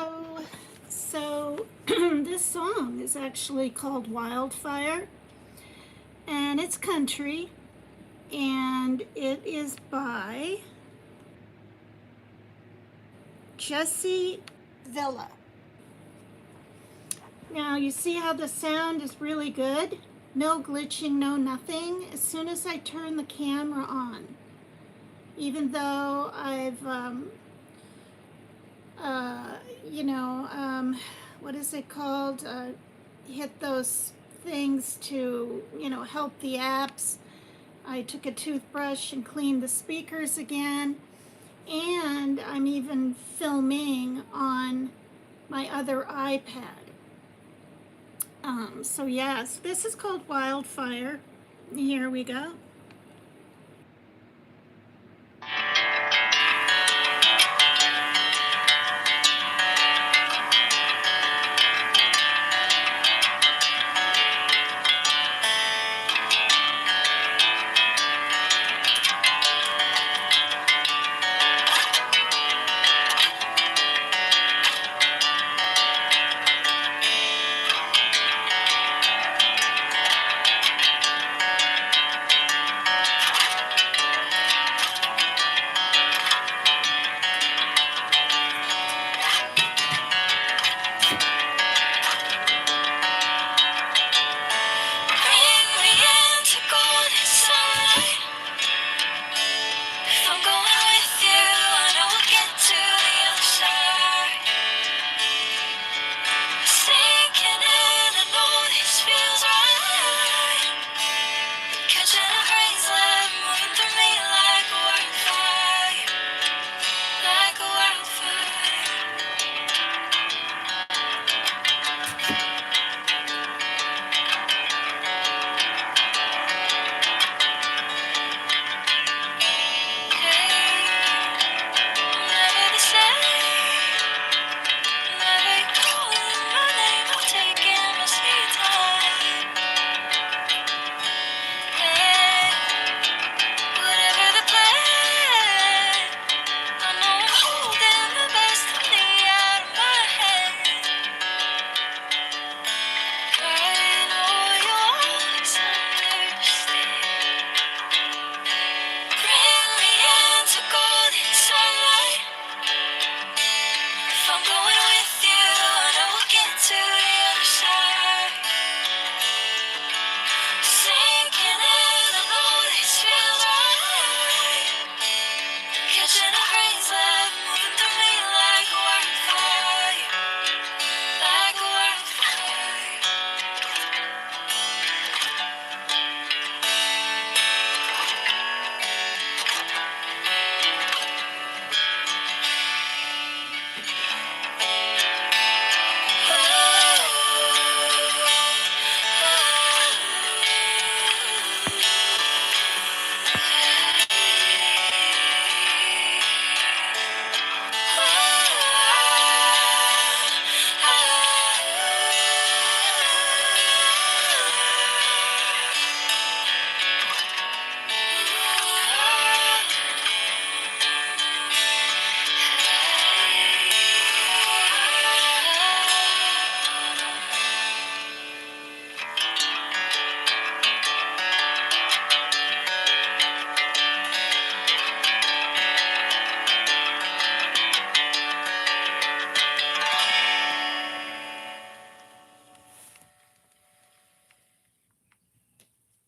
Hello. So this song is actually called Wildfire, and it's country, and it is by Jesse Villa. Now you see how the sound is really good? No glitching, no nothing. As soon as I turn the camera on, even though I've what is it called? Hit those things to, help the apps. I took a toothbrush and cleaned the speakers again. And I'm even filming on my other iPad. So yes, this is called Wildfire. Here we go.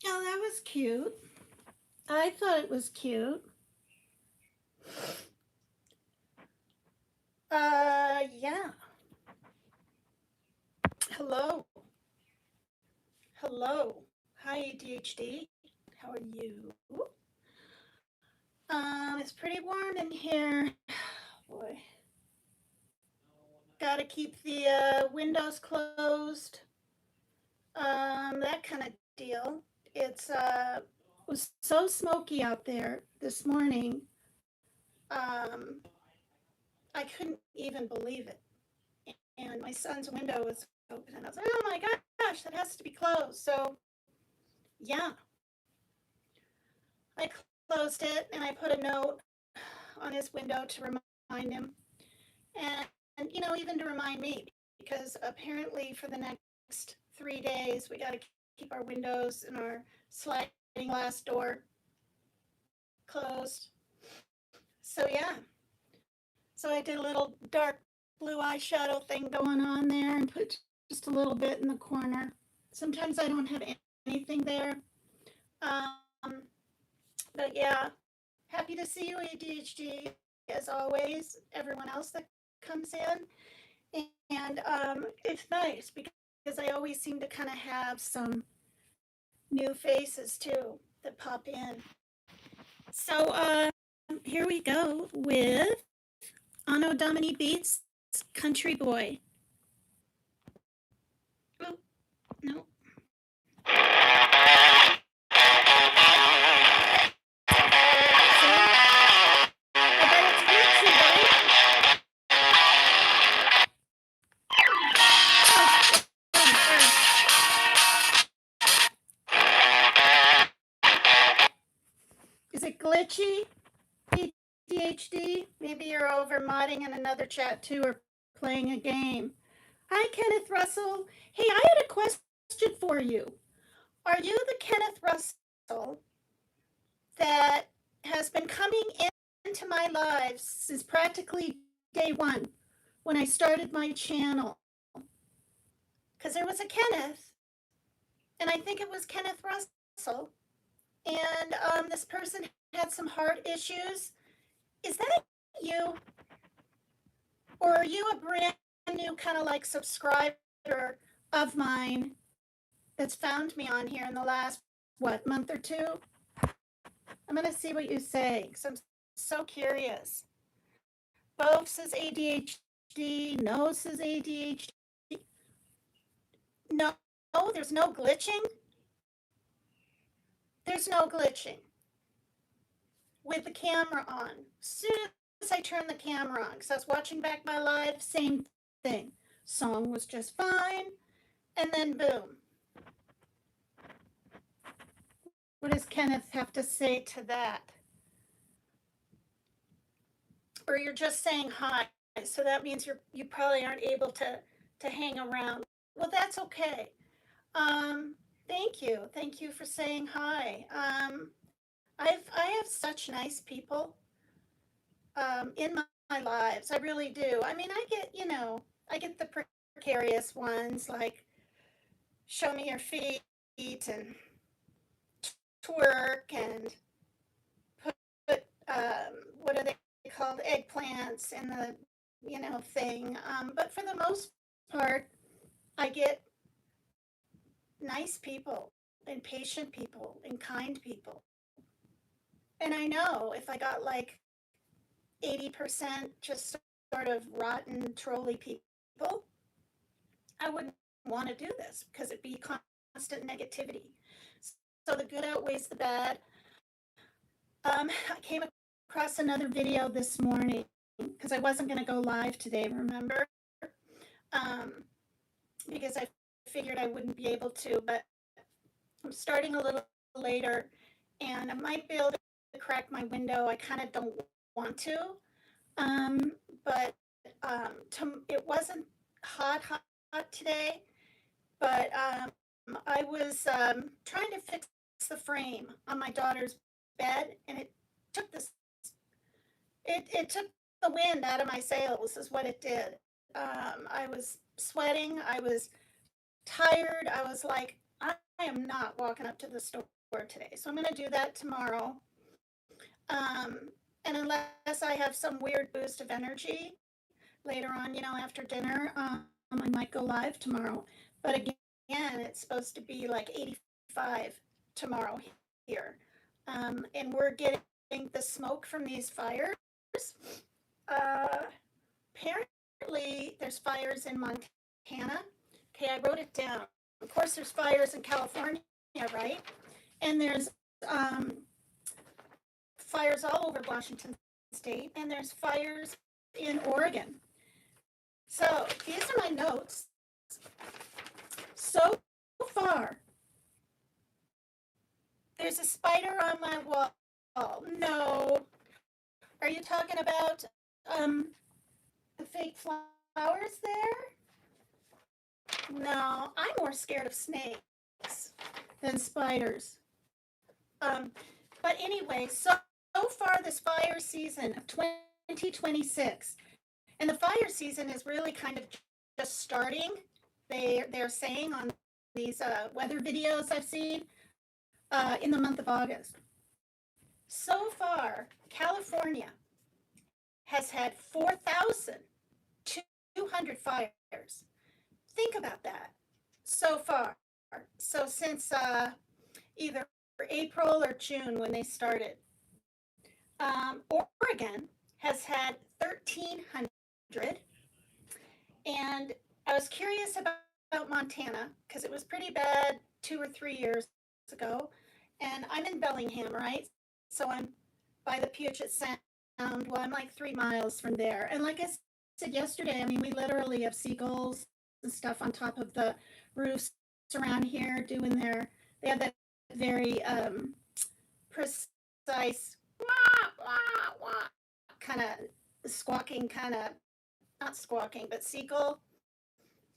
Oh, that was cute. I thought it was cute. Yeah. Hello. Hello. Hi, ADHD. How are you? It's pretty warm in here. Boy. Gotta keep the windows closed. That kind of deal. It was so smoky out there this morning. Um, I couldn't even believe it. And my son's window was open, and I was like, oh my gosh, that has to be closed. So, yeah, I closed it and I put a note on his window to remind him. even to remind me, because apparently for the next 3 days, we got to keep our windows and our sliding glass door closed. So, yeah. So I did a little dark blue eyeshadow thing going on there and put just a little bit in the corner. Sometimes I don't have anything there. Um, but yeah, happy to see you, ADHD, as always, everyone else that comes in. And it's nice because I always seem to kind of have some new faces too that pop in. So here we go with Anno Domini Beats Country Boy. Oh, no. Is it glitchy? ADHD? Maybe you're over modding in another chat too or playing a game. Hi, Kenneth Russell. Hey, I had a question for you. Are you the Kenneth Russell that has been coming into my lives since practically day one when I started my channel? Because there was a Kenneth, and I think it was Kenneth Russell, and this person had some heart issues. Is that you? Or are you a brand new kind of like subscriber of mine that's found me on here in the last, month or two? I'm going to see what you say because I'm so curious. Both says ADHD, no says ADHD. No, there's no glitching. There's no glitching with the camera on. As soon as I turn the camera on, because I was watching back my live, same thing. Song was just fine, and then boom. What does Kenneth have to say to that? Or you're just saying hi, so that means you probably aren't able to hang around. Well, that's okay. Thank you for saying hi. I have such nice people in my lives. I really do. I mean, I get the precarious ones like show me your feet and twerk and put what are they called, eggplants in the thing. But for the most part, I get nice people and patient people and kind people. And I know if I got like 80% just sort of rotten, trolly people, I wouldn't want to do this because it'd be constant negativity. So the good outweighs the bad. I came across another video this morning because I wasn't going to go live today, remember? Because I figured I wouldn't be able to, but I'm starting a little later and I might be able to crack my window. I kind of don't want to, but it wasn't hot today, but I was trying to fix the frame on my daughter's bed, and it took the wind out of my sails is what it did. I was sweating. I was tired. I was like, I am not walking up to the store today. So I'm going to do that tomorrow. And unless I have some weird boost of energy later on, after dinner, I might go live tomorrow. But again, it's supposed to be like 85 tomorrow here. And we're getting the smoke from these fires. Apparently, there's fires in Montana. Okay, I wrote it down. Of course, there's fires in California, right? And there's fires all over Washington State, and there's fires in Oregon. So these are my notes. So far, there's a spider on my wall. No. Are you talking about the fake flowers there? No, I'm more scared of snakes than spiders. Um, but anyway, so far this fire season of 2026, and the fire season is really kind of just starting. They're saying on these weather videos I've seen in the month of August. So far, California has had 4,200 fires. Think about that. So far. So since either April or June when they started. Oregon has had 1,300. And I was curious about Montana because it was pretty bad 2 or 3 years ago. And I'm in Bellingham, right? So I'm by the Puget Sound. Well, I'm like 3 miles from there. And like I said yesterday, I mean, we literally have seagulls and stuff on top of the roofs around here doing they have that very precise wah, wah, wah, kind of squawking, kind of, not squawking, but seagull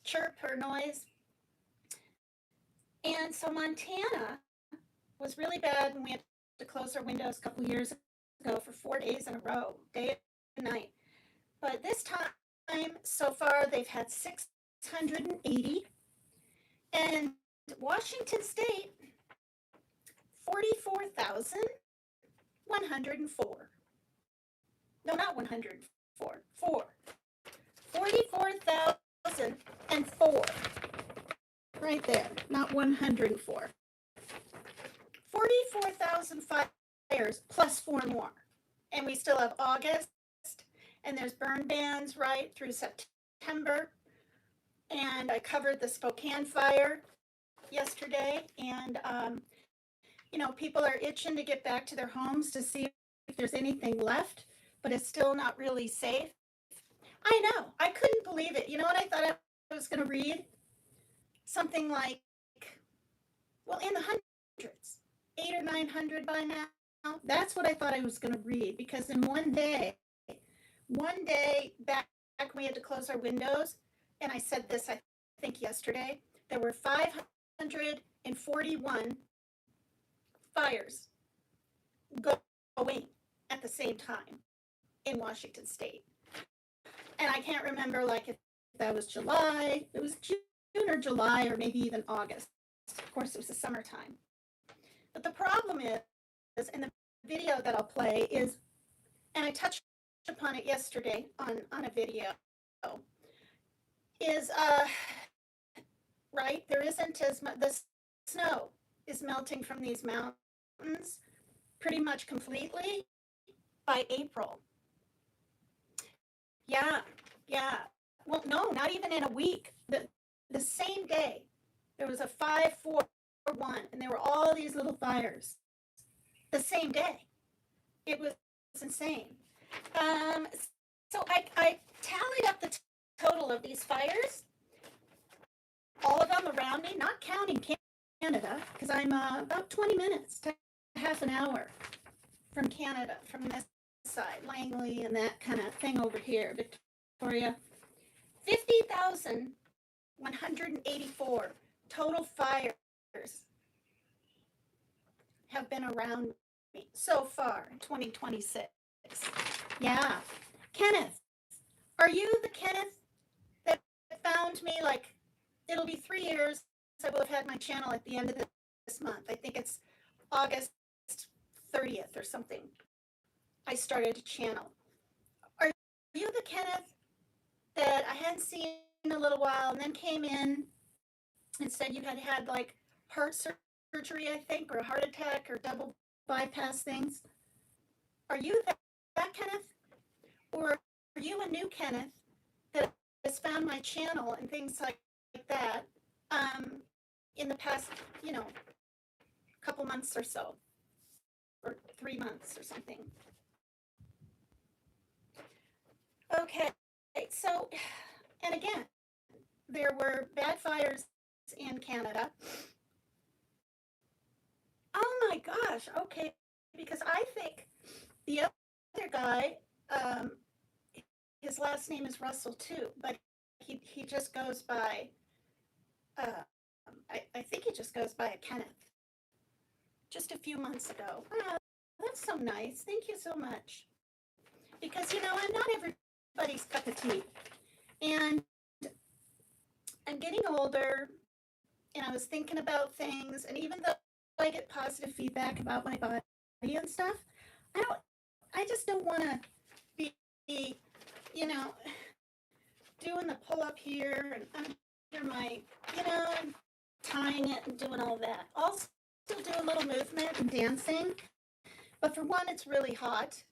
chirp or noise. And so Montana was really bad when we had to close our windows a couple years ago for 4 days in a row, day and night. But this time, so far, they've had 680. And Washington State, 44,104. No, not 104. 44,004. Right there, not 104. 44,000 fires plus 4 more. And we still have August, and there's burn bans right through September. And I covered the Spokane fire yesterday, and people are itching to get back to their homes to see if there's anything left, but it's still not really safe. I know, I couldn't believe it. You know what I thought I was going to read? Something like, well, in the hundreds, 800 or 900 by now. That's what I thought I was going to read, because in one day back when we had to close our windows, and I said this, I think yesterday, there were 541 fires going at the same time in Washington State. And I can't remember like if that was July, it was June or July, or maybe even August. Of course, it was the summertime. But the problem is, in the video that I'll play is, and I touched upon it yesterday on a video, is right, there isn't as much, the snow is melting from these mountains pretty much completely by April. Yeah. Well, no, not even in a week. The same day, there was a 541, and there were all these little fires. The same day. It was insane. So I tallied up the total of these fires, all of them around me, not counting Canada, because I'm about 20 minutes to half an hour from Canada, from this side, Langley and that kind of thing over here, Victoria. 50,184 total fires have been around me so far in 2026. Yeah. Kenneth, are you the Kenneth that found me? Like, it'll be 3 years. I will have had my channel at the end of this month. I think it's August 30th or something. I started a channel. Are you the Kenneth that I hadn't seen in a little while, and then came in and said you had like heart surgery, I think, or a heart attack or double bypass things? Are you that Kenneth? Or are you a new Kenneth that has found my channel and things like that in the past, couple months or so, or 3 months or something? Okay, so, and again, there were bad fires in Canada. Oh my gosh, okay, because I think the other guy, his last name is Russell too, but he just goes by, I think he just goes by a Kenneth. Just a few months ago. Wow, that's so nice. Thank you so much. Because, I'm not everybody's cup of tea. And I'm getting older, and I was thinking about things, and even though I get positive feedback about my body and stuff, I just don't want to be, you know, doing the pull up here and under my, and tying it and doing all that. I'll still do a little movement and dancing, but for one, it's really hot,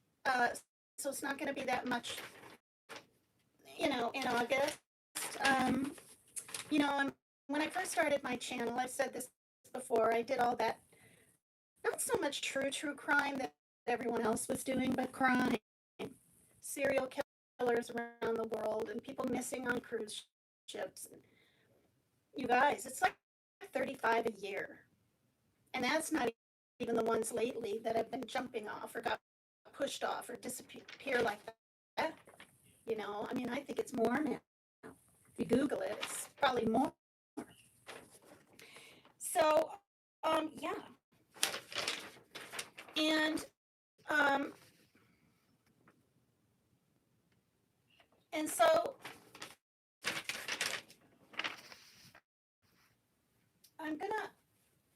so it's not going to be that much, in August. When I first started my channel, I've said this before, I did all that, not so much true crime that everyone else was doing, but crime, serial killers around the world, and people missing on cruise ships. You guys, it's like 35 a year. And that's not even the ones lately that have been jumping off or got pushed off or disappear like that. I think it's more now. If you Google it, it's probably more. So, yeah. And so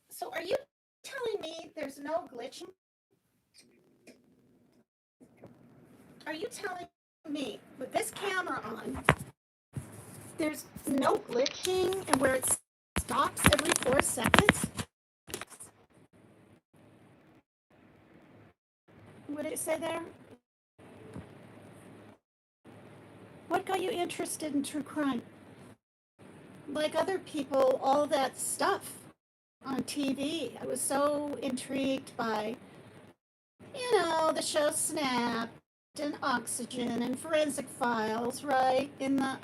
so are you telling me there's no glitching? Are you telling me with this camera on, there's no glitching and where it stops every 4 seconds? What did it say there? What got you interested in true crime? Like other people, all that stuff on TV. I was so intrigued by, the show Snapped and Oxygen and Forensic Files, right? In the,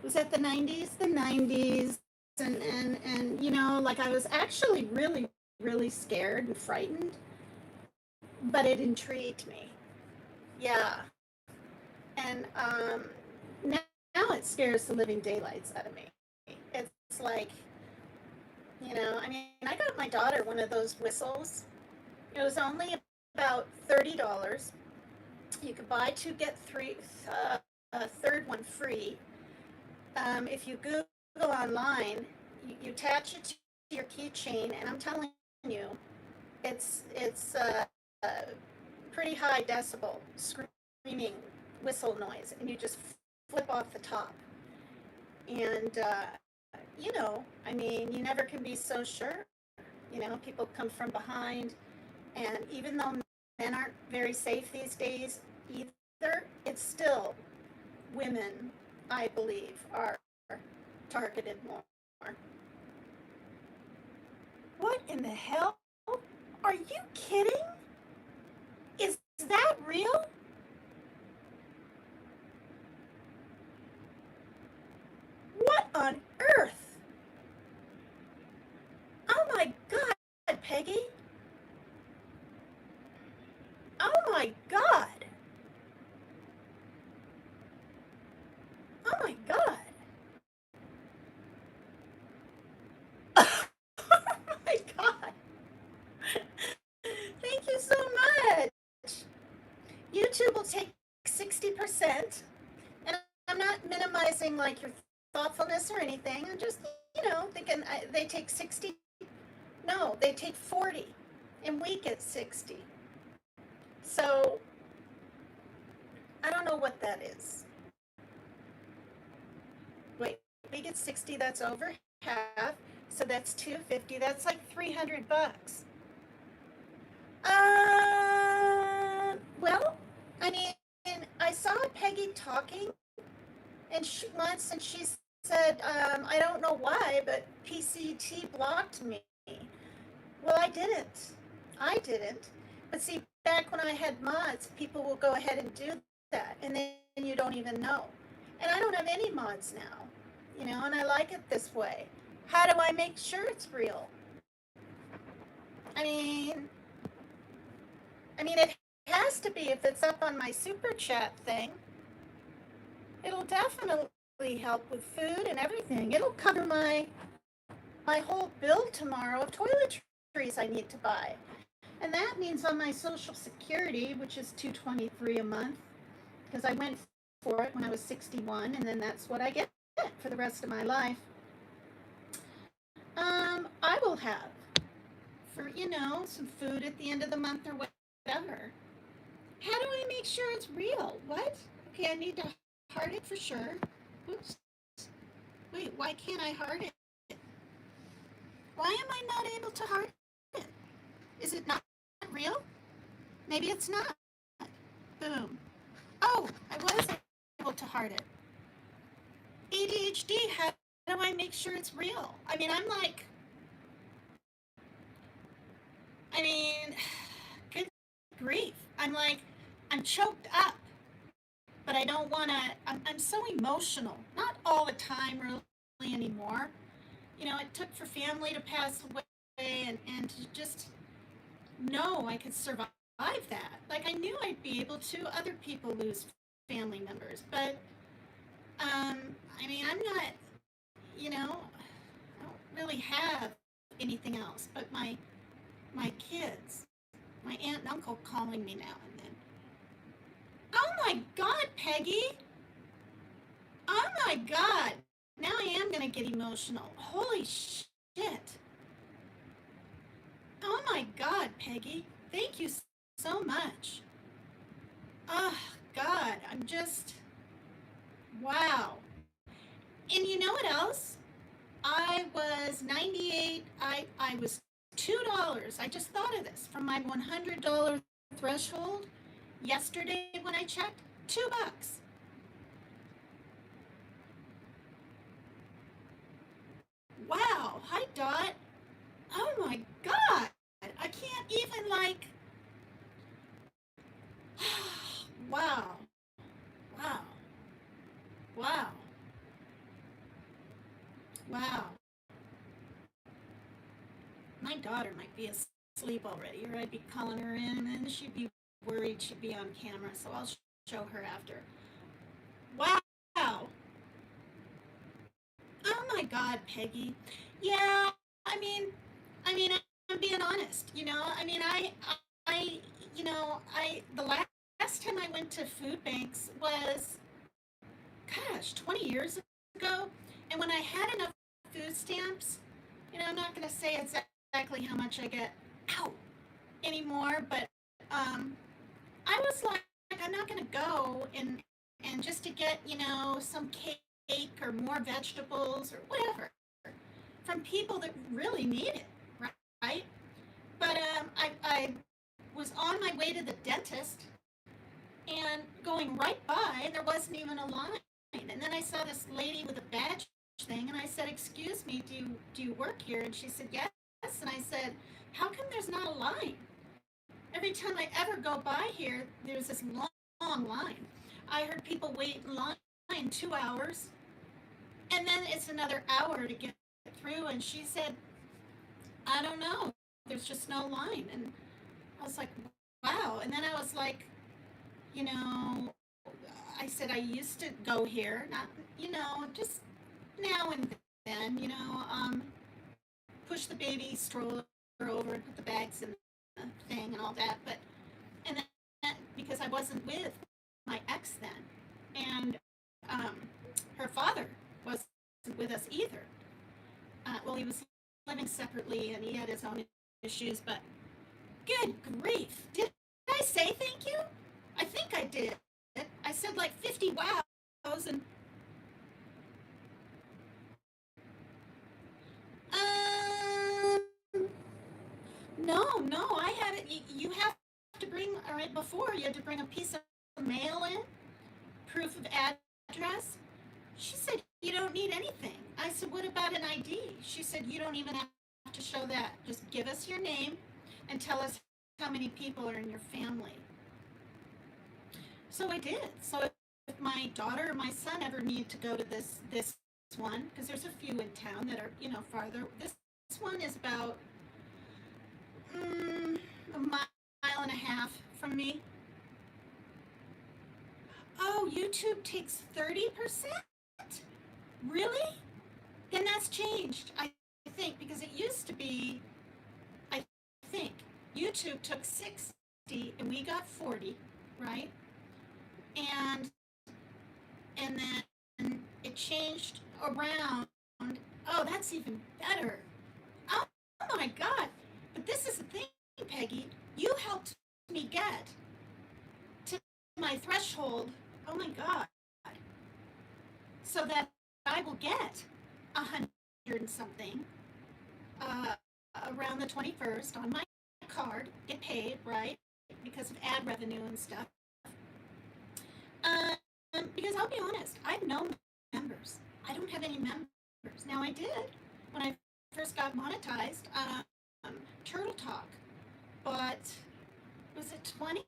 was that the 90s? The 90s. And like I was actually really, really scared and frightened, but it intrigued me. Yeah. And now it scares the living daylights out of me. It's like, I got my daughter one of those whistles. It was only about $30. You could buy 2 get 3, a third one free. If you Google online, you attach it to your keychain, and I'm telling you, it's pretty high decibel screaming whistle noise, and you just flip off the top. And you never can be so sure. People come from behind, and even though men aren't very safe these days either, it's still women, I believe, are targeted more. What in the hell? Are you kidding? Is that real? What on earth? Oh my God, Peggy. Oh my God. Oh my God. Oh my God. Thank you so much. YouTube will take 60%, and I'm not minimizing like your thoughtfulness or anything. I'm just, thinking they take 60. No, they take 40, and we get 60. So I don't know what that is. Wait, we get 60. That's over half. So that's $250. That's like $300. Well, I saw Peggy talking, and she said, I don't know why, but PCT blocked me. Well, I didn't. But see, back when I had mods, people will go ahead and do that, and then you don't even know. And I don't have any mods now, and I like it this way. How do I make sure it's real? It has to be if it's up on my super chat thing. It'll definitely help with food and everything. It'll cover my whole bill tomorrow of toiletries I need to buy. And that means on my Social Security, which is $223 a month, because I went for it when I was 61, and then that's what I get for the rest of my life. I will have for, some food at the end of the month or whatever. How do I make sure it's real? What? Okay, I need to heart it for sure. Oops. Wait, why can't I heart it? Why am I not able to heart it? Is it not real? Maybe it's not. Boom. Oh, I was able to heart it. ADHD, how do I make sure it's real? Good grief. I'm choked up, but I don't want to, I'm so emotional. Not all the time, really, anymore. It took for family to pass away and to just know I could survive that. Like, I knew I'd be able to. Other people lose family members, but, I'm not, I don't really have anything else but my kids, my aunt and uncle calling me now and then. Oh my God, Peggy! Oh my God! Now I am gonna get emotional. Holy shit! Oh my God, Peggy! Thank you so much. Oh God, I'm just wow. And you know what else? I was 98. I was $2. I just thought of this from my $100 threshold yesterday when I checked. $2. Wow. Hi, Dot. Oh my God. I can't even wow. Wow. Wow. Wow. My daughter might be asleep already, or I'd be calling her in, and then she'd be worried she'd be on camera, so I'll show her after. Wow. Oh my God, Peggy. Yeah, I mean, I'm being honest. I, the last time I went to food banks was, gosh, 20 years ago, and when I had enough food stamps, I'm not going to say exactly how much I get out anymore, but I was like, I'm not going to go and just to get, some cake or more vegetables or whatever from people that really need it, right? But I was on my way to the dentist and going right by, there wasn't even a line. And then I saw this lady with a badge thing, and I said, "Excuse me, do you work here?" And she said, "Yes." And I said, "How come there's not a line? Every time I ever go by here, there's this long line. I heard people wait in line 2 hours, and then it's another hour to get through." And she said, "I don't know. There's just no line." And I was like, "Wow." And then I was like, you know, I said I used to go here, not, just now and then, push the baby stroller over and put the bags in the thing and all that. But, and then, because I wasn't with my ex then, and her father wasn't with us either. Well, he was living separately and he had his own issues, but good grief. Did I say thank you? I think I did. I said like 50 wows and no, I had it. You have to bring, all right, before you had to bring a piece of mail in, proof of address. She said, "You don't need anything." I said, "What about an ID?" She said, "You don't even have to show that. Just give us your name and tell us how many people are in your family." So I did. So if my daughter or my son ever need to go to this one, because there's a few in town that are, farther. This one is about a mile and a half from me. Oh, you YouTube takes 30%? Really? Then that's changed, I think, because it used to be, I think, YouTube took 60 and we got 40, right? And then it changed around. Oh, that's even better. Oh my God. But this is the thing, Peggy. You helped me get to my threshold. Oh my God. So that I will get 100 and something around the 21st on my card, get paid, right? Because of ad revenue and stuff. Because I'll be honest, I have no members. I don't have any members. Now I did when I first got monetized, Turtle Talk, but was it 20?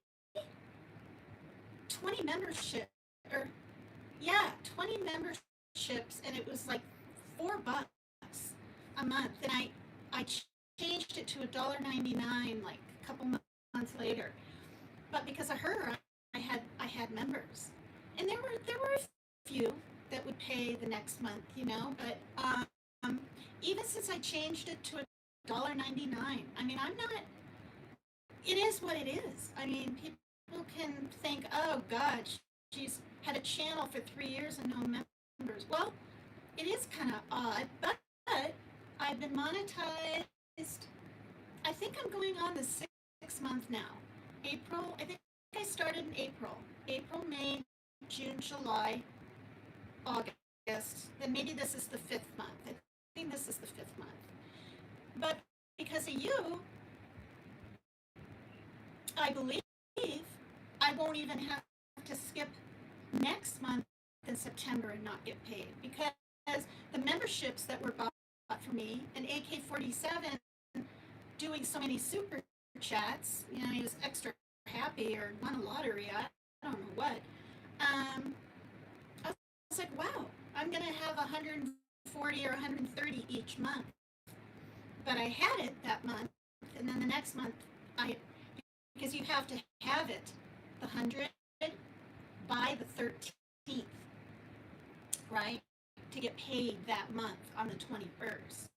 20 membership, or yeah, 20 memberships, and it was like $4 a month, and I changed it to $1.99 like a couple months later. But because of her, I had members, and there were a few that would pay the next month, you know. But even since I changed it to $1.99, I mean, I'm not. It is what it is. I mean, people can think, oh God, she's had a channel for 3 years and no members. Well, it is kind of odd, but I've been monetized. I think I'm going on the 6th month now. April, I think I started in April. April, May, June, July, August. Then maybe this is the 5th month. I think this is the 5th month. But because of you, I believe I won't even have to skip next month in September and not get paid, because the memberships that were bought for me, and AK-47 doing so many super chats, you know, he was extra happy or won a lottery, I don't know what. I was like, wow, I'm gonna have 140 or 130 each month. But I had it that month, and then the next month because you have to have it, the 100, by the 13th, right? To get paid that month on the 21st.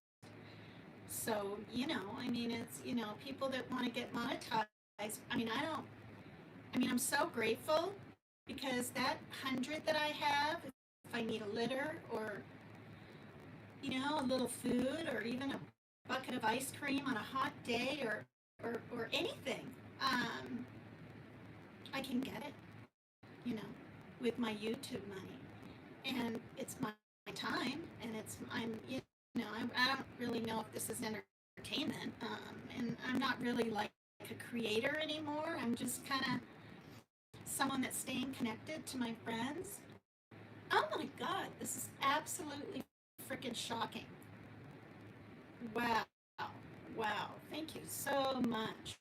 So, you know, I mean, it's, you know, people that want to get monetized. I mean, I'm so grateful, because that 100 that I have, if I need a litter or, you know, a little food or even a bucket of ice cream on a hot day or anything, I can get it, you know, with my YouTube money. And it's my time, and you know, I don't really know if this is entertainment, and I'm not really like a creator anymore. I'm just kind of someone that's staying connected to my friends. Oh my God, this is absolutely freaking shocking. Wow. Wow. Thank you so much.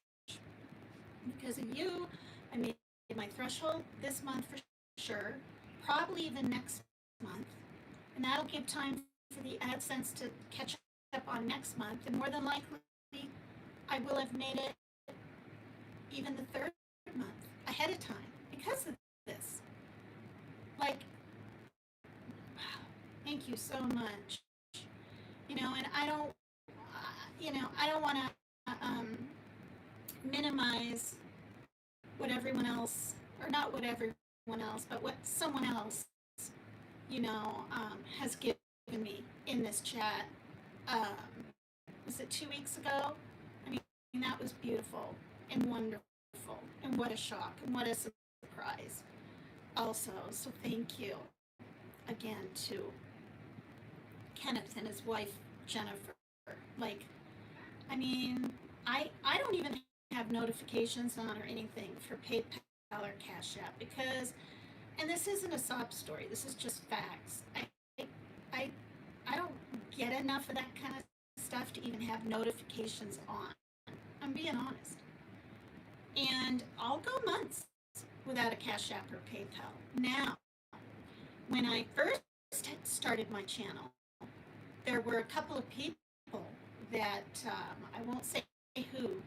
Because of you, I made my threshold this month for sure, probably even next month. And that'll give time for the AdSense to catch up on next month. And more than likely, I will have made it even the 3rd month ahead of time because of this. Like, wow, thank you so much. You know, and I don't want to minimize what everyone else, or not what everyone else, but what someone else, you know, has given me in this chat. Was it 2 weeks ago? I mean, that was beautiful and wonderful, and what a shock, and what a surprise also. So thank you again to Kenneth and his wife Jennifer. Like, I mean, I don't even have notifications on or anything for PayPal or Cash App, because, and this isn't a sob story, this is just facts. I don't get enough of that kind of stuff to even have notifications on. I'm being honest. And I'll go months without a Cash App or PayPal. Now, when I first started my channel, there were a couple of people that, I won't say who,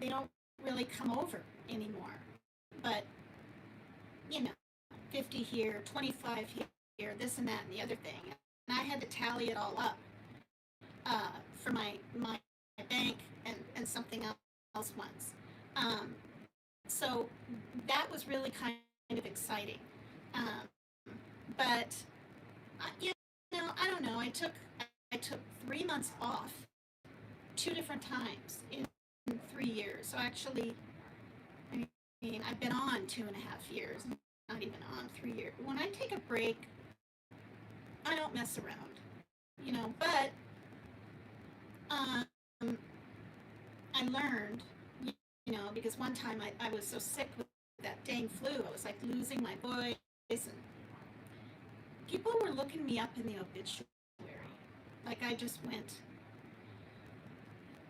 they don't really come over anymore. But, you know, 50 here, 25 here, this and that and the other thing. And I had to tally it all up for my bank and something else once. Um, so that was really kind of exciting. But you know, I don't know. I took 3 months off, 2 different times in 3 years. So actually, I mean, I've been on 2.5 years, not even on 3 years. When I take a break, I don't mess around, you know. But um, I learned, you know, because one time I was so sick with that dang flu, I was like losing my voice, and people were looking me up in the obituary. Like I just went,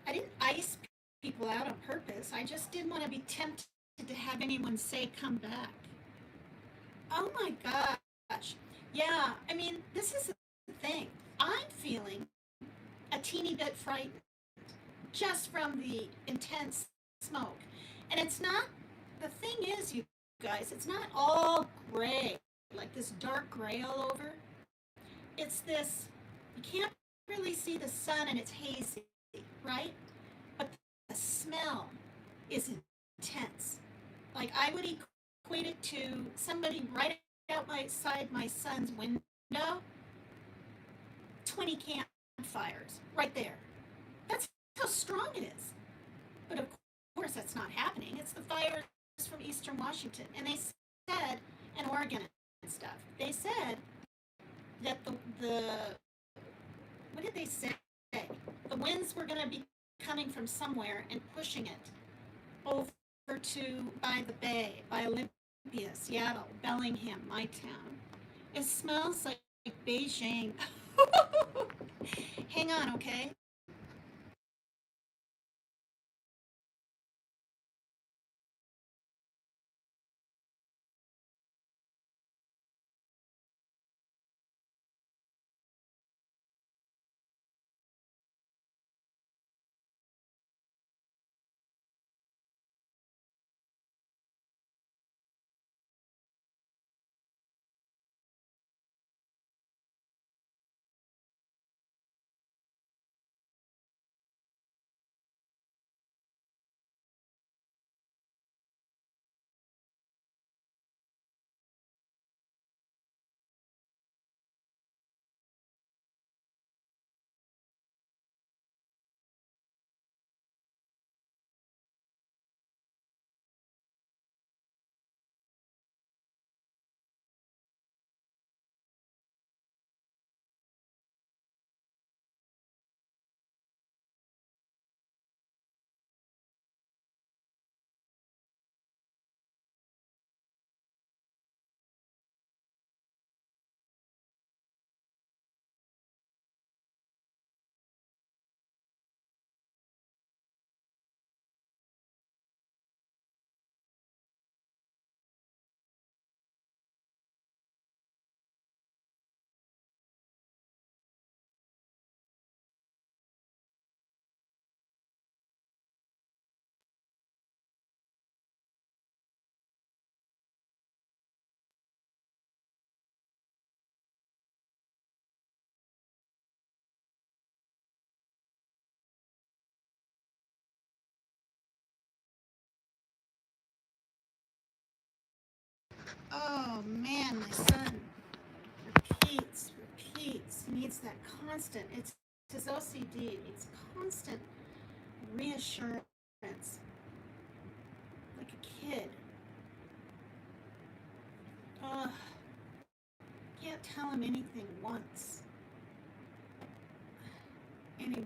I didn't ice people out on purpose. I just didn't want to be tempted to have anyone say, come back. Oh my gosh. Yeah, I mean, this is the thing. I'm feeling a teeny bit frightened just from the intense smoke. And it's not, the thing is, you guys, it's not all gray, like this dark gray all over. It's this, you can't really see the sun and it's hazy, right? But the smell is intense. Like I would equate it to somebody right outside my son's window, 20 campfires right there. That's how strong it is. But of course, that's not happening. It's the fires from Eastern Washington. And they said, and Oregon and stuff, they said that the what did they say? The winds were going to be coming from somewhere and pushing it over to by the bay, by Olympia, Seattle, Bellingham, my town. It smells like Beijing. Hang on, okay? Oh man, my son repeats. He needs that constant. It's his OCD. It needs constant reassurance, like a kid. Ugh, can't tell him anything once. Anyway,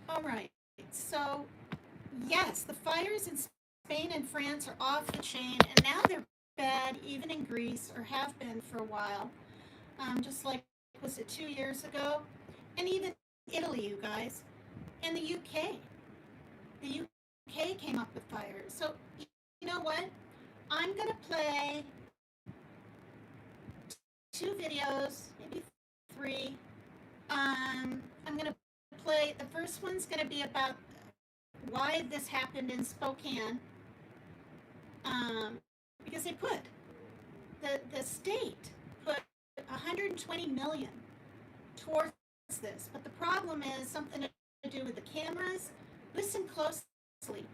all right. So yes, the fires in Spain and France are off the chain, and now they're bad even in Greece, or have been for a while. Just like, was it 2 years ago? And even Italy, you guys, and the UK. The UK came up with fires. So, you know what? I'm going to play 2 videos, maybe 3. I'm going to play, the first one's going to be about why this happened in Spokane. Because they put the state put 120 million towards this, but the problem is something to do with the cameras. Listen closely.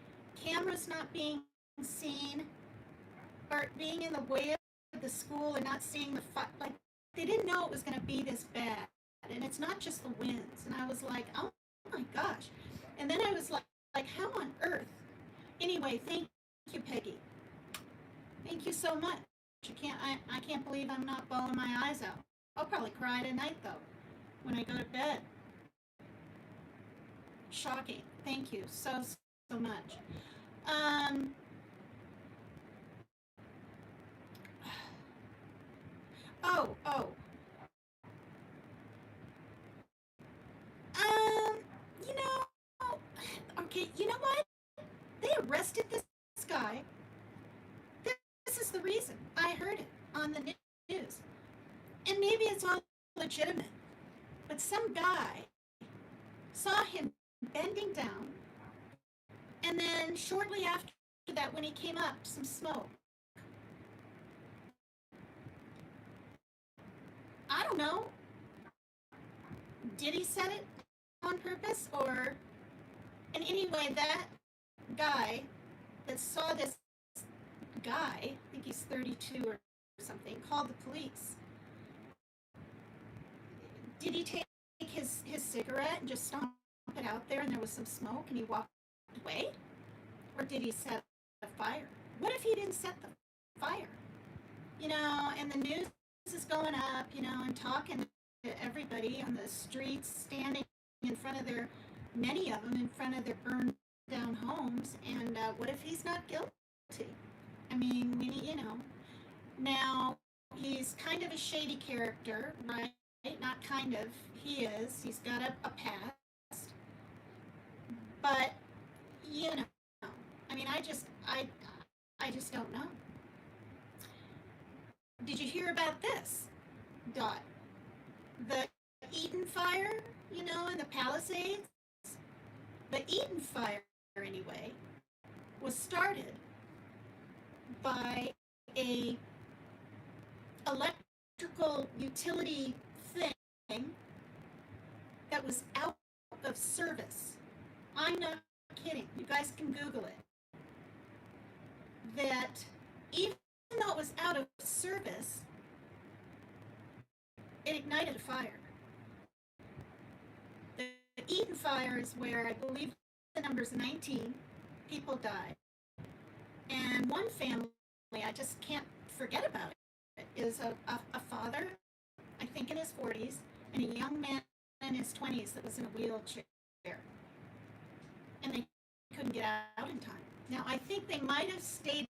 Cameras not being seen, or being in the way of the school and not seeing the like they didn't know it was going to be this bad. And it's not just the winds. And I was like, oh my gosh. And then I was like how on earth? Anyway, thank you, Peggy. Thank you so much. I can't believe I'm not bawling my eyes out. I'll probably cry tonight though when I go to bed. Shocking. Thank you so much. Oh. You know, okay, you know what? They arrested this guy. This is the reason. I heard it on the news. And maybe it's all legitimate. But some guy saw him bending down, and then shortly after that, when he came up, some smoke. I don't know. Did he set it on purpose, or... And anyway, that guy that saw this guy, I think he's 32 or something, called the police. Did he take his cigarette and just stomp it out there and there was some smoke and he walked away? Or did he set a fire? What if he didn't set the fire? You know, and the news is going up, you know, and talking to everybody on the streets, standing in front of their, many of them in front of their burned down homes. And what if he's not guilty? I mean, you know, now he's kind of a shady character, right? Not kind of, he is. He's got a past. But, you know, I mean, I just don't know. Did you hear about this, Dot? The Eaton fire, you know, in the Palisades? The Eaton fire, anyway, was started by a electrical utility thing that was out of service. I'm not kidding. You guys can Google it. That even though it was out of service, it ignited a fire. The Eaton fire is where I believe the number's 19 people died. And one family, I just can't forget about it, is a father, I think in his 40s, and a young man in his 20s that was in a wheelchair. And they couldn't get out in time. Now, I think they might have stayed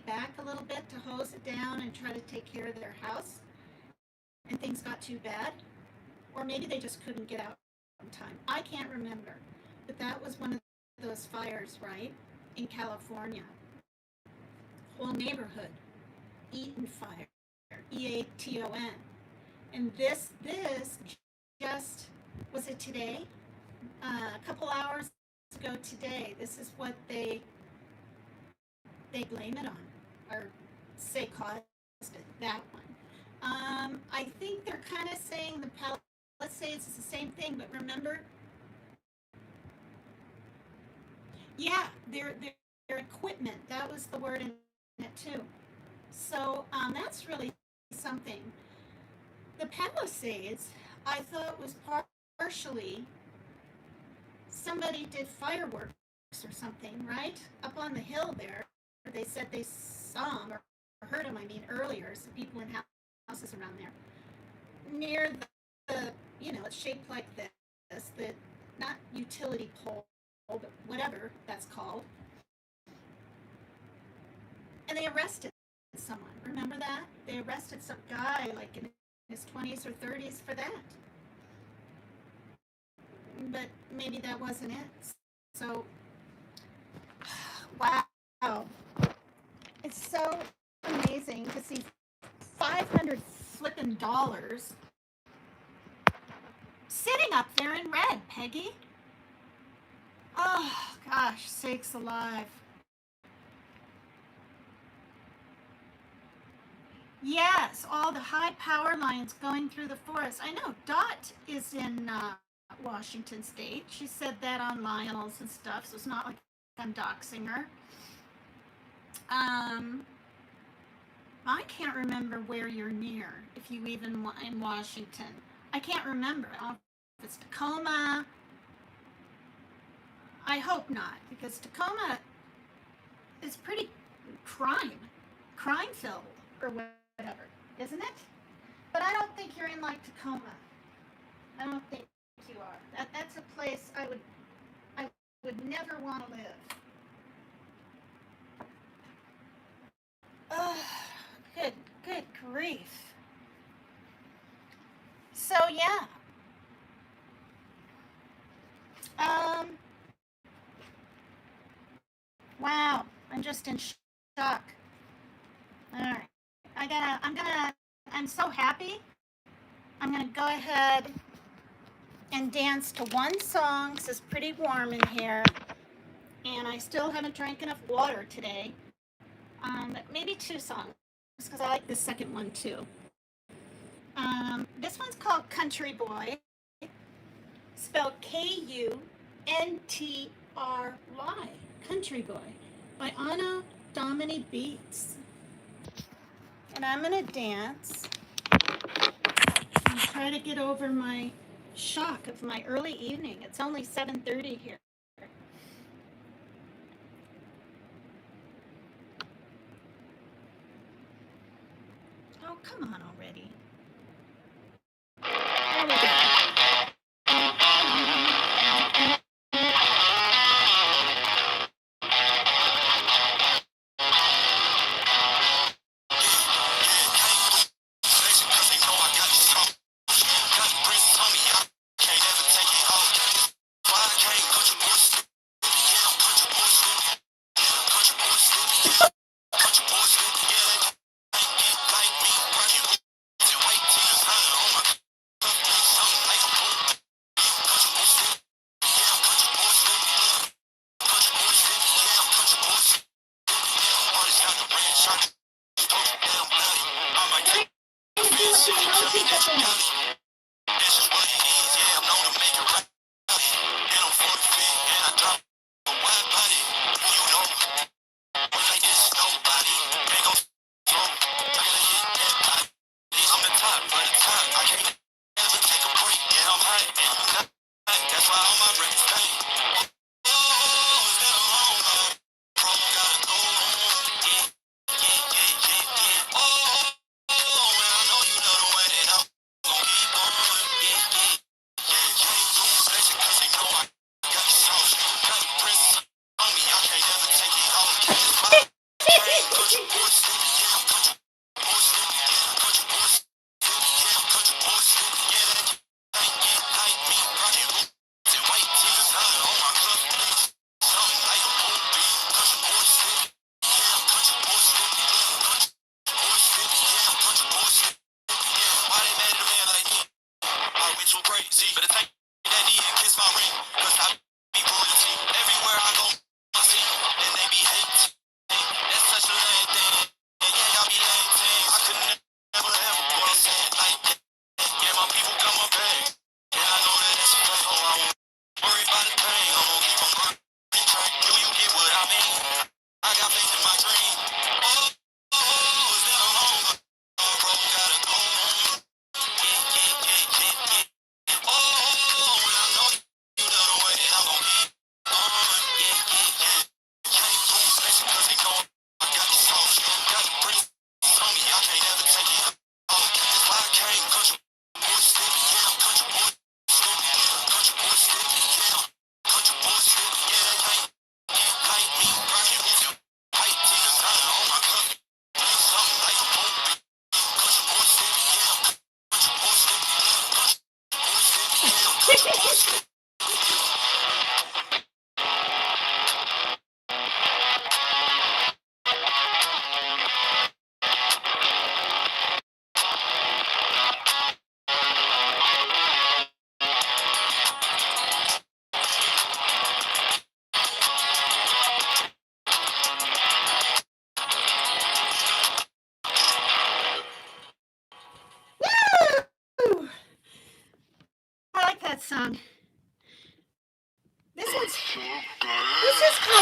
back a little bit to hose it down and try to take care of their house, and things got too bad. Or maybe they just couldn't get out in time. I can't remember. But that was one of those fires, right, in California. Whole neighborhood, Eaton fire, E-A-T-O-N. And this just, was it today? A couple hours ago today, this is what they blame it on, or say caused it, that one. I think they're kind of saying the Palisades is the same thing, but remember, yeah, their equipment, that was the word in it too. So that's really something. The Palisades, I thought, was partially somebody did fireworks or something, right? Up on the hill there. They said they saw them, or heard them, I mean, earlier, some people in houses around there. Near the you know, it's shaped like this, the, not utility pole, but whatever that's called. And they arrested someone. Remember that? They arrested some guy, like in his 20s or 30s for that. But maybe that wasn't it. So, wow. It's so amazing to see $500 flippin' dollars sitting up there in red, Peggy. Oh, gosh, sakes alive. Yes, all the high power lines going through the forest. I know Dot is in Washington State. She said that online and stuff, so it's not like I'm doxing her. Um, I can't remember where you're near, if you even in Washington. I can't remember. I don't know if it's Tacoma. I hope not, because Tacoma is pretty crime filled or whatever, isn't it? But I don't think you're in like Tacoma. I don't think you are. That's a place I would never want to live. Oh, good good grief. So yeah. Um wow. I'm just in shock. All right. I'm so happy. I'm gonna go ahead and dance to one song. This is pretty warm in here. And I still haven't drank enough water today. But maybe two songs, because I like the second one too. This one's called Country Boy, spelled Kuntry, Country Boy, by Anna Domini Beats. And I'm gonna dance and try to get over my shock of my early evening. It's only 7:30 here. Oh, come on already. There we go.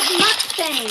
called mukbang.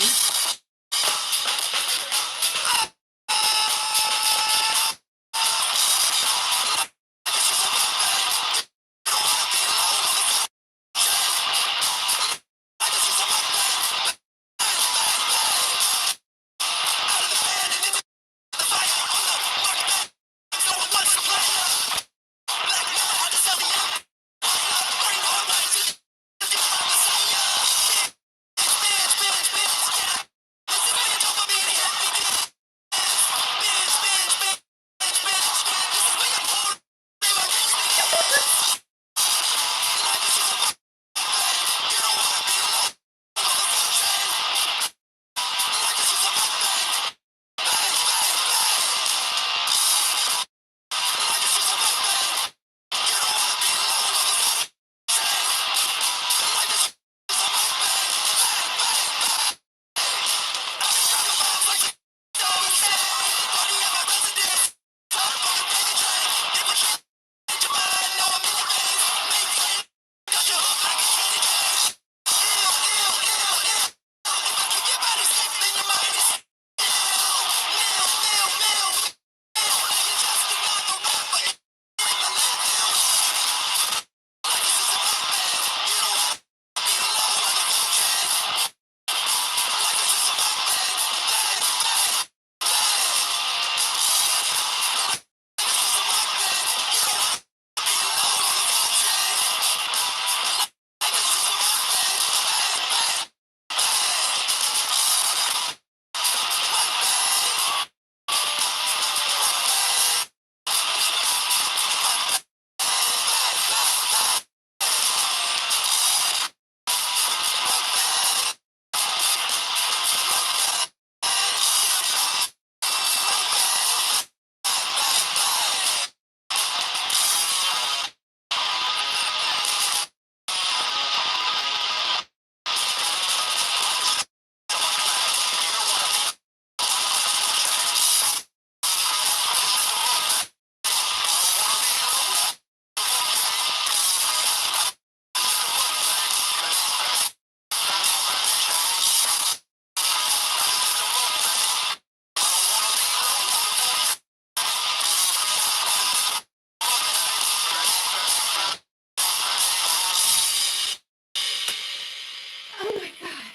Oh my God.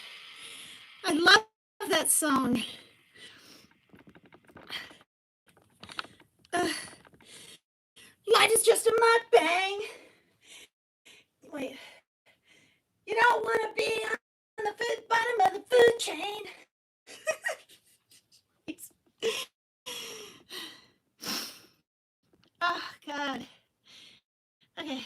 I love that song. Uh, Life is just a mukbang. Wait, you don't want to be on the bottom of the food chain. Oh God. Okay.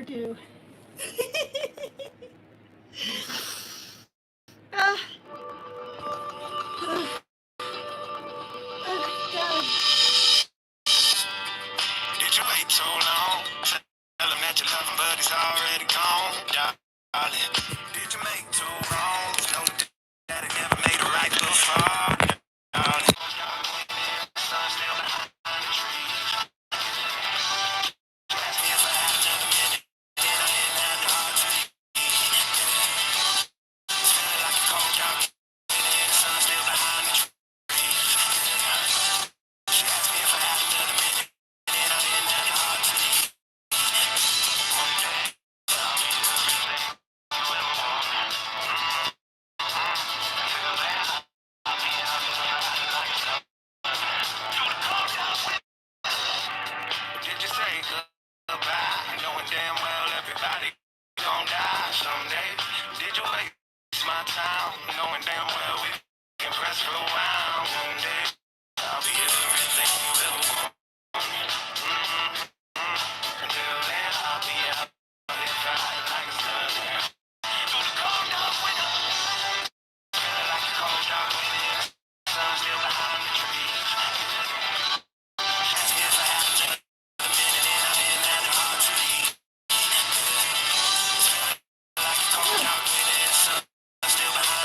do. Ah, God. Did you wait so long? Tell him that you love him, but he's already gone. Darling, did you make two wrongs? Know that it never made a right before. Darling, sun still behind the trees. You asked me if I had another minute, then I didn't have the heart to leave. It's feeling like a cold drop, and the sun still behind the trees. She asked me if I had another minute, then I didn't have the heart to leave. One day, I'll be everything you ever wanted. Until then, I'll be out in the night like a summer. Through the cold dark winter. Did you say goodbye? Knowing damn well everybody gon' die someday. Did you waste my time? Knowing damn well we can press rewind one day. I'll be everything you ever want. Until then, I'll be out in the night like a summer. Through the cold dark winter. Feeling like a cold dark winter. Sun still behind the trees. Ask me if I had another minute and I didn't have the heart to leave. Like a cold dark winter. Sun still behind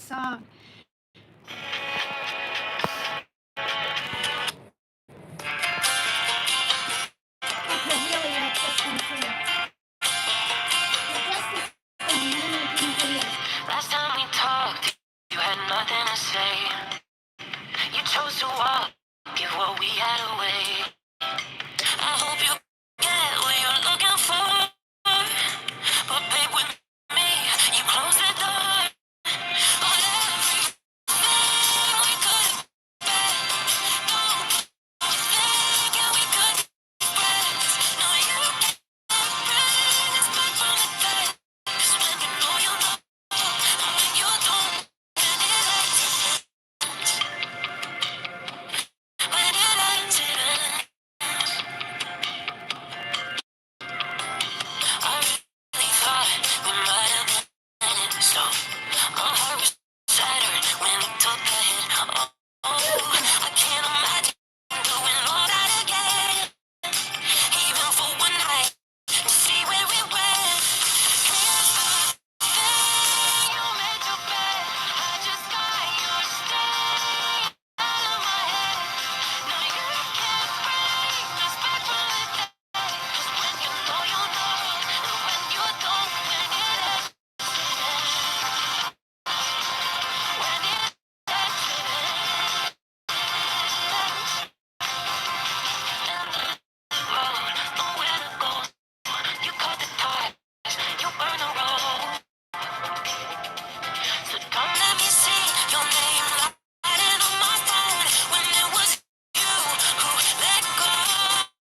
song. Last time we talked, you had nothing to say. You chose to walk, give what we had away. I hope you get what you're looking for. But babe, with me, you close the door on everything we could have been. No, thinking we could be friends. No, you can't bring us back from the dead. 'Cause when you know you know, and when you don't, when it ends, when it ends, it ends. I really thought we might have planned it, so my heart was shattered when we took the hit. Oh, I can't imagine doing all that again, even for one night, to see where we went. Here's the thing, you made your bed, I just got your stay out of my head. No, you can't bring us back from the dead. 'Cause when you know you know, and when you don't, when it ends, when it ends, it ends. And the road, nowhere to go. You cut the ties, you burn the road. So don't let me see your name writing on my phone when it was you who let go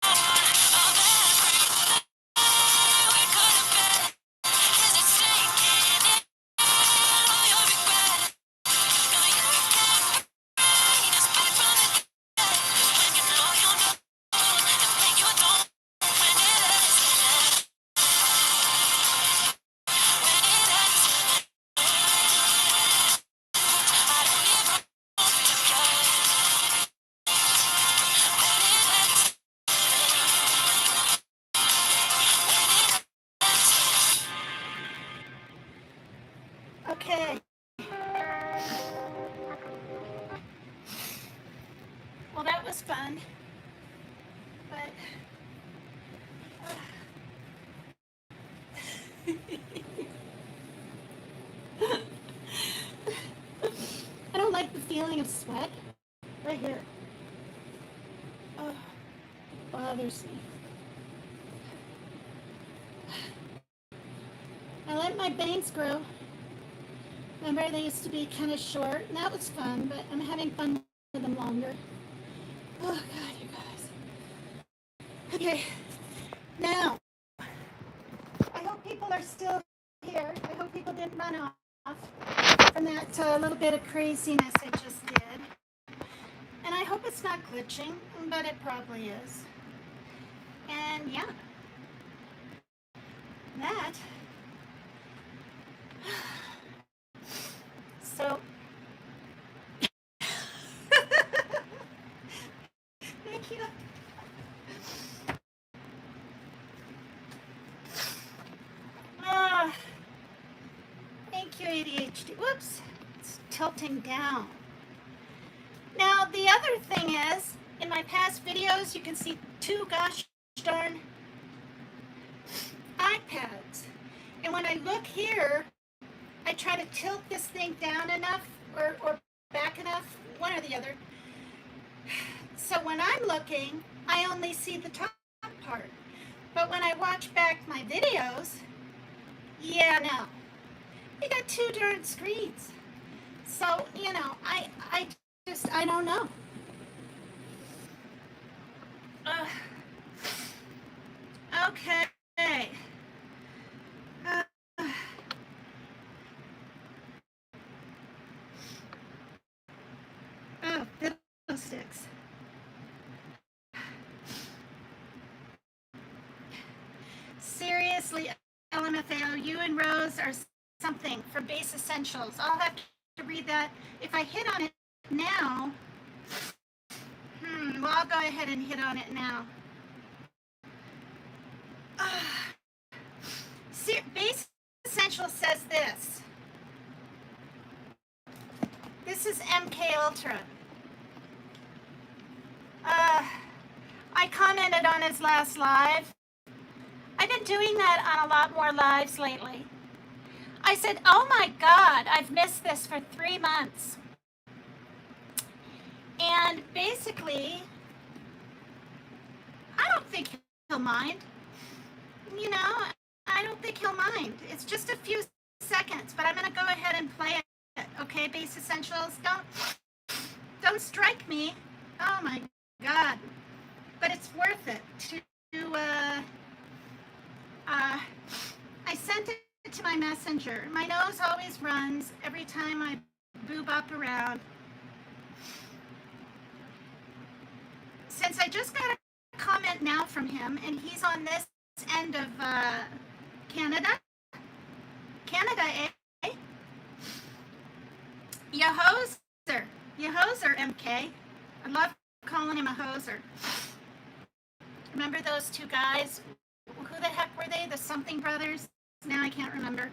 of everything we could have been. Is it sinking in all your regret? No, you can't bring us back from the dead. 'Cause when you know you know, and when you don't, when it ends, it ends. When it ends, I don't need proof to care. When it ends, Okay. Well, that was fun, but I don't like the feeling of sweat right here. Oh, bothers me. I let my bangs grow. Remember, they used to be kind of short, and that was fun, but I'm having fun with them longer. Oh, God, you guys. Okay, now, I hope people are still here. I hope people didn't run off from that little bit of craziness I just did. And I hope it's not glitching, but it probably is. And yeah, that. So, thank you. Ah, thank you, ADHD. Whoops, it's tilting down. Now, the other thing is, in my past videos, you can see two gosh darn iPads. And when I look here, I try to tilt this thing down enough or back enough, one or the other. So when I'm looking, I only see the top part. But when I watch back my videos, yeah, no. You got two darn screens. So, you know, I don't know. Okay. Uh, oh, fiddlesticks. Seriously, LMFAO, you and Rose are something for base essentials. I'll have to read that. If I hit on it now, well, I'll go ahead and hit on it now. Base Essentials says this. Ultra. I commented on his last live. I've been doing that on a lot more lives lately. I said, oh my God, I've missed this for 3 months. And basically, I don't think he'll mind. You know, I don't think he'll mind. It's just a few seconds, but I'm going to go ahead and play it. Okay, Base Essentials, don't strike me. Oh my God. But it's worth it to, I sent it to my messenger. My nose always runs every time I boob up around. Since I just got a comment now from him, and he's on this end of Canada. Canada, eh? You hoser, MK. I love calling him a hoser. Remember those two guys? Who the heck were they? The something brothers? Now I can't remember.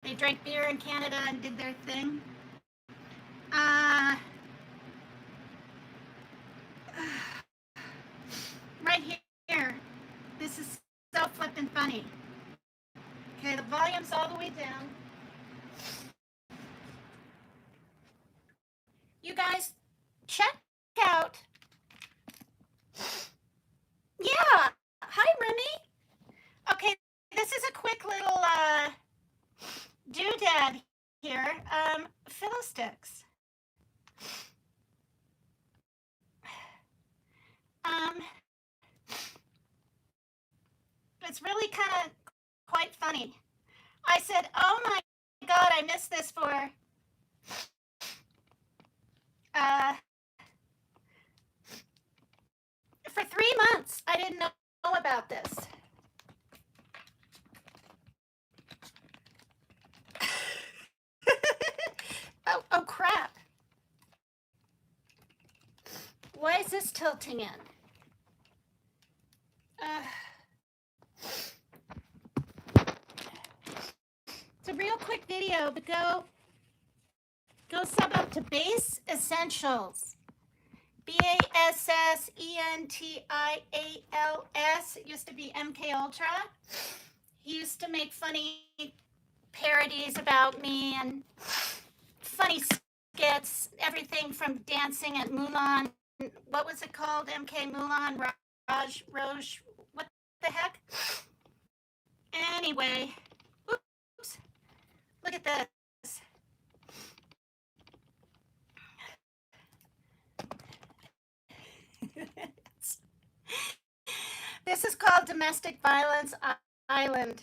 They drank beer in Canada and did their thing. Right here. This is so flippin' funny. Okay, the volume's all the way down. You guys, check out. Yeah. Hi, Remy. Okay, this is a quick little doodad here. Fiddlesticks. It's really kind of quite funny. I said, oh my God, I missed this for 3 months. I didn't know about this. Oh crap. Why is this tilting in? It's a real quick video, but go sub up to Base Essentials. BASSENTIALS. It used to be MK Ultra. He used to make funny parodies about me and funny skits, everything from dancing at Moulin. What was it called? MK Moulin Rouge. What the heck? Anyway, oops. Look at this. This is called Domestic Violence Island.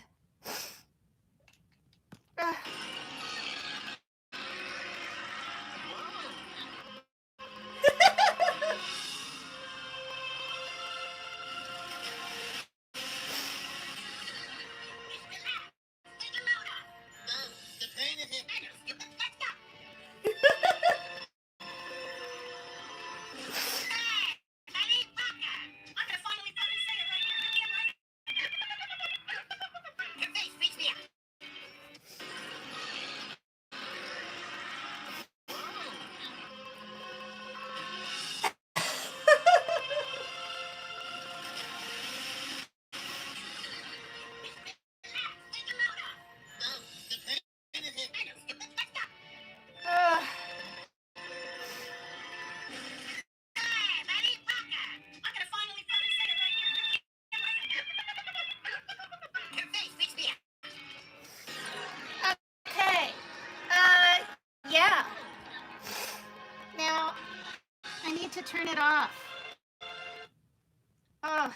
To turn it off. Oh,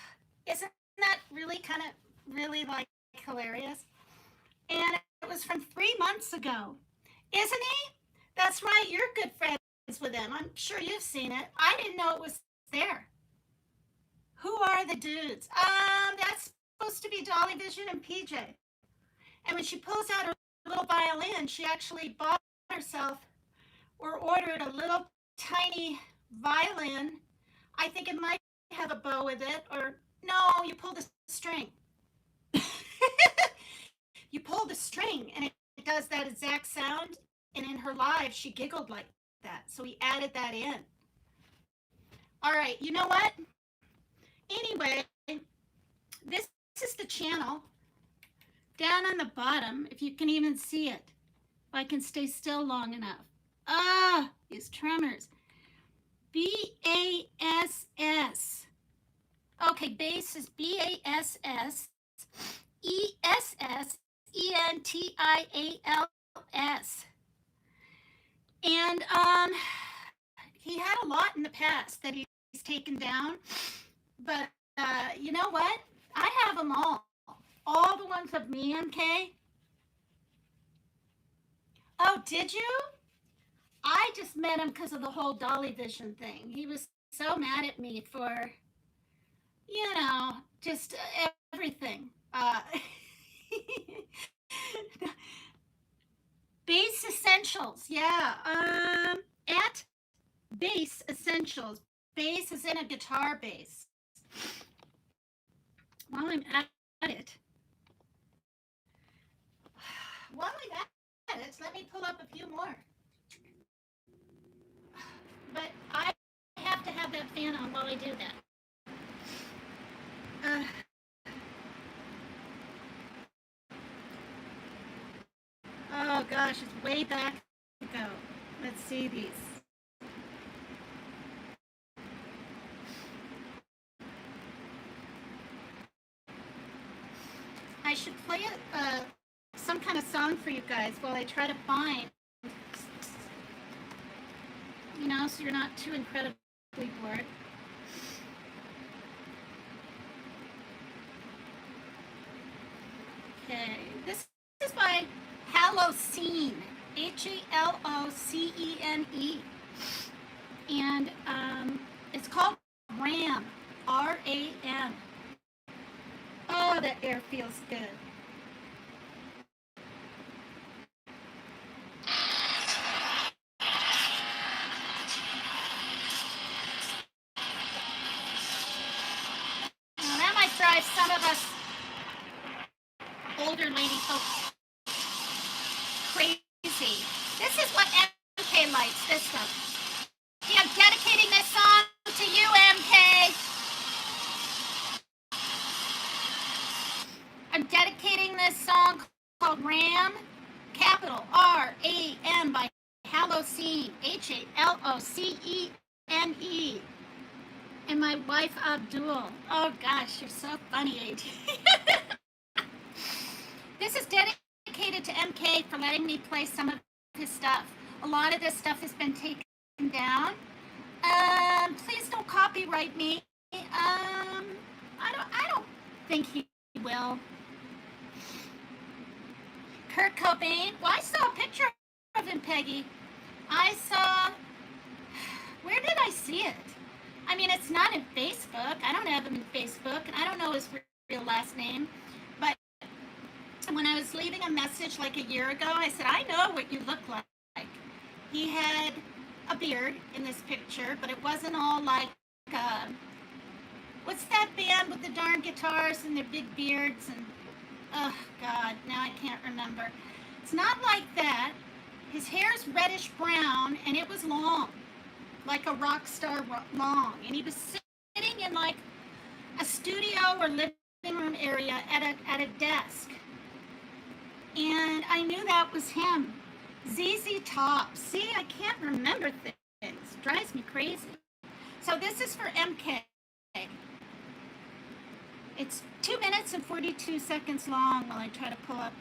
isn't that really kind of really like hilarious? And it was from 3 months ago, isn't he? That's right, you're good friends with him. I'm sure you've seen it. I didn't know it was there. Who are the dudes? That's supposed to be Dolly Vision and PJ. And when she pulls out her little violin, she actually bought herself or ordered a little tiny violin. I think it might have a bow with it, or no, you pull the string. You pull the string and it does that exact sound, and in her live she giggled like that. So we added that in. All right, you know what? Anyway, this is the channel down on the bottom, if you can even see it. If I can stay still long enough. Ah, these tremors. BASS. Okay, bass is BASS. ESSENTIALS. And he had a lot in the past that he's taken down. But you know what? I have them all. All the ones of me, MK. Oh, did you? I just met him because of the whole Dolly Vision thing. He was so mad at me for, you know, just everything. Bass Essentials, yeah. At Bass Essentials. Bass is in a guitar bass. While I'm at it, let me pull up a few more. But I have to have that fan on while I do that. Oh gosh, it's way back ago. Let's see these. I should play some kind of song for you guys while I try to find, you know, so you're not too incredibly bored. Okay, this is by Halocene, Halocene, and it's called RAM, RAM. Oh, that air feels good. Now that might drive some of us older lady folks crazy. This is what MK likes, this stuff. See, I'm dedicating this song to you, MK. I'm dedicating this song called RAM, capital RAM by Halocene, Halocene, and my wife Abdul. Oh gosh, you're so funny, AD. This is dedicated to MK for letting me play some of his stuff. A lot of this stuff has been taken down. Please don't copyright me. I don't think he will. Kurt Cobain. Well, I saw a picture of him, Peggy. I saw. Where did I see it? I mean, it's not in Facebook. I don't have him in Facebook, and I don't know his real last name. But when I was leaving a message like a year ago, I said, I know what you look like. He had a beard in this picture, but it wasn't all like, what's that band with the darn guitars and their big beards? And, oh, God, now I can't remember. It's not like that. His hair's reddish brown, and it was long, like a rock star long. And he was sitting in like a studio or living room area at a desk. And I knew that was him. ZZ Top. See, I can't remember things. It drives me crazy. So this is for MK. It's 2 minutes and 42 seconds long while I try to pull up.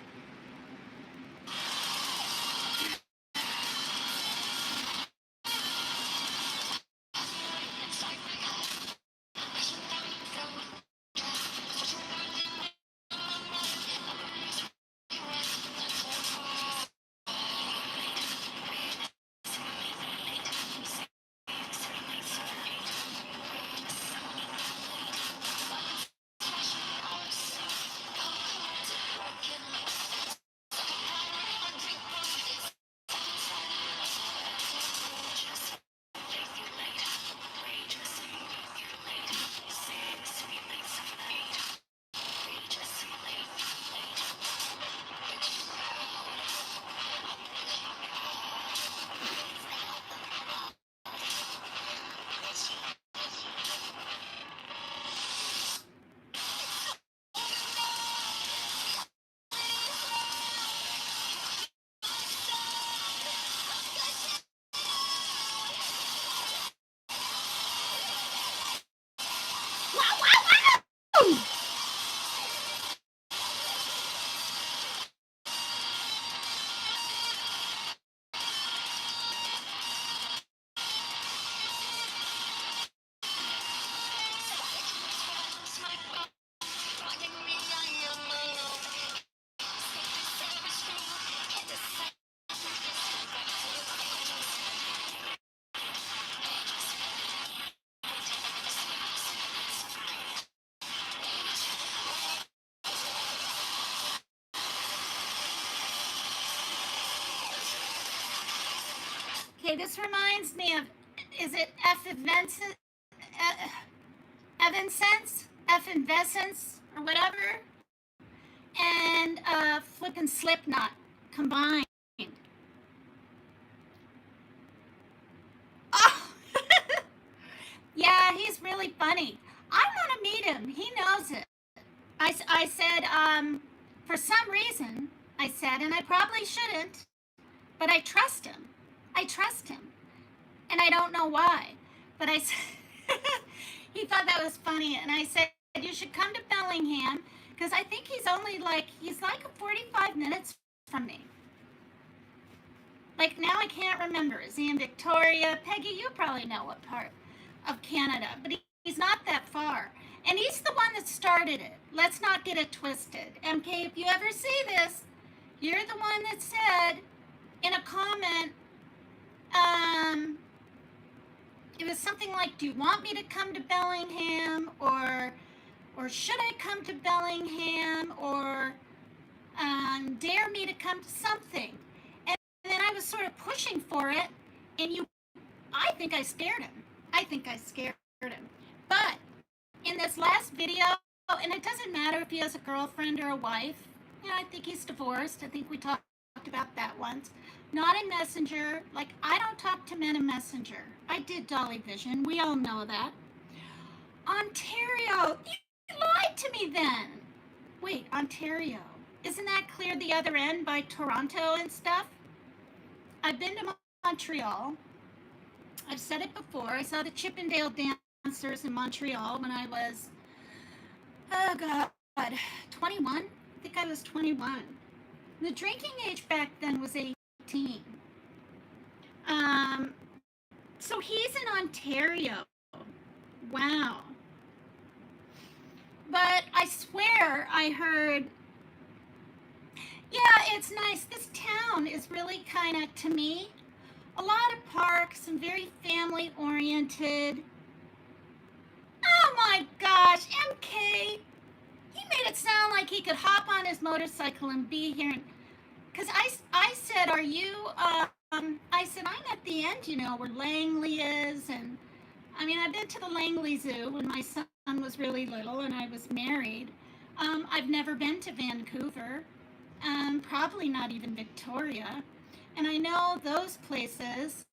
Okay, this reminds me of, is it Effervescence, or whatever, and flippin' Slipknot combined. Oh, yeah, he's really funny. I want to meet him. He knows it. I said, for some reason, I said, and I probably shouldn't, but I trust him. I trust him. And I don't know why. But I said, he thought that was funny. And I said, you should come to Bellingham, because I think he's like 45 minutes from me. Like, now I can't remember. Is he in Victoria? Peggy, you probably know what part of Canada. But he's not that far. And he's the one that started it. Let's not get it twisted. MK, if you ever see this, you're the one that said in a comment, it was something like, do you want me to come to Bellingham? Or should I come to Bellingham? Or dare me to come to something? And then I was sort of pushing for it. And I think I scared him. But in this last video, and it doesn't matter if he has a girlfriend or a wife. I think he's divorced. I think we talked about that once. Not in Messenger. Like, I don't talk to men in Messenger. I did Dolly Vision. We all know that. Ontario. You lied to me then. Wait, Ontario. Isn't that clear the other end by Toronto and stuff? I've been to Montreal. I've said it before. I saw the Chippendale dancers in Montreal when I was, 21? I think I was 21. The drinking age back then was 18. So he's in Ontario. Wow. But I swear I heard, yeah, it's nice. This town is really kind of, to me, a lot of parks and very family oriented. Oh my gosh, MK. He made it sound like he could hop on his motorcycle and be here. Because I said, are you, I said, I'm at the end, where Langley is. And I mean, I've been to the Langley Zoo when my son was really little and I was married. I've never been to Vancouver, probably not even Victoria. And I know those places,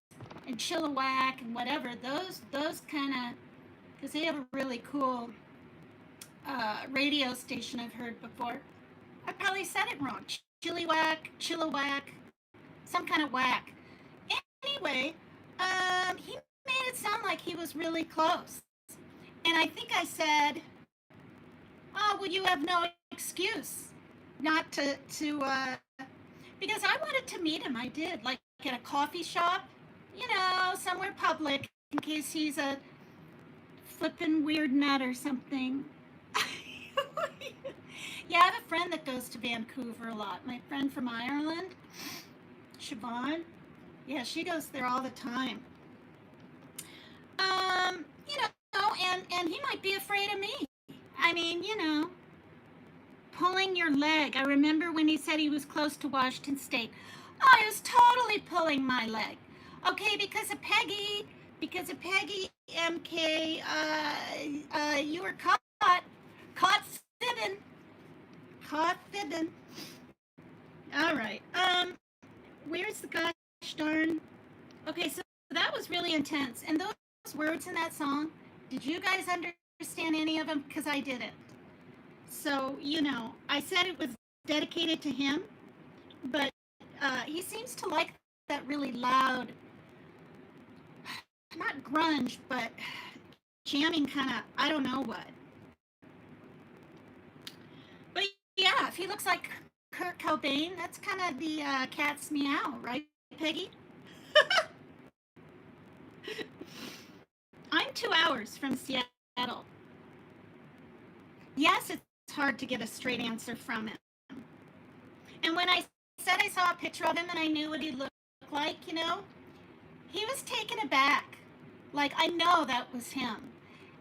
and Chilliwack and whatever, those kind of, because they have a really cool radio station I've heard before. I probably said it wrong. Chilliwack, some kind of whack. Anyway, he made it sound like he was really close. And I think I said, oh, well, you have no excuse not to because I wanted to meet him. I did, like at a coffee shop, somewhere public, in case he's a flippin' weird nut or something. Yeah, I have a friend that goes to Vancouver a lot. My friend from Ireland, Siobhan. Yeah, she goes there all the time. And he might be afraid of me. I mean, pulling your leg. I remember when he said he was close to Washington State. Oh, he was totally pulling my leg. Okay, because of Peggy, MK, you were caught fibbing. All right. Where's the gosh darn? Okay, so that was really intense. And those words in that song, did you guys understand any of them? Because I didn't. So, I said it was dedicated to him, but he seems to like that really loud, not grunge, but jamming kind of, I don't know what. But yeah, if he looks like Kurt Cobain, that's kind of the cat's meow, right, Peggy? I'm 2 hours from Seattle. Yes, it's hard to get a straight answer from him. And when I said I saw a picture of him and I knew what he looked like, he was taken aback. Like, I know that was him.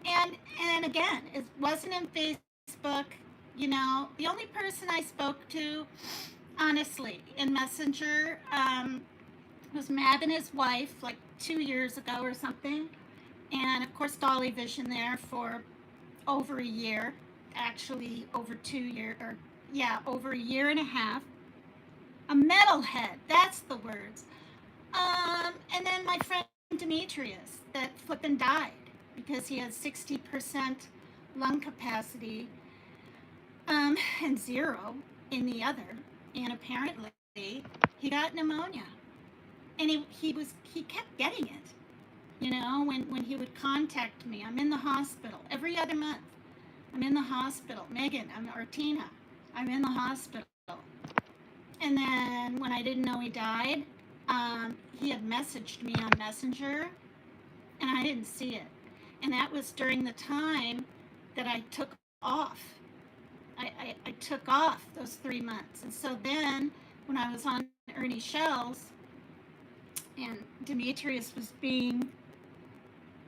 And again, it wasn't in Facebook. The only person I spoke to, honestly, in Messenger, was Mab and his wife like 2 years ago or something. And of course, Dolly Vision there for over a year, actually over 2 years, or yeah, over a year and a half. A metalhead, that's the words. And then my friend Demetrius that flippin' died because he had 60% lung capacity, and zero in the other. And apparently he got pneumonia. And he kept getting it. You know, when he would contact me, I'm in the hospital every other month. I'm in the hospital. Megan, or Tina, I'm in the hospital. And then when I didn't know he died, he had messaged me on Messenger, and I didn't see it. And that was during the time that I took off. I took off those 3 months. And so then when I was on Ernie Shell's, and Demetrius was being,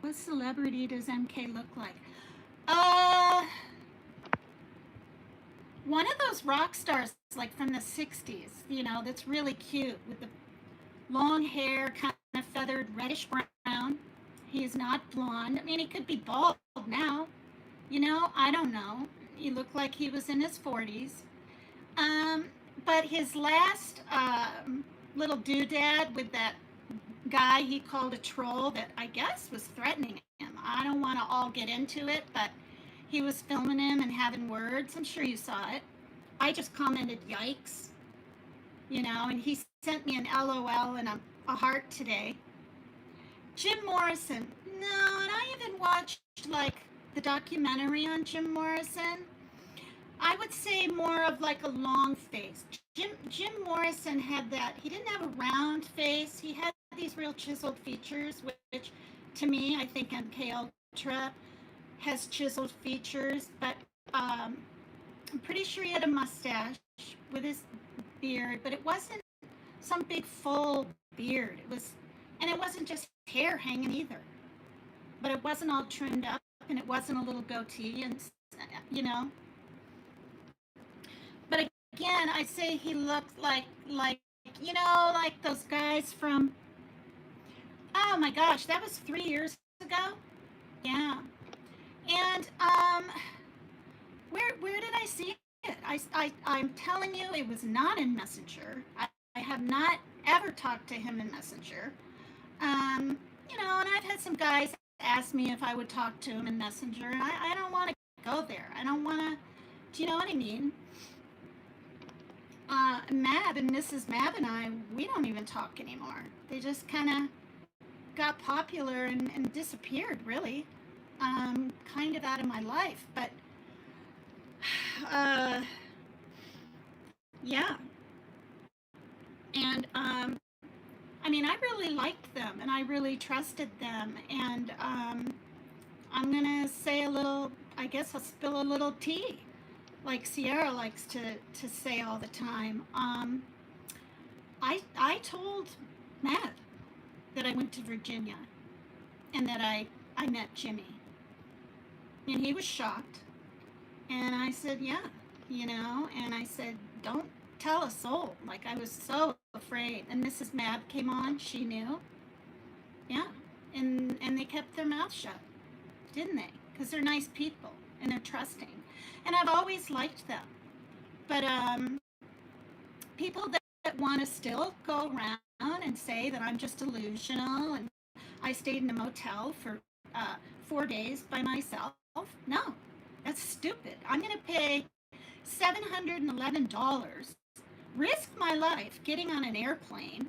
what celebrity does MK look like? One of those rock stars, like from the 60s, you know, that's really cute with the long hair, kind of feathered, reddish brown. He is not blonde. I mean, he could be bald now. You know, I don't know. He looked like he was in his 40s. But his last little doodad with that guy he called a troll that I guess was threatening him. I don't want to all get into it, but he was filming him and having words. I'm sure you saw it. I just commented, yikes. You know, and he sent me an LOL and a heart today. Jim Morrison. No, and I even watched like the documentary on Jim Morrison. I would say more of like a long face. Jim Morrison had that. He didn't have a round face. He had these real chiseled features, which to me, I think MK Ultra has chiseled features, but I'm pretty sure he had a mustache with his beard, but it wasn't some big full beard. And it wasn't just hair hanging either, but it wasn't all trimmed up, and it wasn't a little goatee, and you know. But again, I say he looked like you know, like those guys from, oh my gosh, that was 3 years ago. Yeah. And where did I see it? I'm telling you, it was not in Messenger. I have not ever talked to him in Messenger. You know, and I've had some guys ask me if I would talk to him in Messenger. I don't want to go there. I don't want to. Do you know what I mean? Mab and Mrs. Mab and I, we don't even talk anymore. They just kind of got popular and disappeared, really. Kind of out of my life, but yeah. And I mean, I really liked them, and I really trusted them, and I'm gonna say a little. I guess I'll spill a little tea, like Sierra likes to say all the time. I told Matt that I went to Virginia, and that I met Jimmy. And he was shocked. And I said, yeah, you know, and I said, don't tell a soul. Like, I was so afraid. And Mrs. Mab came on, she knew. Yeah. And they kept their mouth shut, didn't they? Because they're nice people and they're trusting. And I've always liked them. But people that want to still go around and say that I'm just delusional and I stayed in a motel for 4 days by myself. No, that's stupid. I'm going to pay $711, risk my life getting on an airplane,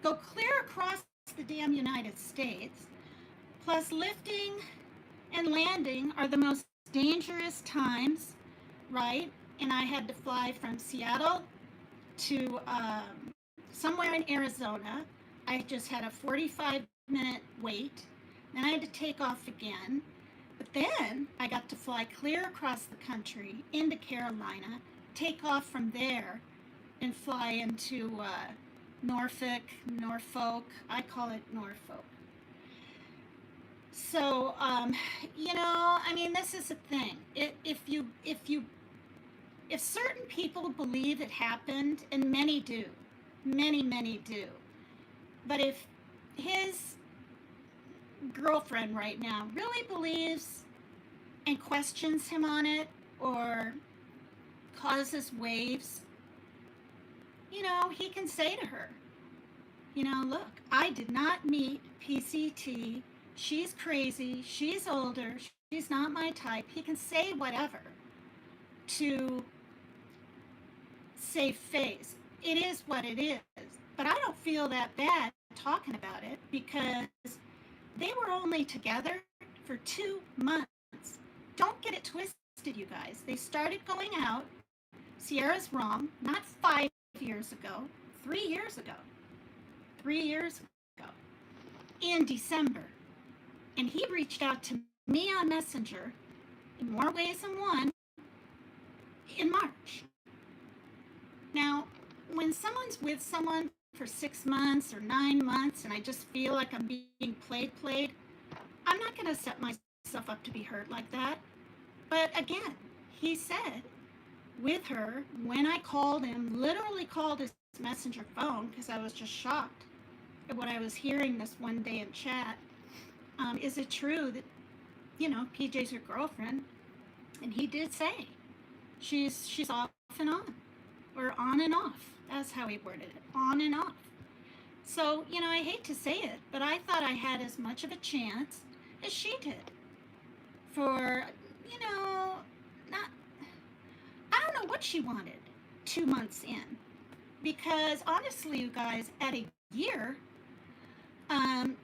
go clear across the damn United States, plus lifting and landing are the most dangerous times, right? And I had to fly from Seattle to somewhere in Arizona. I just had a 45-minute wait. Then I had to take off again. But then I got to fly clear across the country into Carolina, take off from there, and fly into Norfolk. I call it Norfolk. So, you know, I mean, this is a thing. If certain people believe it happened, and many do, many do, But if his girlfriend right now really believes and questions him on it or causes waves, he can say to her, look, I did not meet PCT. She's crazy. She's older. She's not my type. He can say whatever to save face. It is what it is. But I don't feel that bad talking about it because they were only together for 2 months. Don't get it twisted, you guys. They started going out. Sierra's wrong. Not 5 years ago. 3 years ago. 3 years ago. In December. And he reached out to me on Messenger in more ways than one in March. Now, when someone's with someone for 6 months or 9 months and I just feel like I'm being played, I'm not going to set myself up to be hurt like that. But again, he said with her, when I called him, literally called his Messenger phone because I was just shocked at what I was hearing this one day in chat. Is it true that, PJ's your girlfriend? And he did say she's off and on, or on and off. That's how he worded it, on and off. So, I hate to say it, but I thought I had as much of a chance as she did. For, I don't know what she wanted 2 months in. Because honestly, you guys, at a year,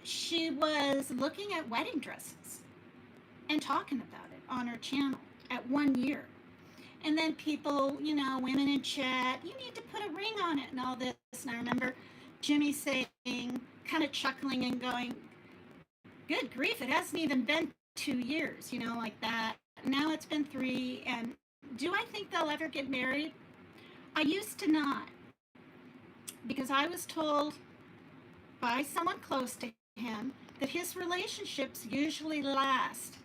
she was looking at wedding dresses and talking about it on her channel at 1 year. And then people, women in chat, you need to put a ring on it and all this. And I remember Jimmy saying, kind of chuckling and going, good grief, it hasn't even been 2 years, like that. Now it's been 3. And do I think they'll ever get married? I used to not. Because I was told by someone close to him that his relationships usually last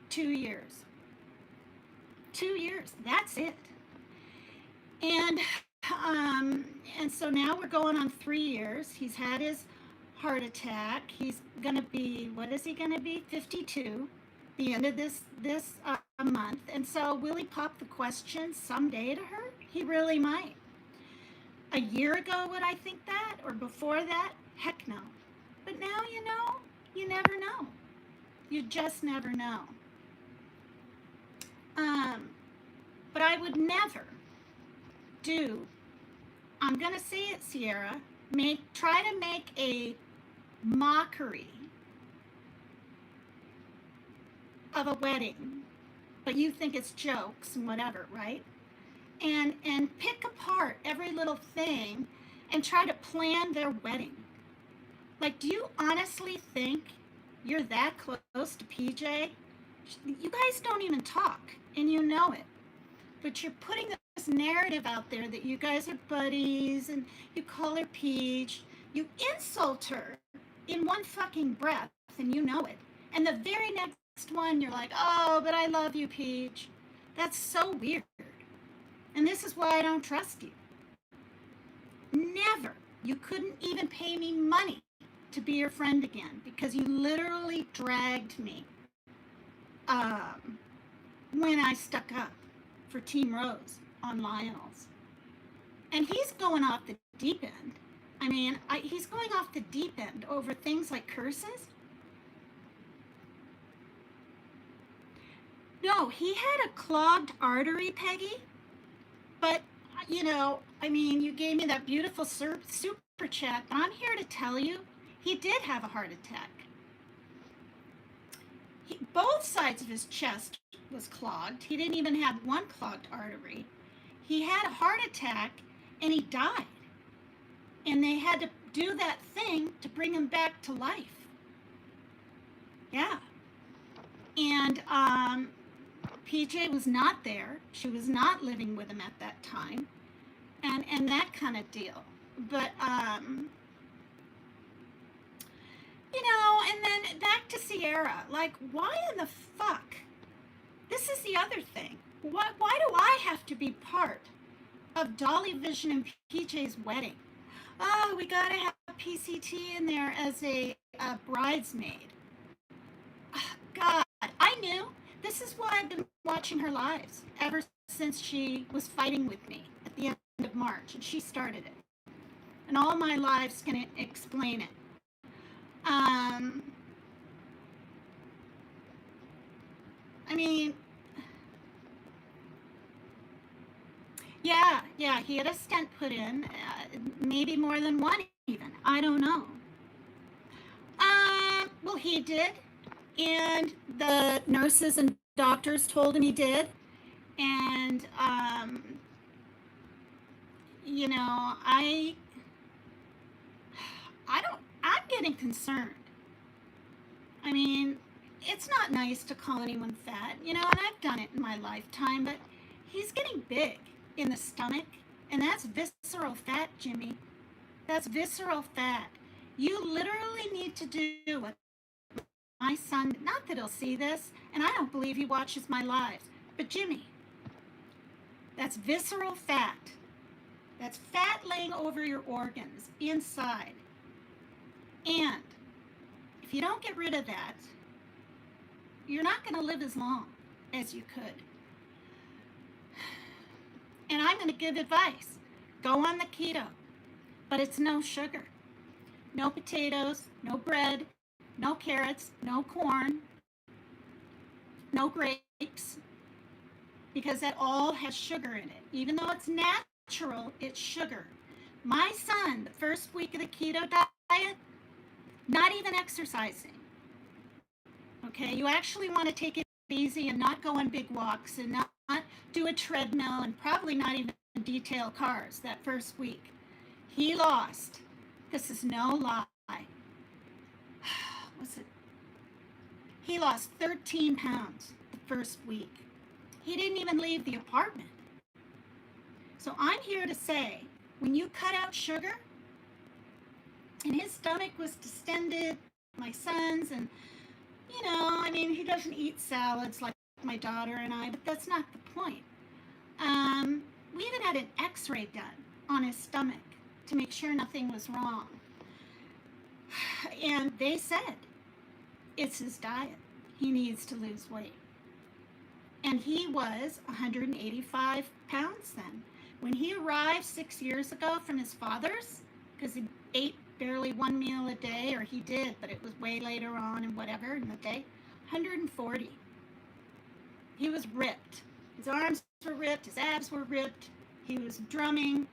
2 years. 2 years, that's it. And so now we're going on 3 years. He's had his heart attack. He's gonna be, what is he gonna be? 52, the end of this month. And so will he pop the question someday to her? He really might. A year ago, would I think that? Or before that? Heck no. But now you never know. You just never know. But I would never do, I'm going to say it, Sierra, try to make a mockery of a wedding, but you think it's jokes and whatever, right? And pick apart every little thing and try to plan their wedding. Like, do you honestly think you're that close to PJ? You guys don't even talk, and you know it. But you're putting this narrative out there that you guys are buddies, and you call her Peach. You insult her in one fucking breath, and you know it. And the very next one, you're like, oh, but I love you, Peach. That's so weird. And this is why I don't trust you. Never. You couldn't even pay me money to be your friend again because you literally dragged me when I stuck up for Team Rose on Lionel's. And he's going off the deep end. I mean, he's going off the deep end over things like curses. No, he had a clogged artery, Peggy. But, you gave me that beautiful super chat. But I'm here to tell you, he did have a heart attack. Both sides of his chest was clogged. He didn't even have one clogged artery. He had a heart attack and he died. And they had to do that thing to bring him back to life. Yeah. And PJ was not there. She was not living with him at that time. And that kind of deal. But, and then back to Sierra. Like, why in the fuck? This is the other thing. Why do I have to be part of Dolly Vision and PJ's wedding? Oh, we gotta have PCT in there as a bridesmaid. God, I knew. This is why I've been watching her lives ever since she was fighting with me at the end of March, and she started it. And all my lives can explain it. I mean, yeah, he had a stent put in, maybe more than one even. I don't know. Well, he did, and the nurses and doctors told him he did, and you know, I'm getting concerned. I mean, it's not nice to call anyone fat, you know, and I've done it in my lifetime, but he's getting big in the stomach, and that's visceral fat, Jimmy. That's visceral fat. You literally need to do what my son, not that he'll see this, and I don't believe he watches my lives, but Jimmy, that's visceral fat. That's fat laying over your organs inside. And if you don't get rid of that, you're not going to live as long as you could. And I'm going to give advice. Go on the keto, but it's no sugar, no potatoes, no bread, no carrots, no corn, no grapes, because that all has sugar in it. Even though it's natural, it's sugar. My son, the first week of the keto diet, not even exercising. Okay, you actually want to take it easy and not go on big walks and not do a treadmill and probably not even detail cars that first week. He lost, this is no lie, he lost 13 pounds the first week. He didn't even leave the apartment. So I'm here to say, when you cut out sugar, and his stomach was distended, my son's, and you know, I mean, he doesn't eat salads like my daughter and I, but that's not the point. We even had an x-ray done on his stomach to make sure nothing was wrong. And they said, it's his diet. He needs to lose weight. And he was 185 pounds then. When he arrived 6 years ago from his father's, because he ate barely one meal a day, or he did, but it was way later on and whatever in the day, 140. He was ripped. His arms were ripped, his abs were ripped, he was drumming.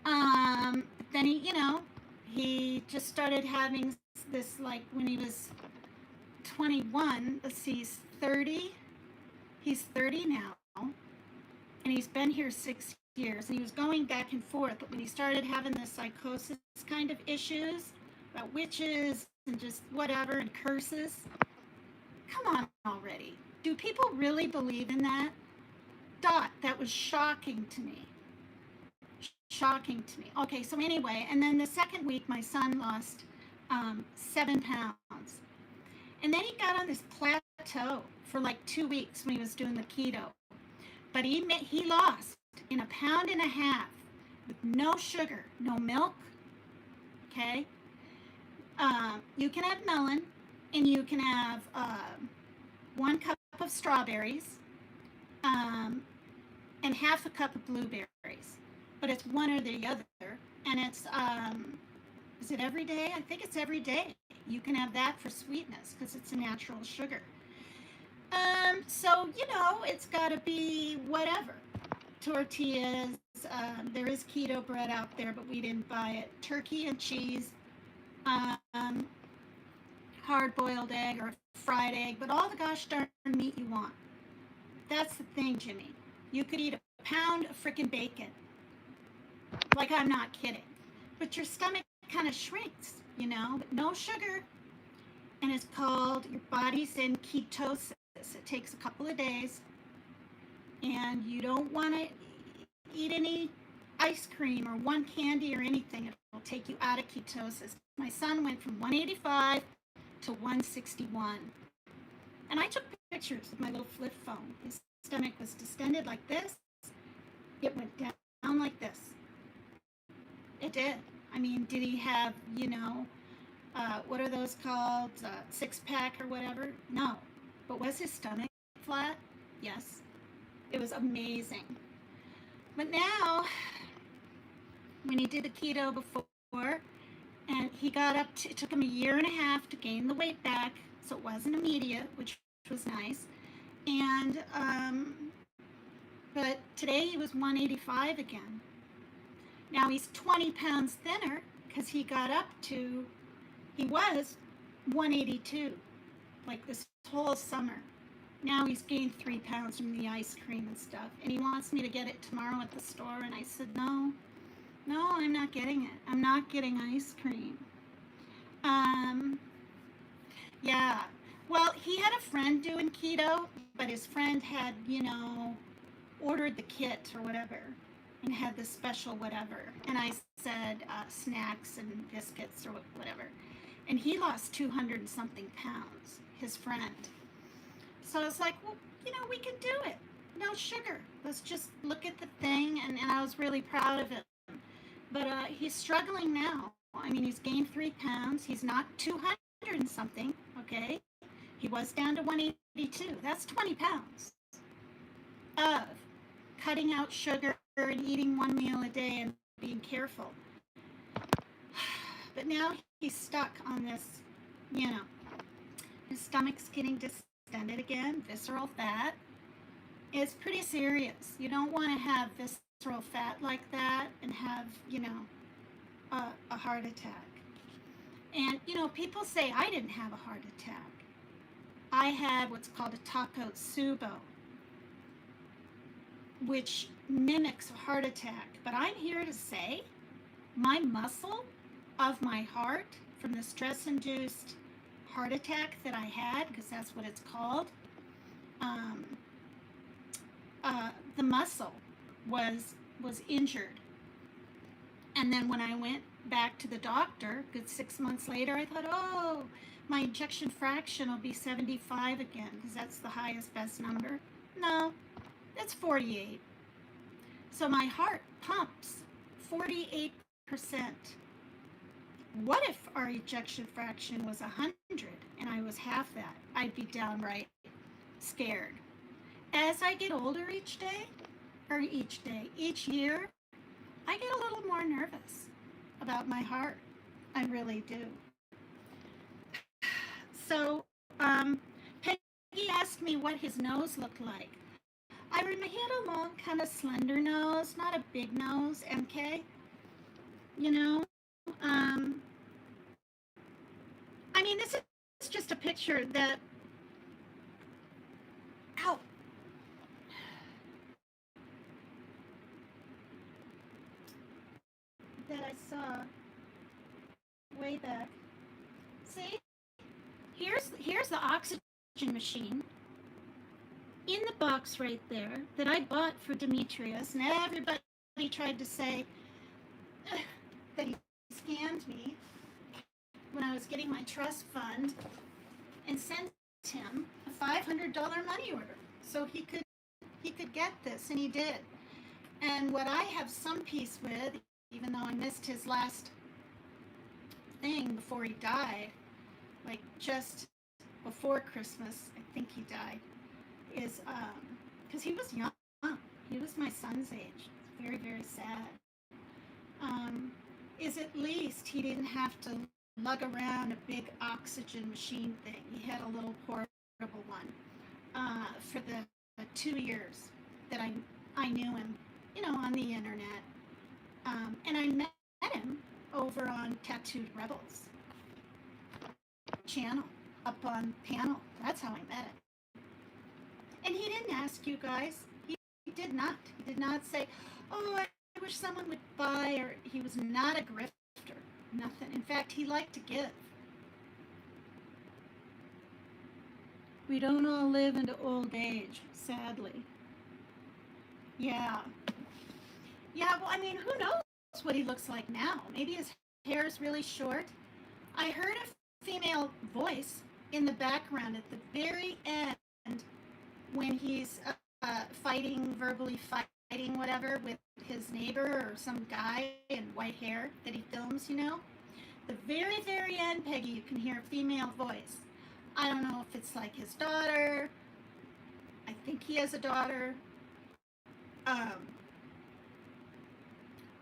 Then he, you know, he just started having this, like, when he was 21, let's see, he's 30 now, and he's been here 6 years, and he was going back and forth, but when he started having the psychosis kind of issues about witches and just whatever and curses, come on already. Do people really believe in that? Dot, that was shocking to me. Shocking to me. Okay, so anyway, and then the second week, my son lost 7 pounds. And then he got on this plateau for like 2 weeks when he was doing the keto. But he lost in 1.5 pounds with no sugar, no milk, okay? You can have melon, and you can have 1 cup of strawberries, and 1/2 cup of blueberries. But it's one or the other, and it's, is it every day? I think it's every day. You can have that for sweetness, because it's a natural sugar. So, you know, it's got to be whatever. Tortillas, there is keto bread out there, but we didn't buy it. Turkey and cheese, hard-boiled egg or fried egg, but all the gosh darn meat you want. That's the thing, Jimmy. You could eat 1 pound of frickin' bacon. Like, I'm not kidding. But your stomach kind of shrinks, you know, but no sugar. And it's called, your body's in ketosis. It takes a couple of days. And you don't want to eat any ice cream or one candy or anything. It'll take you out of ketosis. My son went from 185 to 161. And I took pictures with my little flip phone. His stomach was distended like this. It went down like this. It did. I mean, did he have, what are those called? Six pack or whatever? No. But was his stomach flat? Yes. It was amazing. But now, when he did the keto before, and he got up to, it took him a year and a half to gain the weight back, so it wasn't immediate, which was nice. And, but today he was 185 again. Now he's 20 pounds thinner because he got up to, he was 182, like this whole summer. Now he's gained 3 pounds from the ice cream and stuff. And he wants me to get it tomorrow at the store. And I said, no, I'm not getting it. I'm not getting ice cream. Yeah. Well, he had a friend doing keto, but his friend had, ordered the kit or whatever and had the special whatever. And I said snacks and biscuits or whatever. And he lost 200 and something pounds, his friend. So I was like, well, we can do it. No sugar. Let's just look at the thing. And I was really proud of him. But he's struggling now. I mean, he's gained 3 pounds. He's not 200 and something, okay? He was down to 182. That's 20 pounds of cutting out sugar and eating one meal a day and being careful. But now he's stuck on this, his stomach's getting distended again, visceral fat. It's pretty serious. You don't want to have visceral fat like that and have, a heart attack. And, people say I didn't have a heart attack. I had what's called a Takotsubo, which mimics a heart attack. But I'm here to say my muscle of my heart from the stress-induced heart attack that I had, because that's what it's called, the muscle was injured. And then when I went back to the doctor, good 6 months later, I thought, oh, my ejection fraction will be 75 again, because that's the highest, best number. No, it's 48. So my heart pumps 48%. What if our ejection fraction was 100 and I was half that? I'd be downright scared. As I get older each year, I get a little more nervous about my heart. I really do. So, Peggy asked me what his nose looked like. I remember he had a long, kind of slender nose, not a big nose, MK. I mean, this is just a picture that, ow, that I saw way back. See, here's the oxygen machine in the box right there that I bought for Demetrius, and everybody tried to say that he scammed me when I was getting my trust fund and sent him a $500 money order so he could get this, and he did. And what I have some peace with, even though I missed his last thing before he died, like just before Christmas, I think he died, is because he was young. He was my son's age. It's very, very sad. Is at least he didn't have to lug around a big oxygen machine thing. He had a little portable one for the 2 years that I knew him, on the internet. And I met him over on Tattooed Rebels channel, up on panel. That's how I met him. And he didn't ask you guys. He did not. He did not say, oh, I wish someone would buy, or he was not a grifter. Nothing. In fact, he liked to give. We don't all live into old age, sadly. Yeah. Yeah, well, I mean, who knows what he looks like now? Maybe his hair is really short. I heard a female voice in the background at the very end when he's verbally whatever with his neighbor or some guy in white hair that he films, the very, very end, Peggy, you can hear a female voice. I don't know if it's like his daughter. I think he has a daughter. Um,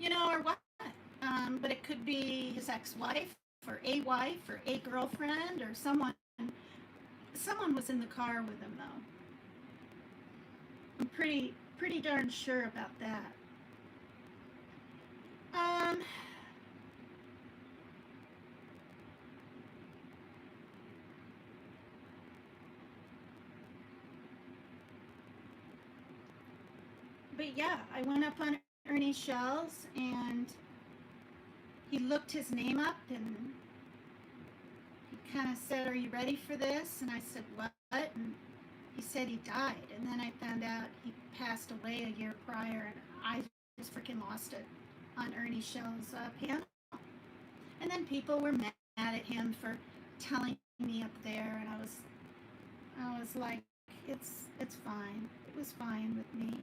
or what? But it could be his ex-wife or a girlfriend or someone. Someone was in the car with him though. I'm pretty darn sure about that. Um, but yeah, I went up on Ernie's shelves and he looked his name up and he kind of said, "Are you ready for this?" And I said, "What?" And he said he died. And then I found out he passed away a year prior, and I just freaking lost it on Ernie Shell's panel. And then people were mad at him for telling me up there, and I was like, it's fine. It was fine with me.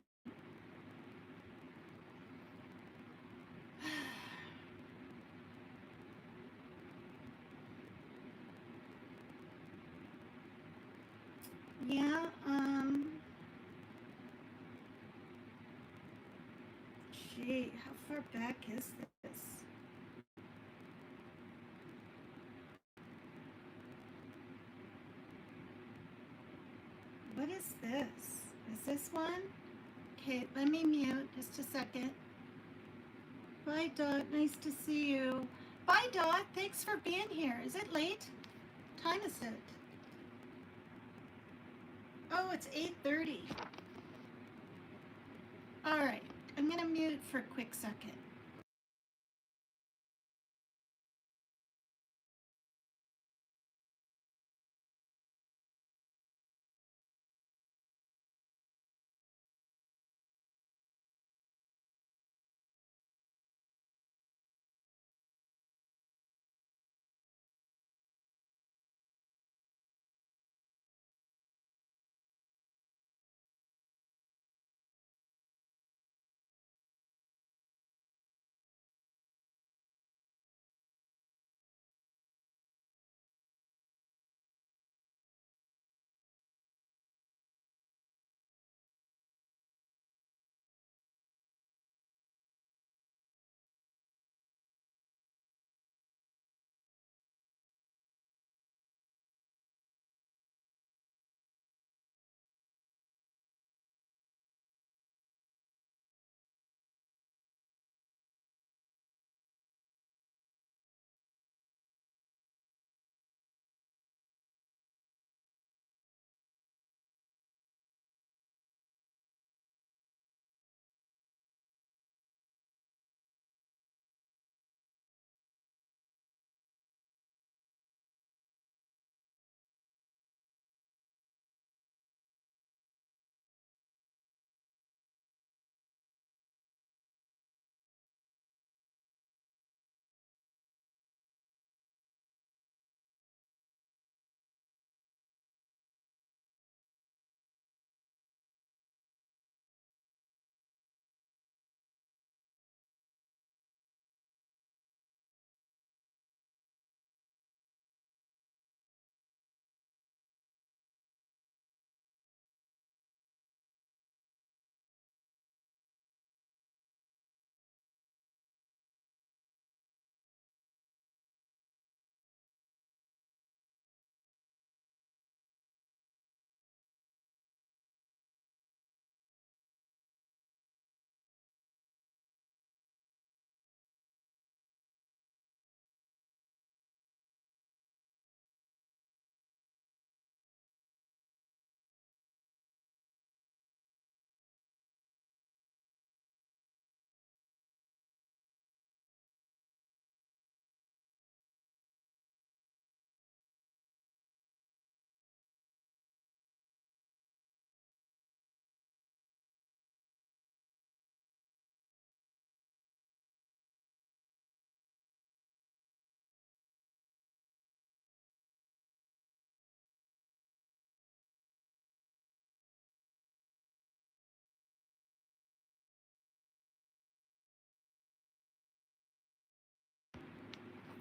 Yeah, gee, how far back is this? What is this? Is this one? Okay, let me mute just a second. Bye, Dot. Nice to see you. Bye, Dot. Thanks for being here. Is it late? What time is it? Oh, it's 8:30. All right. I'm going to mute for a quick second.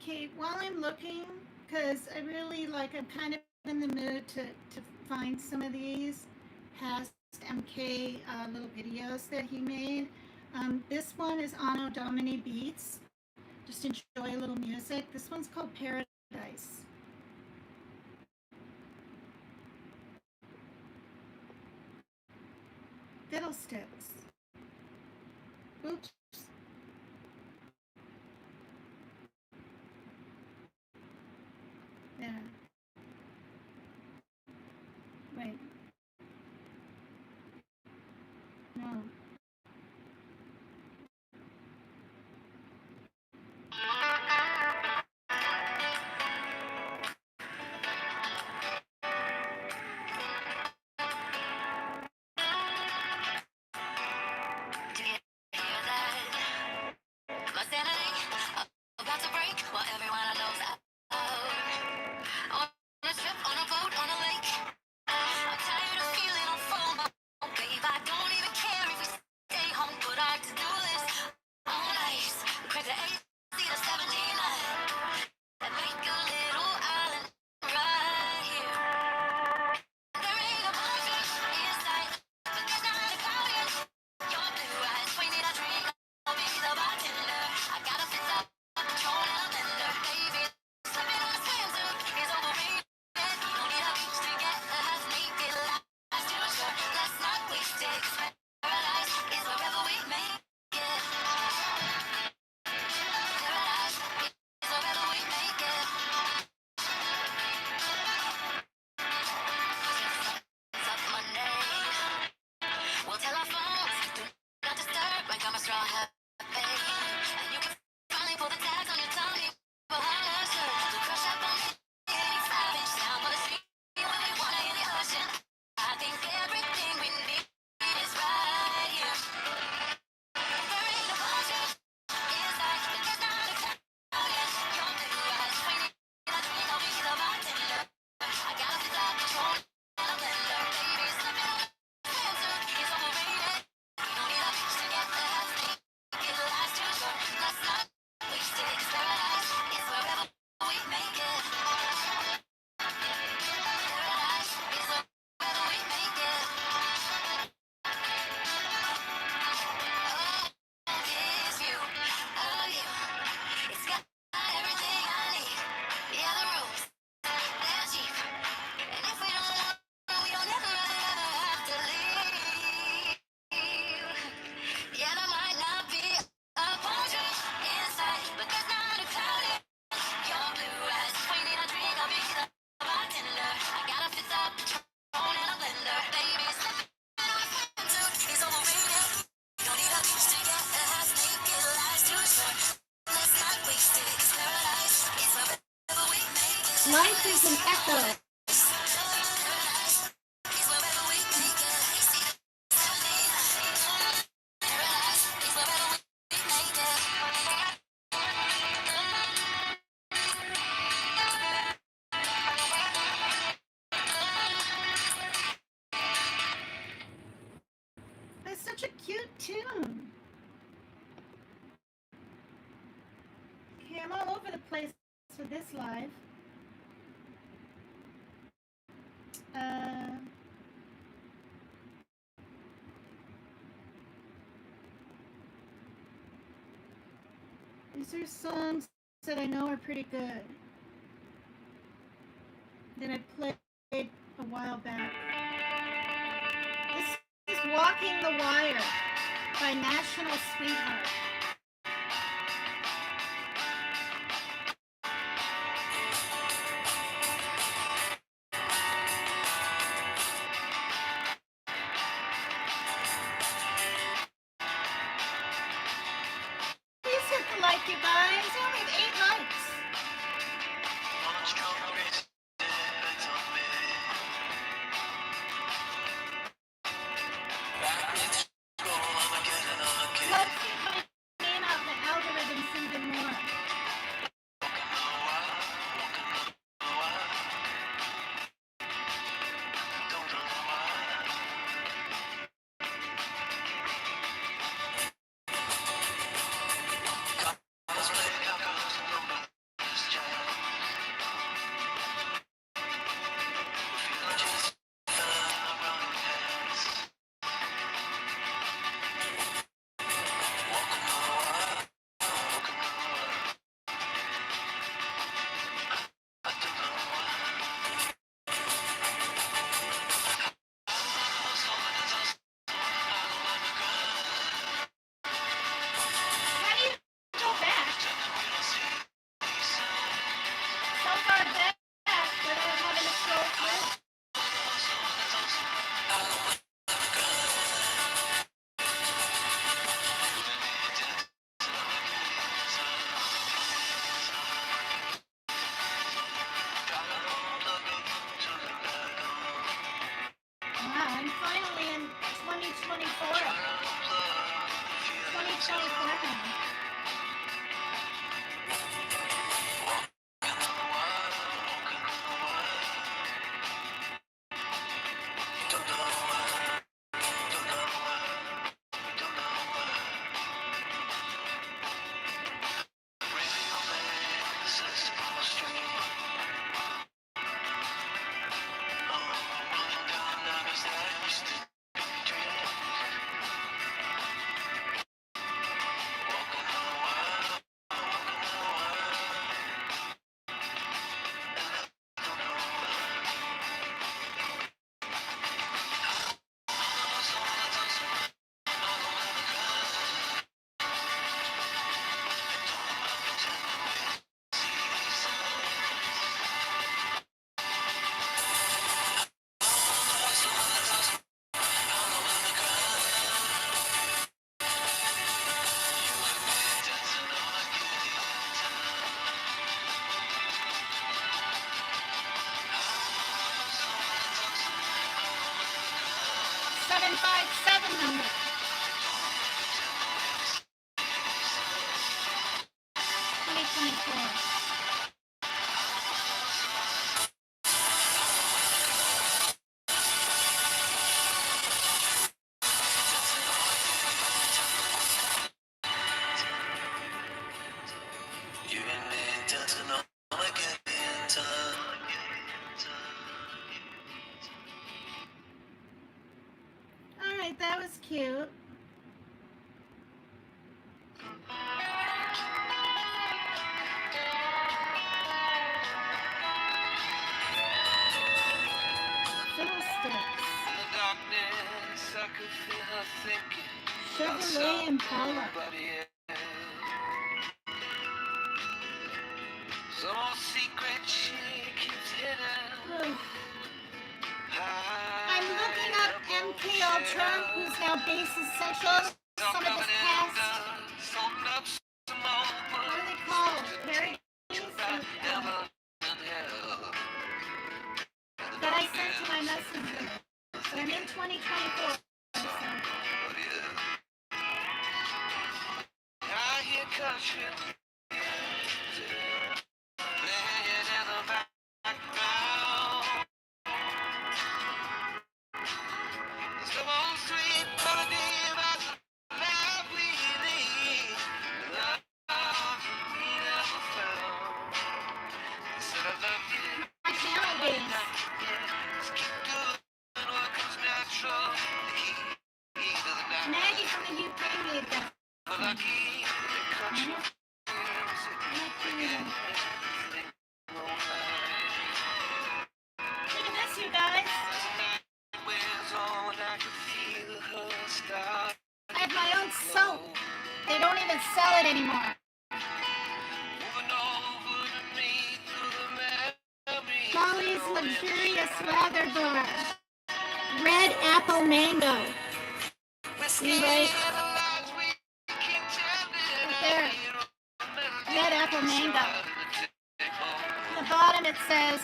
Okay, while I'm looking, because I really like, I'm kind of in the mood to find some of these past MK little videos that he made. This one is Anno Domini Beats. Just enjoy a little music. This one's called Paradise. Fiddlesticks. Oops. Yeah. Wait. No. Do you hear that? My sanity about to break while everyone I know's out. On a trip, on a boat, on a lake. I'm tired of feeling on phone, babe. I don't even care if we stay home, put our to-do list on ice. Crank the AC to 79 and make a little island right here. There ain't a budget in sight, but there's not a cloud in your blue eyes. We need a drink, I'll be the bartender. I gotta fix up a Patron and a blender, baby. Slipping on a swimsuit is overrated. You don't need a beach to get half naked. Life's too short, let's not waste it. 'Cause paradise is wherever we make it. Paradise is wherever we make it. It's up Monday. We'll tell our phones, do not disturb, like I'm a straw hat, babe. And you can finally pull the tags on your tummy behind her shirt. To crush up on the 85-inch sound of the street when we wanna hear the ocean. I think everything we need is right here. There ain't a budget inside, but there's not a cloud in your blue eyes. We need a drink, I'll be the bartender. I gotta fix that Patron and a blender, baby. Slipping on swimsuit is overrated. You don't need a beach to get the half naked. Life's too short, let's not waste it. 'Cause paradise is wherever we make it. Paradise is wherever we make it. Oh, this view of you, it's got everything I need. Yeah, the rooms, they're cheap. And if we don't want, we don't ever, ever have to leave. Yeah, there might not be a portrait inside, but there's not a cloud in your blue eyes. We need a drink, I'll be the bartender. I gotta fix up the Patron and a blender, baby. Slipping on a swimsuit is overrated. You don't need a beach to get half naked. Life's too short, let's not waste it. 'Cause paradise is wherever we make it. Life is an echo. Paradise is wherever we make it. Paradise is wherever we make it. It's such a cute tune. Okay, I'm all over the place with this live. Uh, these are songs that I know are pretty good that I played a while back. This is Walking the Wire by National Sweetheart. Please hit the like, you guys. I only have 8 likes. Let's see finally in 2024. 2024. Alright, that was cute. Fiddlesticks. Chevrolet Impala. Some secret she keeps hidden. I'm looking up MK Ultra, who's now Base Essential. Some of his past. What are they called? Very that I sent to my messenger. But I'm in 2024. So. I hear country playing in the background. Some old sweet melody about the life we lead, the love we never found. Said I love you. My channel games. Just keep doing what comes natural. The key to the night. Maggie from the UK made that. Lucky the country. Look at this, you guys. I have my own soap. They don't even sell it anymore. Molly's Luxurious Lather Bar. Red Apple Mango. See, right? Right there. Red Apple Mango. On the bottom it says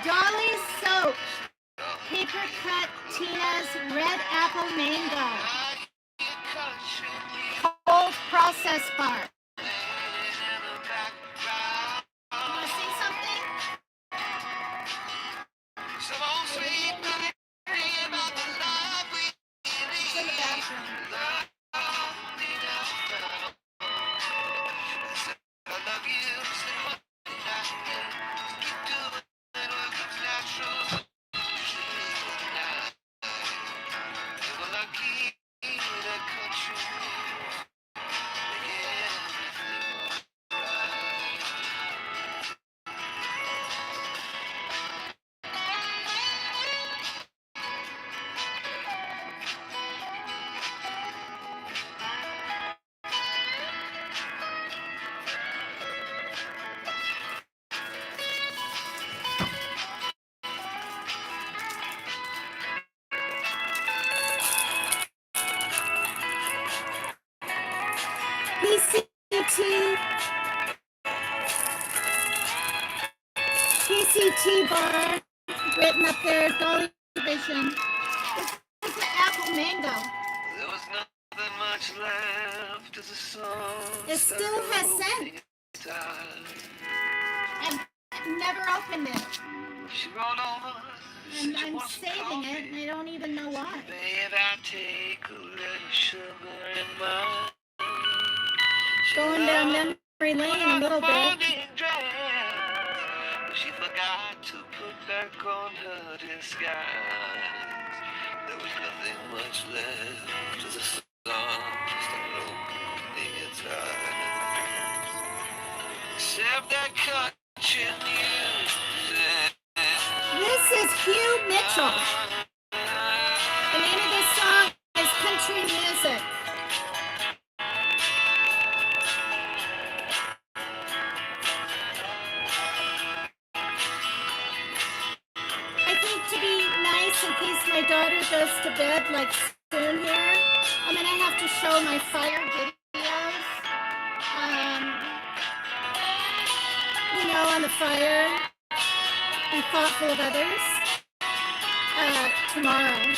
Dolly's Soap. Paper Cut Tina's Red Apple Mango. Cold Process Bar. Want to see something? It's in the bathroom. PCT bar, sitting up there, Dolly Vision. This is the apple mango. There was nothing much left as the sun. It still has scent. I've never opened it. She rolled over. And I'm saving it, and I don't even know why. Babe, I take a little sugar in mine. Going down memory lane a little bit. She forgot to put back on her disguise. There was nothing much left as the sun just a lonely guitar. Except that country music. This is Hugh Mitchell. The name of this song is Country Music. I think to be nice in case my daughter goes to bed like soon here, I'm going to have to show my fire videos. On the fire, be thoughtful of others. Tomorrow.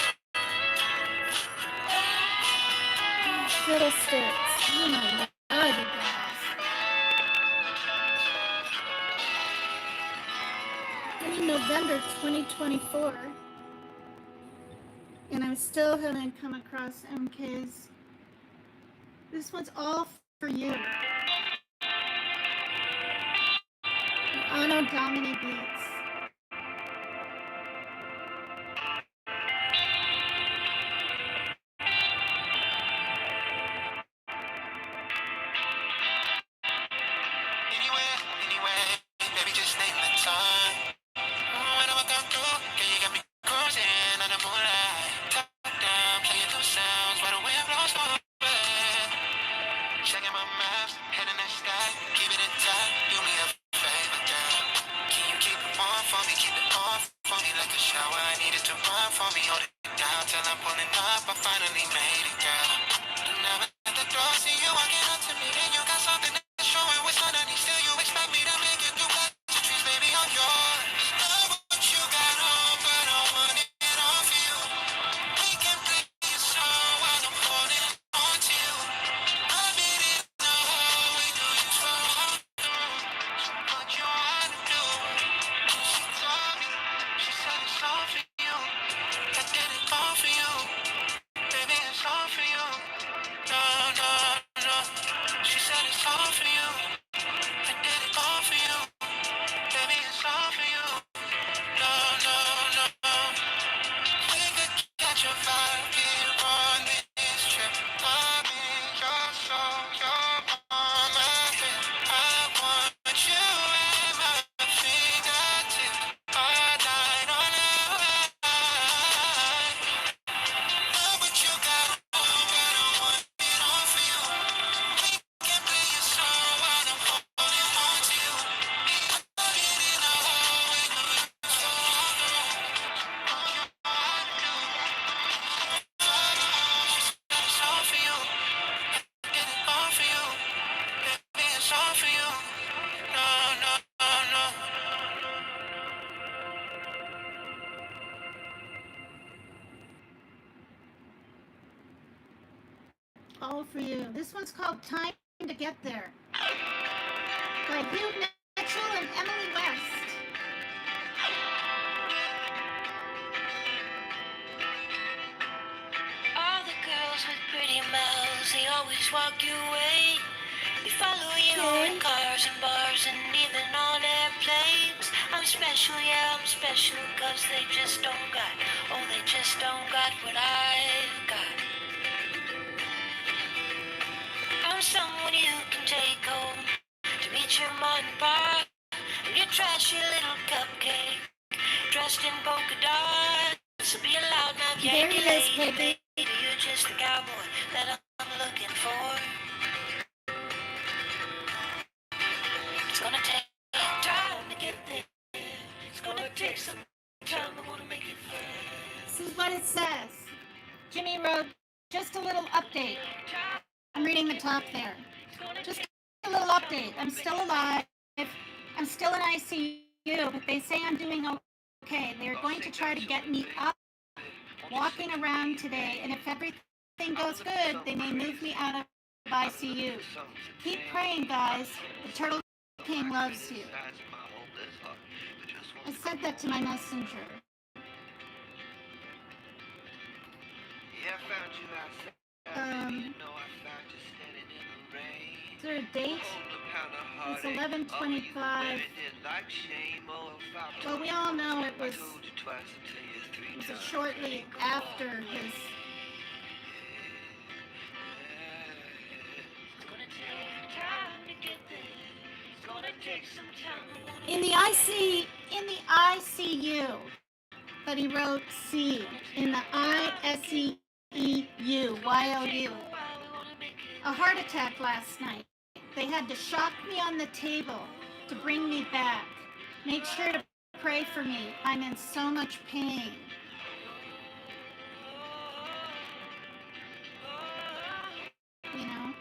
Fiddlesticks. Oh my God, you guys. I'm in November 2024, and I still haven't come across MK's. This one's all for you. Ano Domini Beats. Anyway, baby, just take my time. When I come through, girl, you got me cruising on the moonlight. Top down, playing those sounds, right away, I'm lost on it. Checking my maps, head in the sky, keep it in tight, do me a favor, girl. Can you keep it warm for me, keep it on for me like a shower? I need it to run for me, hold it down till I'm pulling up. I finally made it, girl. And now at the door, see you walking up to me, and you got something that's showing what's underneath. Still, you expect me to make it through pleasantries, baby, I'm yours. Love what you got on, but I want it all for you. We can play a song while I'm holding on to you. I've been in the hole with you so long. So what you wanna do? She told me, she said it's all for you. I did it all for you. Baby, it's all for you. No, no, no. She said it's all for you. I did it all for you. Baby, it's all for you. No, no, no. We could catch a vibe here on this trip. I'm in your soul, you're on my head. I want you at my fingertips. All night, all night. Love what you got on, but I want it all for you. We can play a song while I'm holding on to you. I've been in the hole with you so long. What you wanna do? It's all for you. Did it all for you. Baby, it's all for you. No, no, no. All for you. This one's called Time to Get There. By Hugh Mitchell and Emily West. All the girls with pretty mouths, they always walk your way. They follow you in cars and bars and even on airplanes. I'm special, yeah, I'm special, cause they just don't got, oh, they just don't got what I've got. I'm someone you can take home to meet your morning park. And your trashy little cupcake, dressed in polka dots. So be a loudmouth There Yankee he is, lady, baby. baby, you're just the cowboy that I'm looking for. It's gonna take time to get there. It's gonna take some time. I wanna make it fair. This is what it says. Jimmy wrote, just a little update. I'm reading the top there. Just a little update. I'm still alive. I'm still in ICU, but they say I'm doing okay. They're going to try to get me up, walking around today, and if everything goes good, they may move me out of ICU. Keep praying, guys. The Turtle King loves you. I sent that to my messenger. Is there a date? It's 11:25. Well, we all know it was shortly after his. In the ICU, but he wrote C in the ICEU, YOU. A heart attack last night. They had to shock me on the table to bring me back. Make sure to pray for me. I'm in so much pain. You know?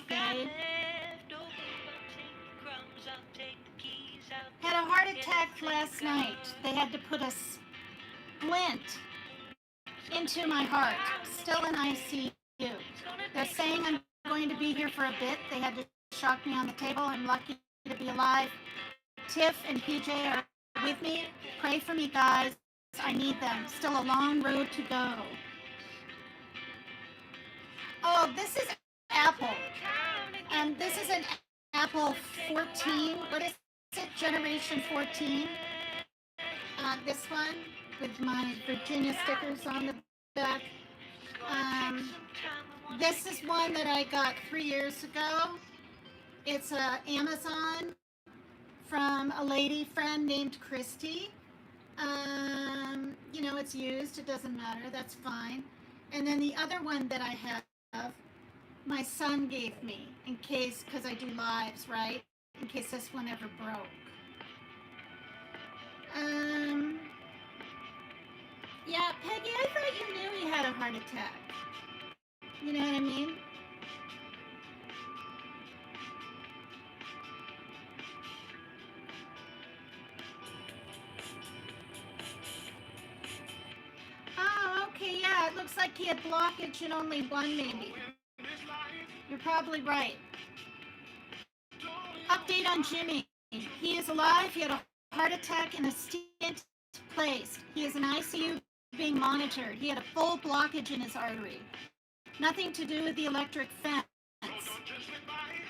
Okay. Had a heart attack last night. They had to put a splint into my heart. Still in ICU. They're saying I'm going to be here for a bit. They had to shock me on the table. I'm lucky to be alive. Tiff and PJ are with me. Pray for me, guys. I need them. Still a long road to go. Oh, this is Apple. This is an Apple 14. What is it? Generation 14. This one with my Virginia stickers on the back. This is one that I got 3 years ago. It's Amazon from a lady friend named Christy. You know, it's used. It doesn't matter. That's fine. And then the other one that I have, my son gave me in case, because I do lives, right? In case this one ever broke. Yeah, Peggy, I thought you knew he had a heart attack. You know what I mean? Oh, okay, yeah, it looks like he had blockage in only one, maybe. You're probably right. Update on Jimmy. He is alive. He had a heart attack and a stent placed. He is in ICU being monitored. He had a full blockage in his artery. Nothing to do with the electric fence.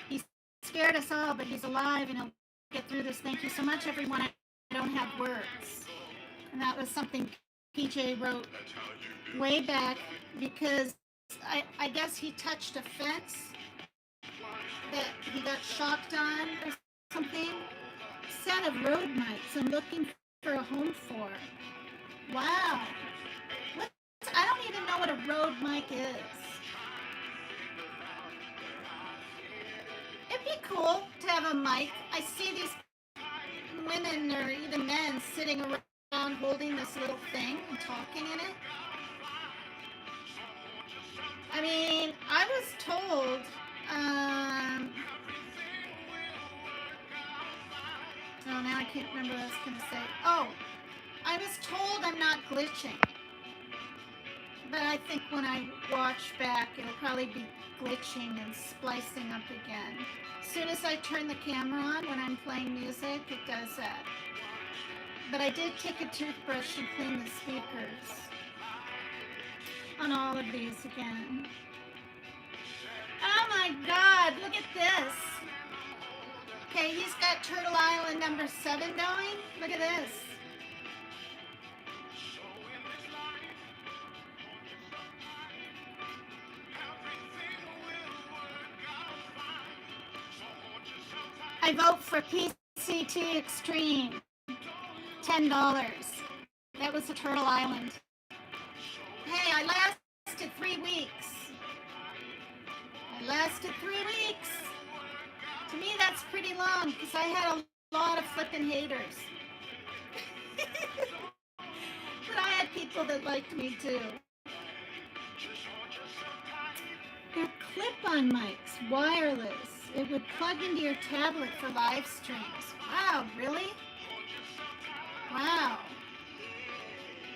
He scared us all, but he's alive and he'll get through this. Thank you so much, everyone. I don't have words. And that was something PJ wrote way back because I guess he touched a fence that he got shocked on or something. Set of road mics I'm looking for a home for. Wow. I don't even know what a road mic is. It'd be cool to have a mic. I see these women or even men sitting around holding this little thing and talking in it. I mean, I was told, oh, now I can't remember what I was going to say. Oh, I was told I'm not glitching. But I think when I watch back, it'll probably be glitching and splicing up again. As soon as I turn the camera on when I'm playing music, it does that. But I did take a toothbrush and clean the speakers on all of these again. Oh my God, look at this. Okay, he's got Turtle Island number 7 going. Look at this. I vote for PCT Extreme. $10. That was the Turtle Island. Hey, I lasted 3 weeks. I lasted 3 weeks. To me, that's pretty long because I had a lot of flippin' haters. But people that liked me too. They're clip-on mics, wireless. It would plug into your tablet for live streams. Wow, really? Wow.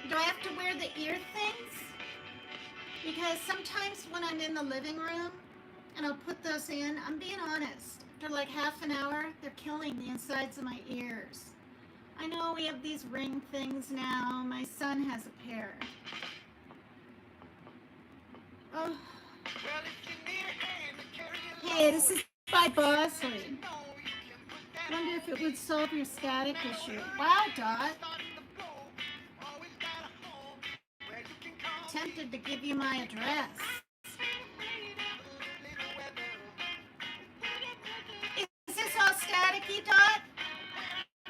Do I have to wear the ear things? Because sometimes when I'm in the living room and I'll put those in, I'm being honest, after like half an hour, they're killing the insides of my ears. I know we have these ring things now. My son has a pair. Oh. Hey, this is by Bosley. Wonder if it would solve your static issue. Wow, Dot. Tempted to give you my address. Is this all staticky, Dot?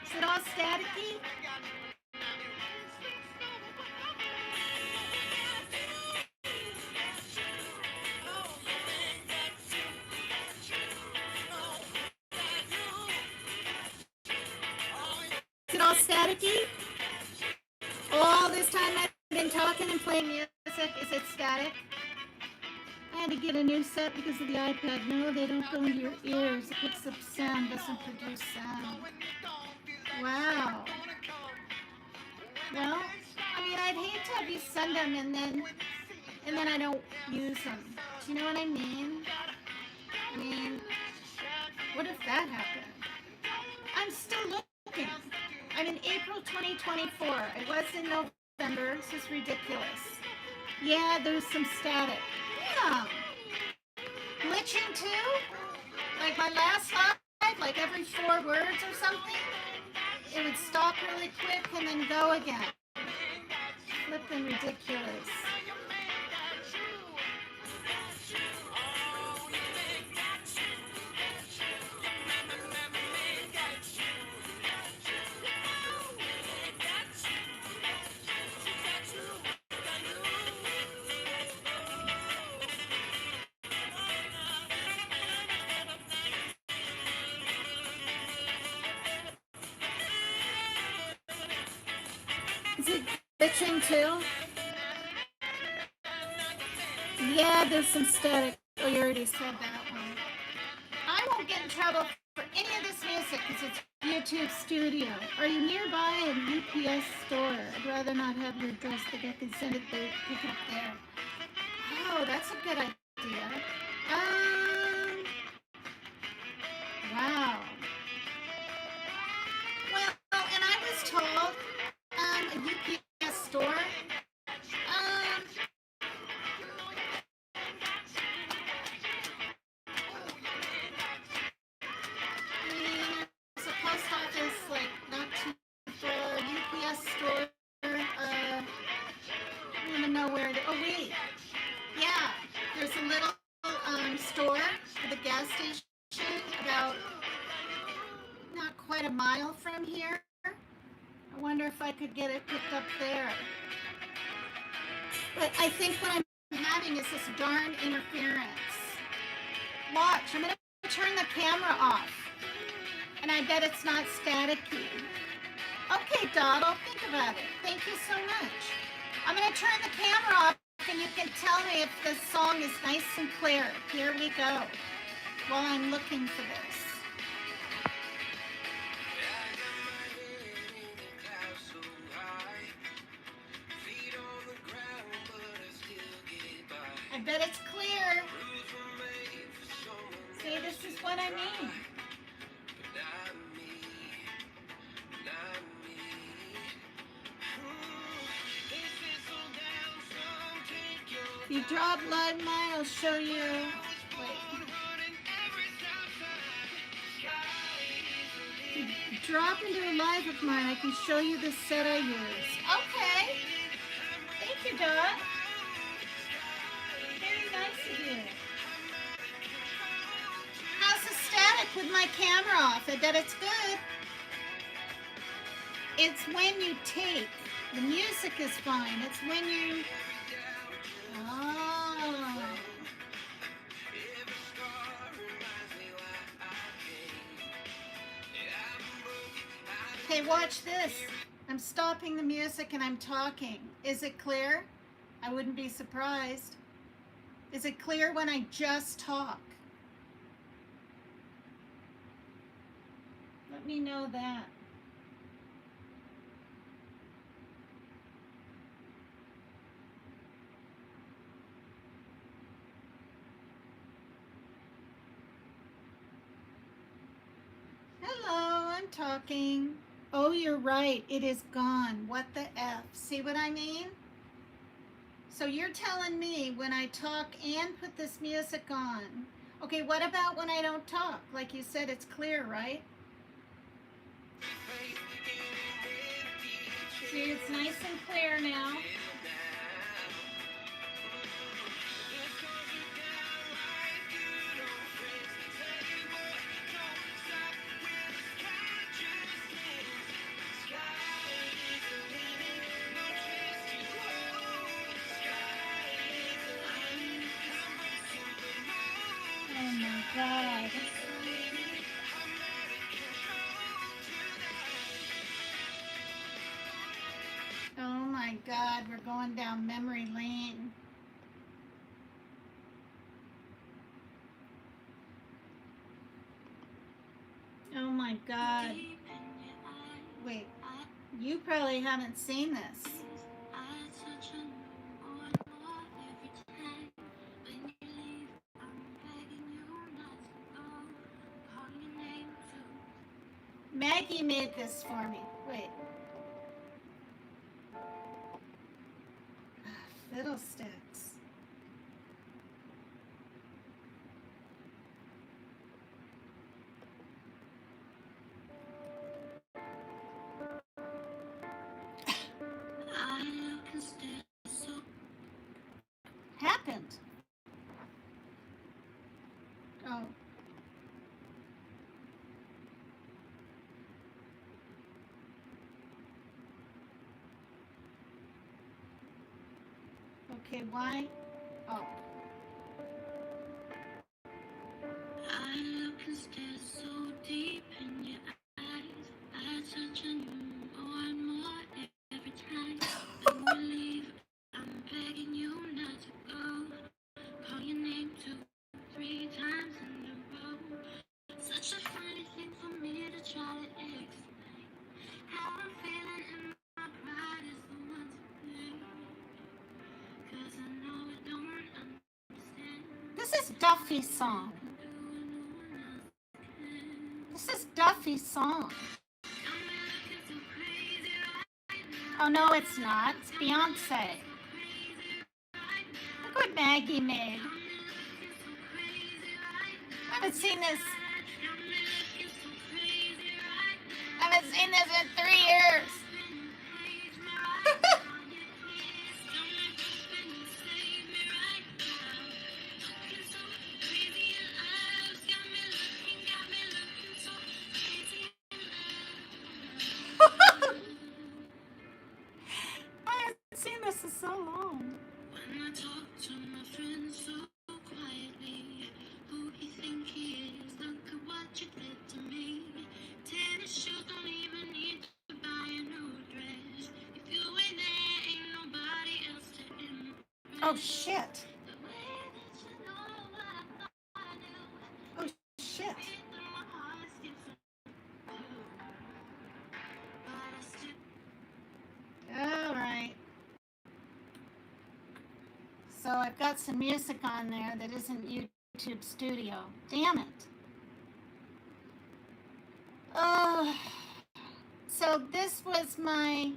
Is it all staticky? Is it all staticky? All this time I've been talking and playing music, is it static? I had to get a new set because of the iPad. No, they don't go into your ears. It picks up sound, doesn't produce sound. Wow. Well, I mean, I'd hate to have you send them and then I don't use them. Do you know what I mean? I mean, what if that happened? I'm still looking. I'm in April 2024. It was in November. This is ridiculous. Yeah, there's some static. Yeah. Glitching too? Like my last live, like every 4 words or something? It would stop really quick and then go again. Flippin' ridiculous. Is it glitching too? Yeah, there's some static. Oh, you already said that one. I won't get in trouble for any of this music because it's YouTube Studio. Are you nearby a UPS store? I'd rather not have your address. I can send it there, pick it up there. Oh, that's a good idea. Wow. Well, and I was told a UPS store. There's a post office like not too far. UPS store. I don't even know where. Oh wait. Yeah, there's a little store at the gas station about not quite a mile from here. I wonder if I could get it picked up there. But I think what I'm having is this darn interference. Watch, I'm going to turn the camera off. And I bet it's not staticky. Okay, Dot, I'll think about it. Thank you so much. I'm going to turn the camera off and you can tell me if the song is nice and clear. Here we go. While I'm looking for this. I bet it's clear. See, this is what I mean. If you drop live mine, I'll show you. Wait. If you drop into a live of mine, I can show you the set I use. Okay. Thank you, Dot. Very nice of you. How's the static with my camera off? I bet it's good. It's when you take. The music is fine. It's when you... Oh. Okay, watch this. I'm stopping the music and I'm talking. Is it clear? I wouldn't be surprised. Is it clear when I just talk? Let me know that. Hello, I'm talking. Oh, you're right. It is gone. What the F? See what I mean? So you're telling me when I talk and put this music on. Okay, what about when I don't talk? Like you said, it's clear, right? See, it's nice and clear now. Oh my God. Oh my God, we're going down memory lane. Oh my God. Wait, you probably haven't seen this. Maggie made this for me. Wait. Fiddlesticks. Happened. Oh. Okay, why? Oh. I look and stare so deep in your eyes. I touch on you more and more every time. When you leave, I'm begging you not to go. Call your name 2, 3 times in a row. Such a funny thing for me to try to explain. How I'm feeling and my pride is the one to blame. 'Cause I know I don't understand. This is Duffy's song. This is Duffy's song. Oh no, it's not. It's Beyonce. Look what Maggie made. I haven't seen this. I haven't seen this in 3 years. I haven't seen this in so long. When I talk to my friends so quietly, who he think he is? Look at what you did to me. Tennis shoes don't even need to buy a new dress. If you ain't there, ain't nobody else to impress. Oh shit. Oh shit. All right. So I've got some music on there that isn't YouTube Studio. Damn it. So this was my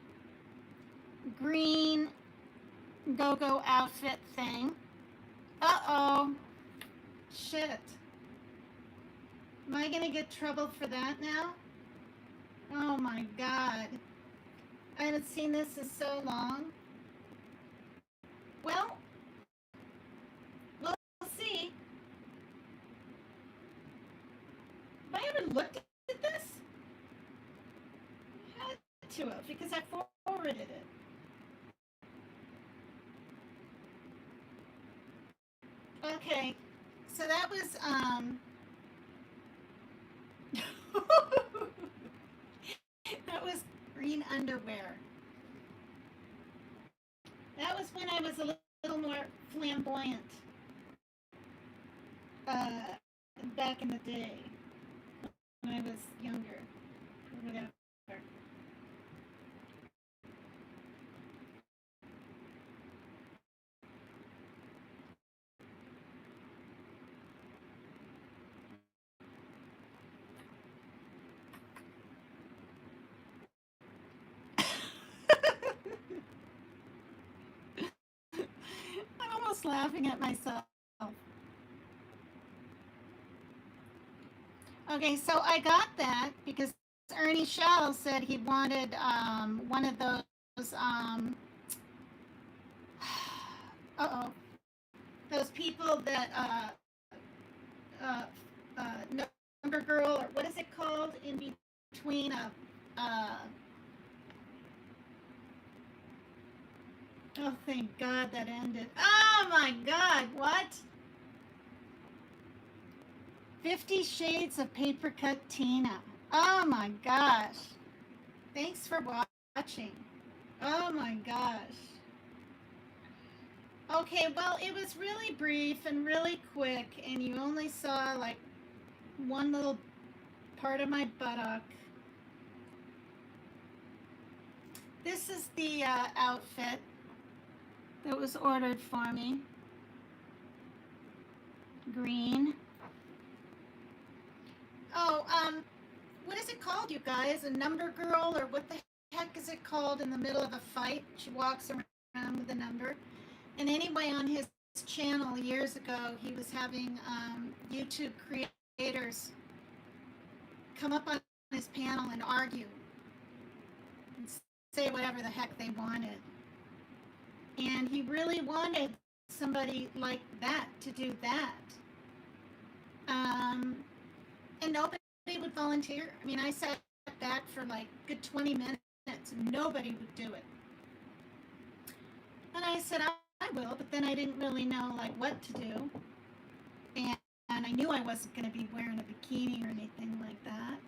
green go-go outfit thing. Uh-oh. Shit. Am I gonna get trouble for that now? Oh my God. I haven't seen this in so long. Well, we'll see. Have I ever looked at this? I had to have because I forwarded it. Okay, so that was that was green underwear. That was when I was a little more flamboyant. Uh, back in the day when I was younger or whatever. I'm almost laughing at myself. Okay, so I got that because Ernie Shell said he wanted one of those uh-oh, those people that uh, number girl, or what is it called in between a oh, thank God that ended. Oh my God, what? 50 Shades of Paper Cut Tina. Oh my gosh. Thanks for watching. Oh my gosh. Okay, well, it was really brief and really quick, and you only saw like one little part of my buttock. This is the outfit that was ordered for me. Green. Oh, what is it called, you guys? A number girl, or what the heck is it called in the middle of a fight? She walks around with a number. And anyway, on his channel years ago, he was having YouTube creators come up on his panel and argue and say whatever the heck they wanted. And he really wanted somebody like that to do that. And nobody would volunteer. I mean, I sat back for like a good 20 minutes and nobody would do it. And I said, I will, but then I didn't really know like what to do. And I knew I wasn't going to be wearing a bikini or anything like that.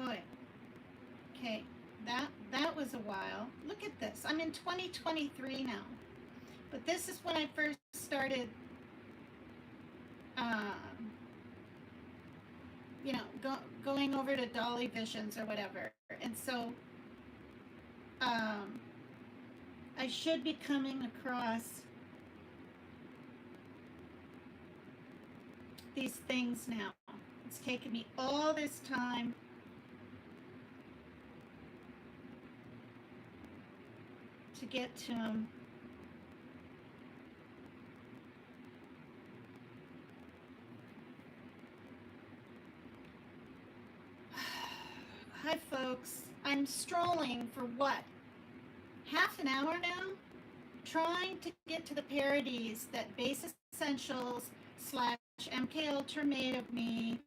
boy. Okay, that was a while. Look at this. I'm in 2023 now. But this is when I first started, um, going over to Dolly Visions or whatever. And so I should be coming across these things now. It's taken me all this time to get to them. Hi, folks. I'm strolling for what? Half an hour now? Trying to get to the parodies that Base Essentials / MK Ultra made of me.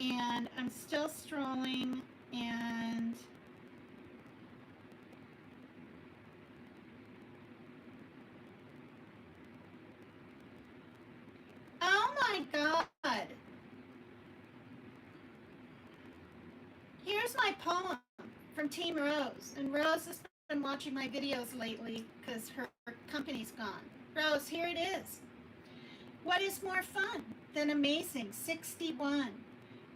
And I'm still strolling, and oh my god, here's my poem from Team Rose. And Rose has been watching my videos lately because her company's gone. Rose, here it is. What is more fun than amazing 61?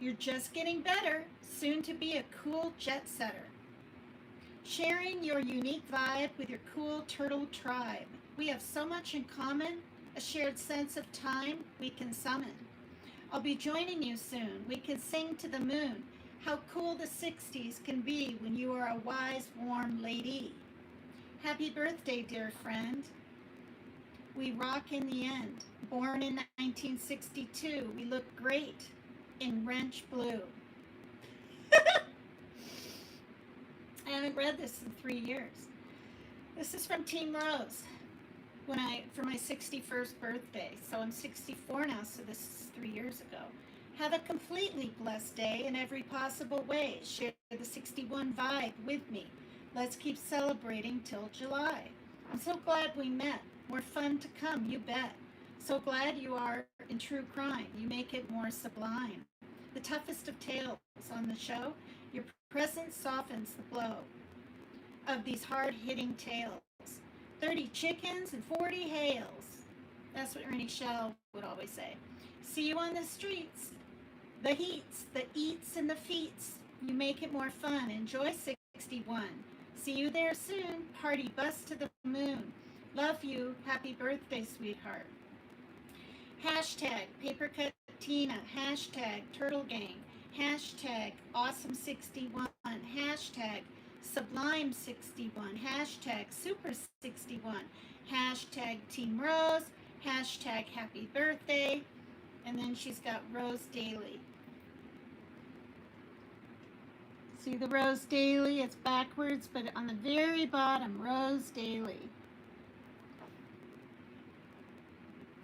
You're just getting better, soon to be a cool jet setter. Sharing your unique vibe with your cool turtle tribe. We have so much in common, a shared sense of time we can summon. I'll be joining you soon. We can sing to the moon. How cool the 60s can be when you are a wise, warm lady. Happy birthday, dear friend. We rock in the end. Born in 1962, we look great in wrench blue. I haven't read this in 3 years. This is from Team Rose for my 61st birthday. So I'm 64 now, so this is 3 years ago. Have a completely blessed day in every possible way. Share the 61 vibe with me. Let's keep celebrating till July. I'm so glad we met. More fun to come, you bet. So glad you are in true crime. You make it more sublime. The toughest of tales on the show. Your presence softens the blow of these hard-hitting tales. 30 chickens and 40 hails. That's what Ernie Shell would always say. See you on the streets. The heats, the eats, and the feats. You make it more fun. Enjoy 61. See you there soon. Party bus to the moon. Love you. Happy birthday, sweetheart. Hashtag Papercut Tina. Hashtag Turtle Gang. Hashtag Awesome 61. Hashtag Sublime 61. Hashtag Super 61. Hashtag Team Rose. Hashtag Happy Birthday. And then she's got Rose Daily. See the Rose Daily? It's backwards, but on the very bottom, Rose Daily.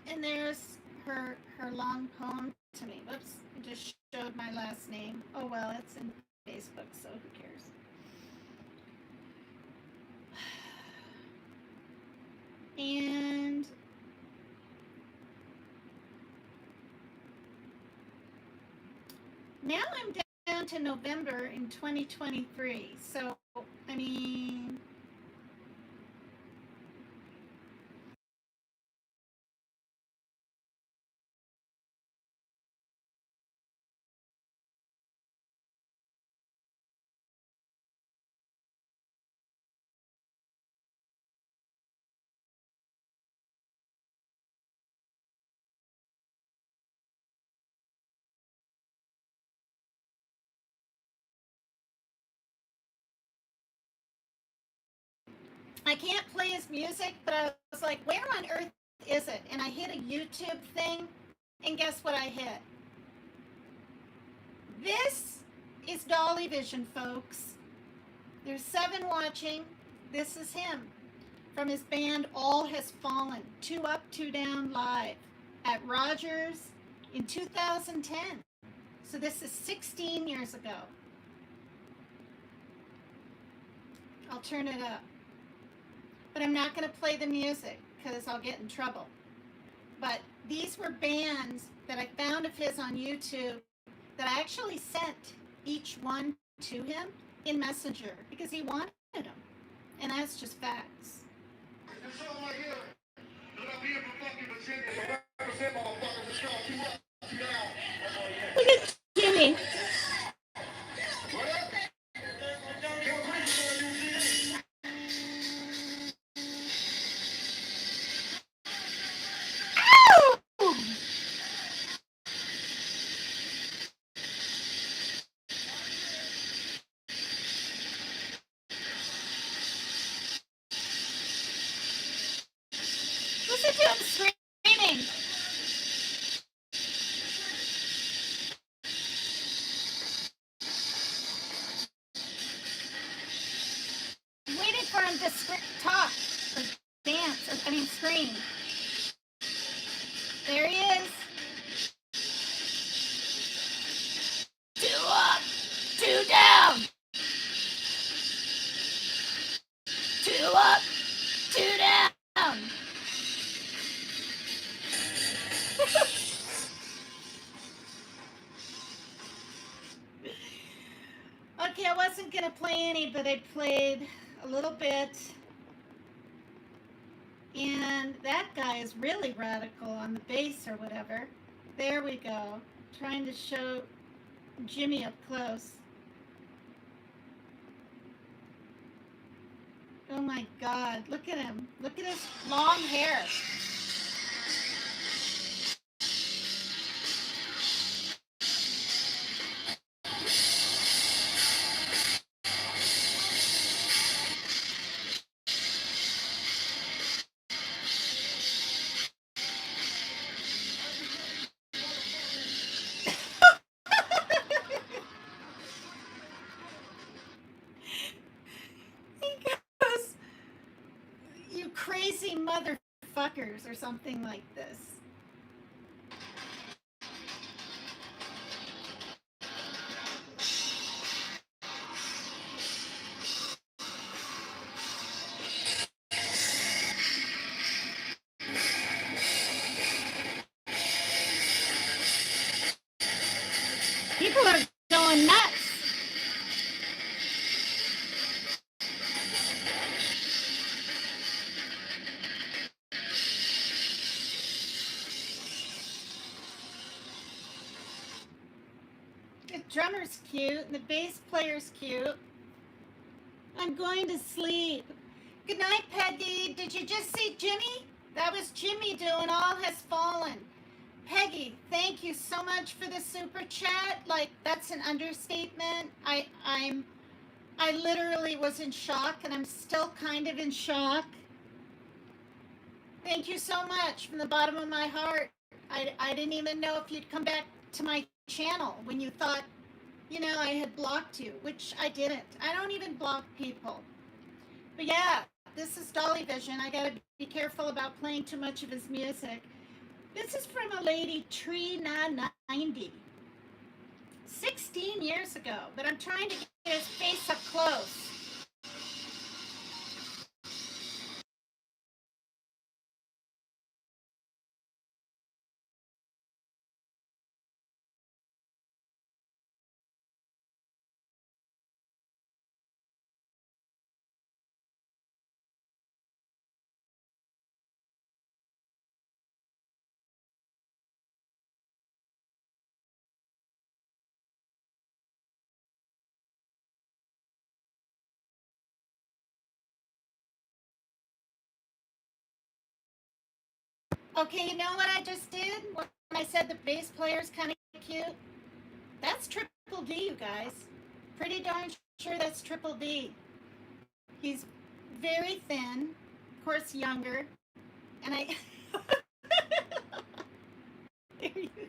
And there's her long poem to me. Whoops, I just showed my last name. Oh well, it's in Facebook, so who cares? And now I'm down to November in 2023. So, I mean, I can't play his music, but I was like, where on earth is it? And I hit a YouTube thing, and guess what I hit? This is Dolly Vision, folks. There's 7 watching. This is him from his band All Has Fallen, 2 Up, 2 Down live at Rogers in 2010. So this is 16 years ago. I'll turn it up. But I'm not going to play the music because I'll get in trouble. But these were bands that I found of his on YouTube that I actually sent each one to him in Messenger because he wanted them. And that's just facts. Look at Jimmy. Listen to him screaming. I'm waiting for him to talk or dance, or, scream. There he is. 2 up, 2 down. 2 up, 2 down. Okay, I wasn't gonna play any, but I played a little bit. And that guy is really radical on the bass or whatever. There we go. Trying to show Jimmy up close. Oh my God, look at him. Look at his long hair. He goes, "You crazy motherfuckers," or something like this. People are going nuts. The drummer's cute, and the bass player's cute. I'm going to sleep. Good night, Peggy. Did you just see Jimmy? That was Jimmy doing All Has Fallen. Peggy, thank you so much for the super chat. Like, that's an understatement. I literally was in shock, and I'm still kind of in shock. Thank you so much from the bottom of my heart. I didn't even know if you'd come back to my channel when you thought, I had blocked you, which I didn't. I don't even block people. But yeah, this is Dolly Vision. I gotta be careful about playing too much of his music. This is from a lady, Tree990. 16 years ago, but I'm trying to get his face up close. Okay, you know what I just did when I said the bass player's kind of cute? That's Triple D, you guys. Pretty darn sure that's Triple D. He's very thin, of course younger, and I... There you go.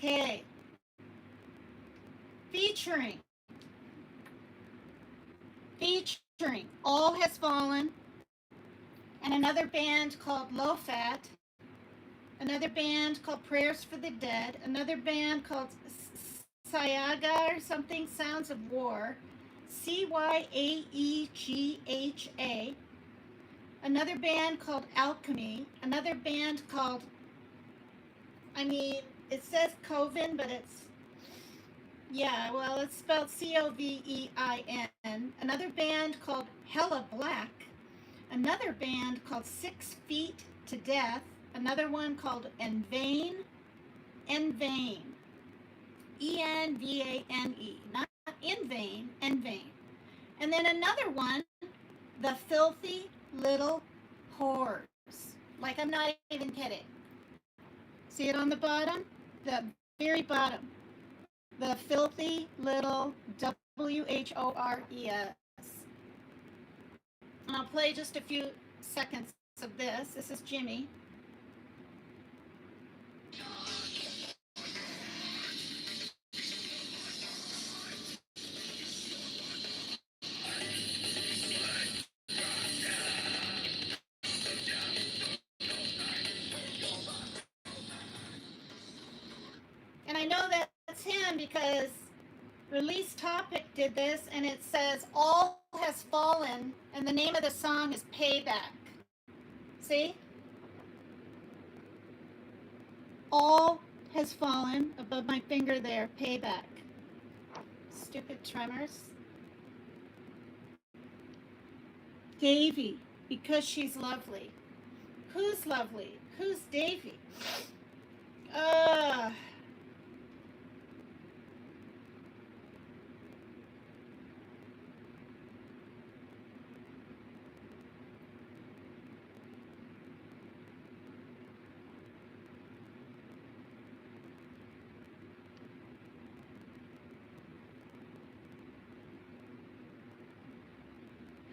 Okay. Featuring All Has Fallen, and another band called Low Fat, another band called Prayers for the Dead, another band called Syaga or something, Sounds of War, Cyaegha, another band called Alchemy, another band called, it says Coven, but it's, yeah, well, it's spelled Covein, another band called Hella Black, another band called 6 Feet to Death, another one called Envane, Envane, not in vain, Envane. And then another one, The Filthy Little Whores. Like, I'm not even kidding. See it on the bottom? The very bottom. The Filthy Little WHORES. And I'll play just a few seconds of this. This is Jimmy. And I know that's him because Release Topic did this, and it says All Has Fallen, and the name of the song is Payback. See? All Has Fallen, above my finger there, Payback. Stupid Tremors. Davy, Because She's Lovely. Who's lovely? Who's Davy?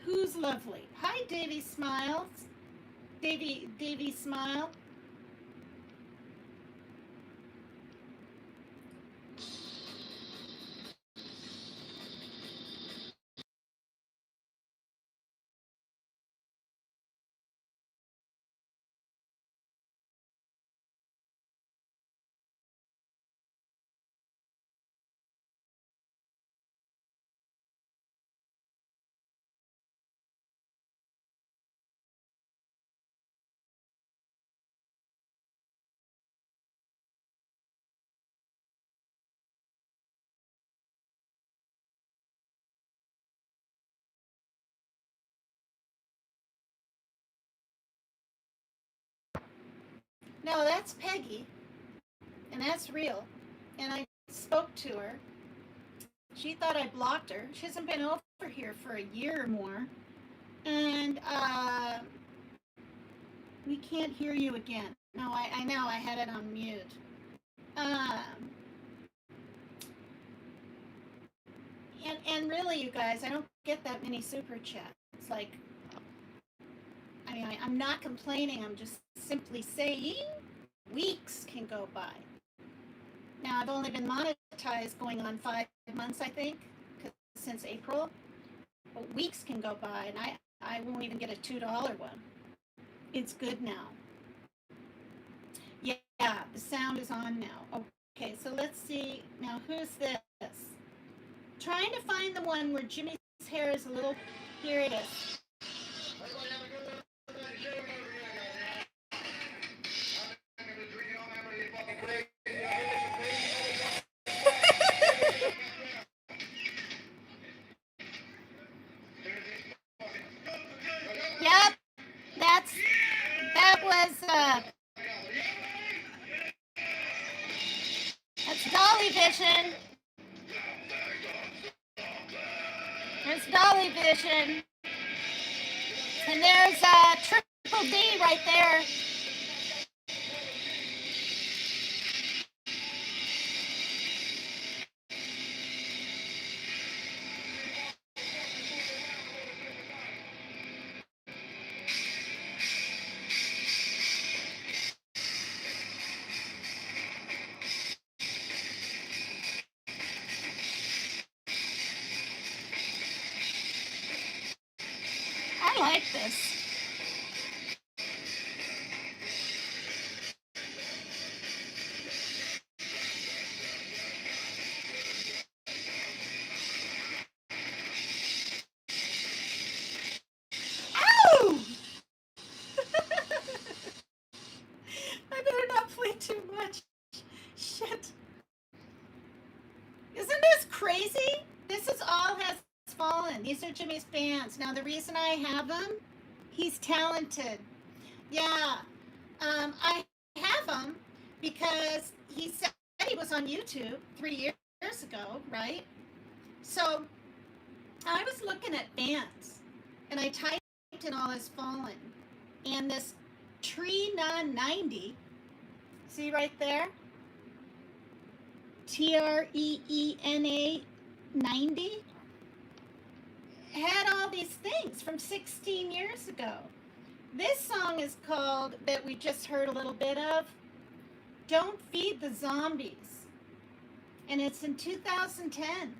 Who's lovely? Hi, Davy Smiles. Davy Smile. No, that's Peggy, and that's real. And I spoke to her. She thought I blocked her. She hasn't been over here for a year or more. And we can't hear you again. No, I know, I had it on mute. And really, you guys, I don't get that many super chats. It's like, I'm not complaining. I'm just simply saying weeks can go by. Now, I've only been monetized going on 5 months, I think, since April. But weeks can go by, and I won't even get a $2 one. It's good now. Yeah, the sound is on now. Okay, so let's see. Now, who's this? Trying to find the one where Jimmy's hair is a little... Here it is. Yep, that's Dolly Vision. There's Dolly Vision. And there's Triple D right there. like this. Ow! I better not play too much. Shit. Isn't this crazy? This is all has fallen. These are Jimmy's bands. Now the reason I have him, he's talented. Yeah. I have him because he said he was on YouTube 3 years ago, right? So I was looking at bands and I typed in All Has Fallen and this Treena 90, see right there? TREENA 90 had all these things from 16 years ago. This song is called, that we just heard a little bit of, Don't Feed the Zombies. And it's in 2010.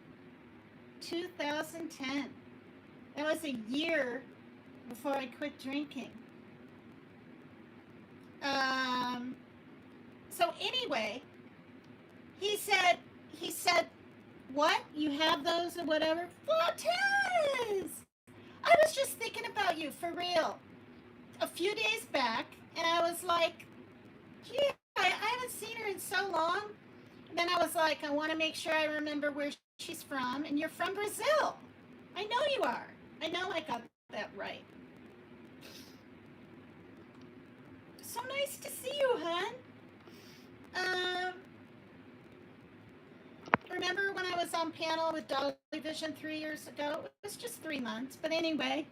2010. That was a year before I quit drinking. So anyway, he said, what? You have those or whatever? Flotez! I was just thinking about you, for real. A few days back, and I was like, gee, I haven't seen her in so long. And then I was like, I want to make sure I remember where she's from, and you're from Brazil. I know you are. I know I got that right. So nice to see you, hon. Remember when I was on panel with Dolly Vision 3 years ago? It was just 3 months, but anyway.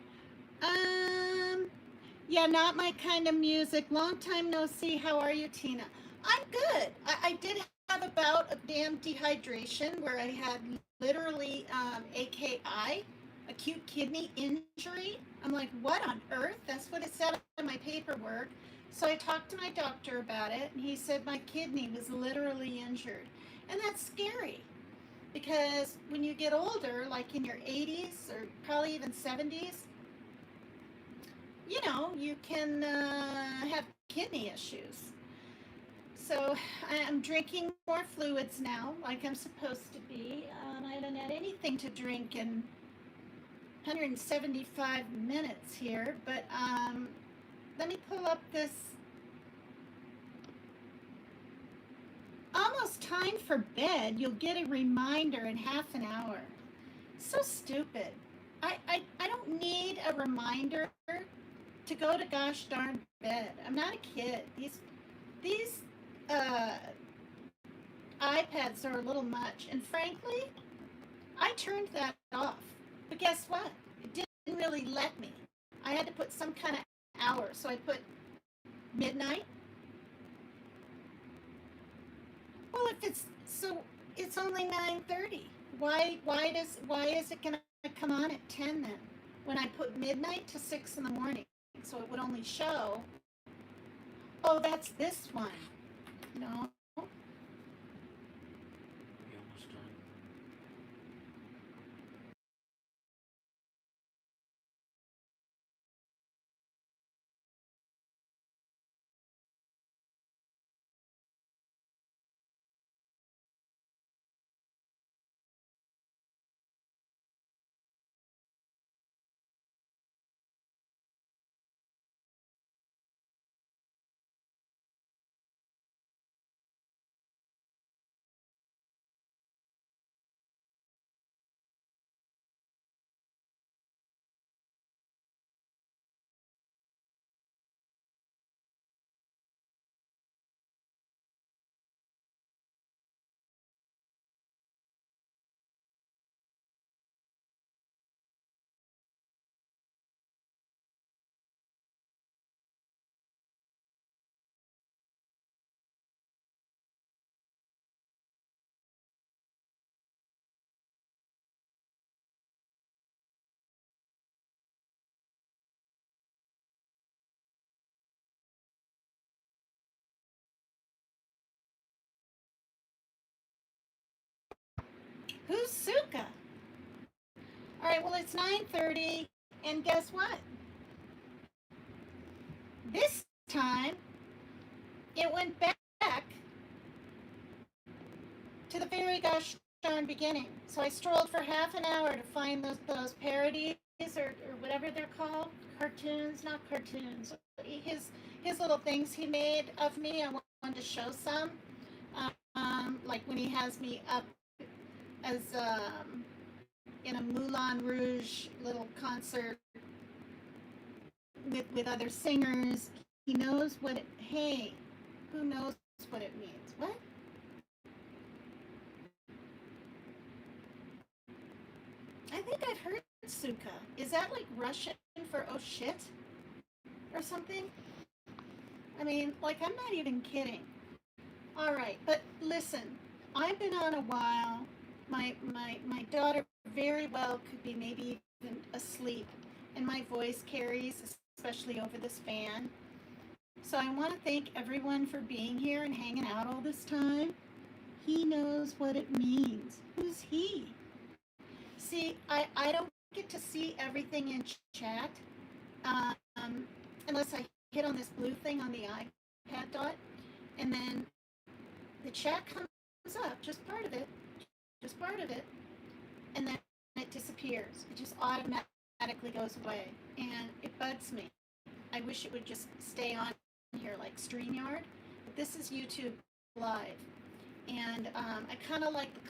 Yeah, not my kind of music. Long time no see. How are you, Tina? I'm good. I did have a bout of damn dehydration where I had literally AKI, acute kidney injury. I'm like, what on earth? That's what it said on my paperwork. So I talked to my doctor about it, and he said my kidney was literally injured. And that's scary because when you get older, like in your 80s or probably even 70s, you know, you can have kidney issues. So I'm drinking more fluids now, like I'm supposed to be. I haven't had anything to drink in 175 minutes here, but let me pull up this. Almost time for bed. You'll get a reminder in half an hour. So stupid. I don't need a reminder to go to gosh darn bed. I'm not a kid. These iPads are a little much, and frankly, I turned that off. But guess what? It didn't really let me. I had to put some kind of hour, so I put midnight. Well, if it's only 9:30. Why is it gonna come on at 10 then? When I put midnight to 6 in the morning, so it would only show. Oh, that's this one. No. We almost done. Who's Suka? All right, well, it's 9:30, and guess what? This time, it went back to the very gosh darn beginning. So I strolled for half an hour to find those parodies or whatever they're called, cartoons, not cartoons. His little things he made of me. I wanted to show some, like when he has me up as in a Moulin Rouge little concert with other singers. He knows what it. Hey, who knows what it means? What? I think I've heard suka. Is that like Russian for oh shit or something? I mean, like, I'm not even kidding. All right, but listen, I've been on a while. My daughter very well could be maybe even asleep, and my voice carries, especially over this fan. So I want to thank everyone for being here and hanging out all this time. He knows what it means. Who's he? See, I don't get to see everything in chat unless I hit on this blue thing on the iPad dot, and then the chat comes up, just part of it, and then it disappears. It just automatically goes away, and it bugs me. I wish it would just stay on here like StreamYard, but this is YouTube Live, and I kind of like the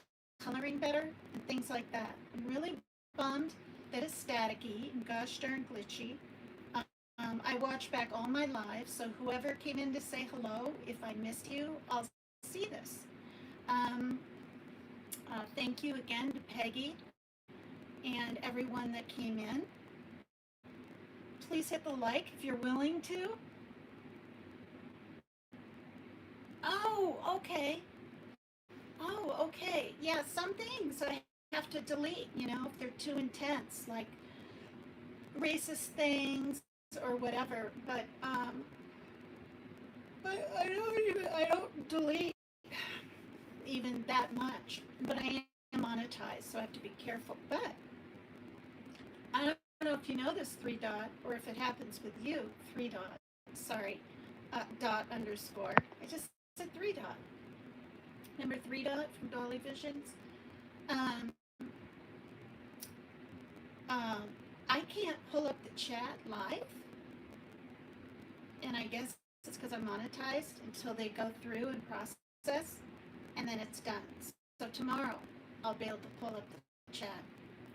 coloring better and things like that. I'm really bummed that it's staticky and gosh darn glitchy. I watch back all my lives, so whoever came in to say hello, if I missed you, I'll see this. Thank you again to Peggy and everyone that came in. Please hit the like if you're willing to. Oh, okay. Oh, okay. Yeah, some things I have to delete, if they're too intense, like racist things or whatever. But I don't delete even that much. But I am monetized, so I have to be careful. But I don't know if you know this 3 dot, or if it happens with you, 3 dot. Sorry, dot underscore. I just said 3 dot. Number 3 dot from Dolly Visions. I can't pull up the chat live, and I guess it's because I'm monetized until they go through and process, and then it's done. So tomorrow I'll be able to pull up the chat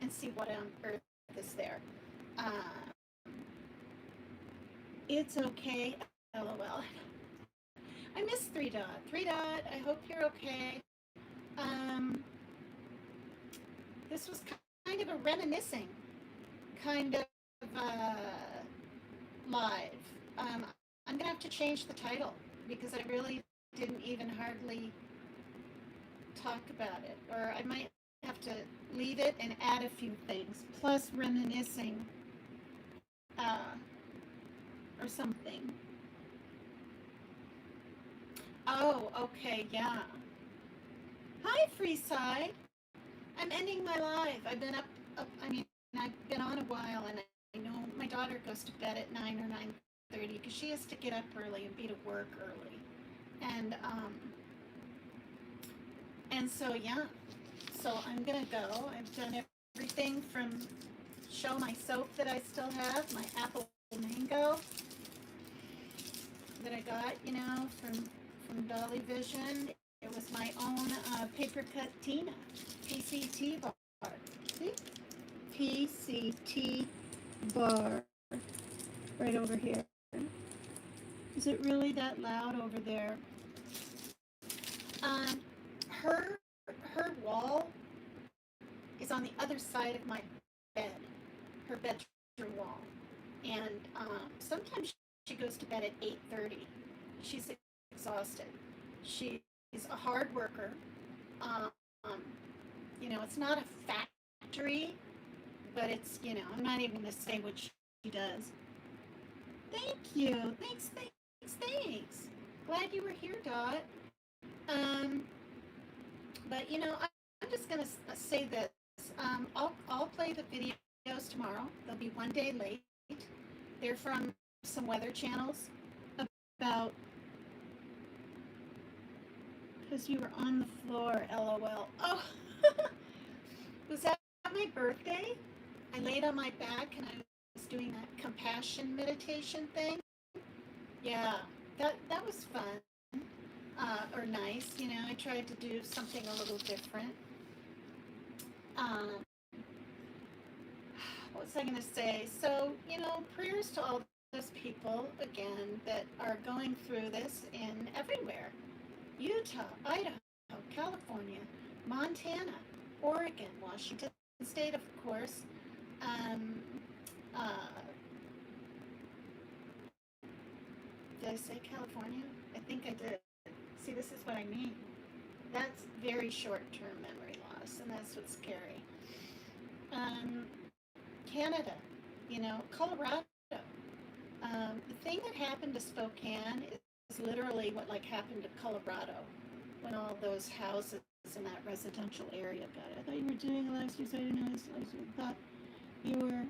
and see what on earth is there. It's okay. LOL. I miss 3 dot. 3 dot, I hope you're okay. This was kind of a reminiscing kind of live. I'm gonna have to change the title because I really didn't even hardly talk about it, or I might have to leave it and add a few things, plus reminiscing or something. Oh, okay, yeah. Hi, Freeside. I'm ending my live. I've been I've been on a while, and I know my daughter goes to bed at 9 or 9:30 because she has to get up early and be to work early. And so, yeah. So I'm going to go. I've done everything from show my soap that I still have, my apple mango that I got, from Dolly Vision. It was my own paper cut Tina PCT bar. See? PCT bar right over here. Is it really that loud over there? Her wall is on the other side of my bed, her bedroom wall, and sometimes she goes to bed at 8:30. She's exhausted. She's a hard worker. It's not a factory, but it's, I'm not even going to say what she does. Thank you. Thanks. Glad you were here, Dot. But, I'm just going to say this. I'll play the videos tomorrow. They'll be one day late. They're from some weather channels. about, because you were on the floor, LOL. Oh, was that my birthday? I laid on my back and I was doing that compassion meditation thing. Yeah, that was fun, or nice. I tried to do something a little different. Um, what was I going to say? So, prayers to all those people, again, that are going through this in everywhere. Utah, Idaho, California, Montana, Oregon, Washington State, of course. Um, uh, did I say California? I think I did. See, this is what I mean. That's very short-term memory loss, and that's what's scary. Canada, Colorado. The thing that happened to Spokane is literally what happened to Colorado when all those houses in that residential area got it. I thought you were doing a live stream, so I didn't know. I thought you were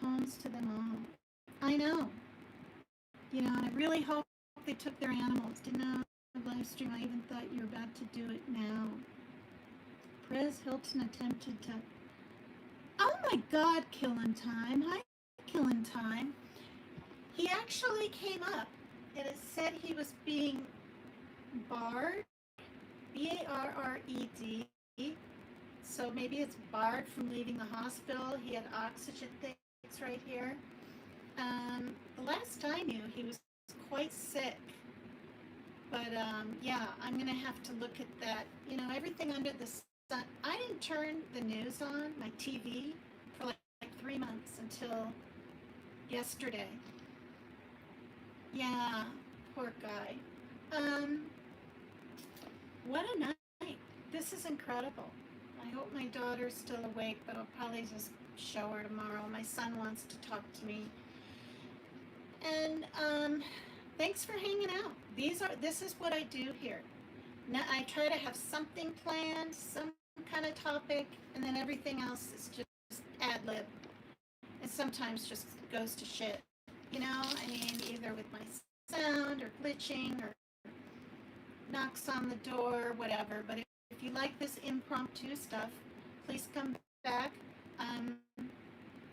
homes to them all. I know. And I really hope they took their animals. Didn't know the live stream. I even thought you were about to do it now. Perez Hilton attempted to. Oh my God, Killing Time. Hi, Killing Time. He actually came up and it said he was being barred, B-A-R-R-E-D. So maybe it's barred from leaving the hospital. He had oxygen things right here. The last I knew, he was quite sick. But yeah, I'm going to have to look at that. Everything under the sun. I didn't turn the news on, my TV, for like 3 months until yesterday. Yeah, poor guy. What a night. This is incredible. I hope my daughter's still awake, but I'll probably just show her tomorrow. My son wants to talk to me. And thanks for hanging out. This is what I do here. Now, I try to have something planned, some kind of topic, and then everything else is just ad lib. And sometimes just goes to shit. Either with my sound or glitching or knocks on the door, whatever. But if you like this impromptu stuff, please come back.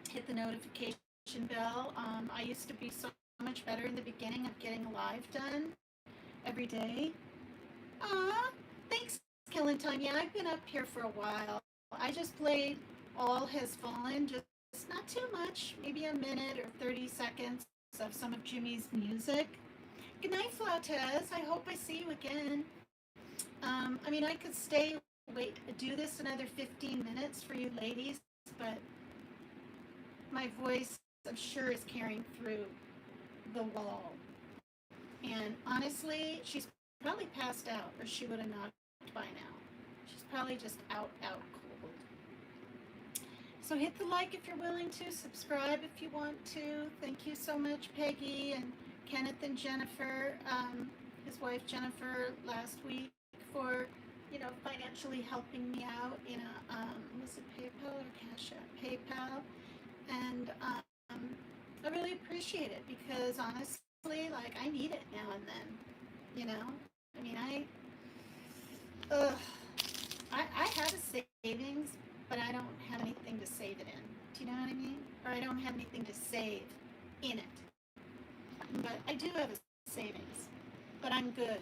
Hit the notification bell. I used to be so much better in the beginning of getting a live done every day. Thanks, Killing Time. Yeah, I've been up here for a while. I just played All Has Fallen, just not too much, maybe a minute or 30 seconds of some of Jimmy's music. Good night, Flautez. I hope I see you again. I could do this another 15 minutes for you ladies, but my voice, I'm sure, is carrying through the wall. And honestly, she's probably passed out, or she would have knocked by now. She's probably just out cold. So hit the like if you're willing to, subscribe if you want to. Thank you so much, Peggy and Kenneth and Jennifer, his wife Jennifer, last week for, financially helping me out in was it PayPal or Cash App? PayPal. And I really appreciate it because honestly, I need it now and then, I have a savings, but I don't have anything to save it in. Do you know what I mean? Or I don't have anything to save in it. But I do have a savings, but I'm good,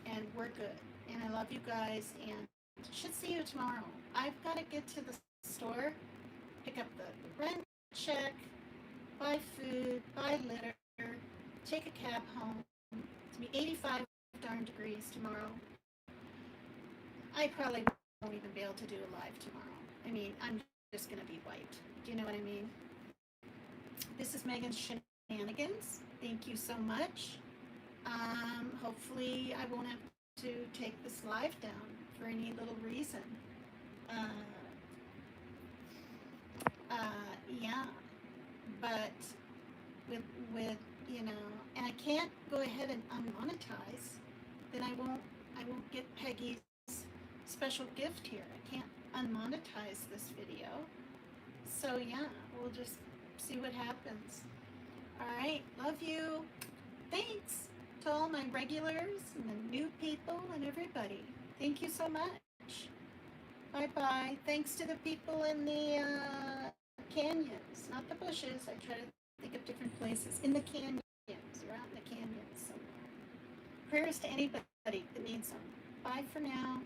and we're good, and I love you guys, and should see you tomorrow. I've got to get to the store, pick up the rent check, buy food, buy litter, take a cab home. It's going to be 85 darn degrees tomorrow. I probably won't even be able to do a live tomorrow. I'm just going to be white. Do you know what I mean? This is Megan's Shenanigans. Thank you so much. Hopefully I won't have to take this live down for any little reason. Yeah, but with and I can't go ahead and unmonetize, then I won't get Peggy's special gift here. I can't unmonetize this video. So yeah, we'll just see what happens. All right, love you. Thanks to all my regulars and the new people and everybody. Thank you so much. Bye bye. Thanks to the people in the canyons, not the bushes. I try to think of different places. In the canyons. You're out in the canyons somewhere. Prayers to anybody that needs them. Bye for now.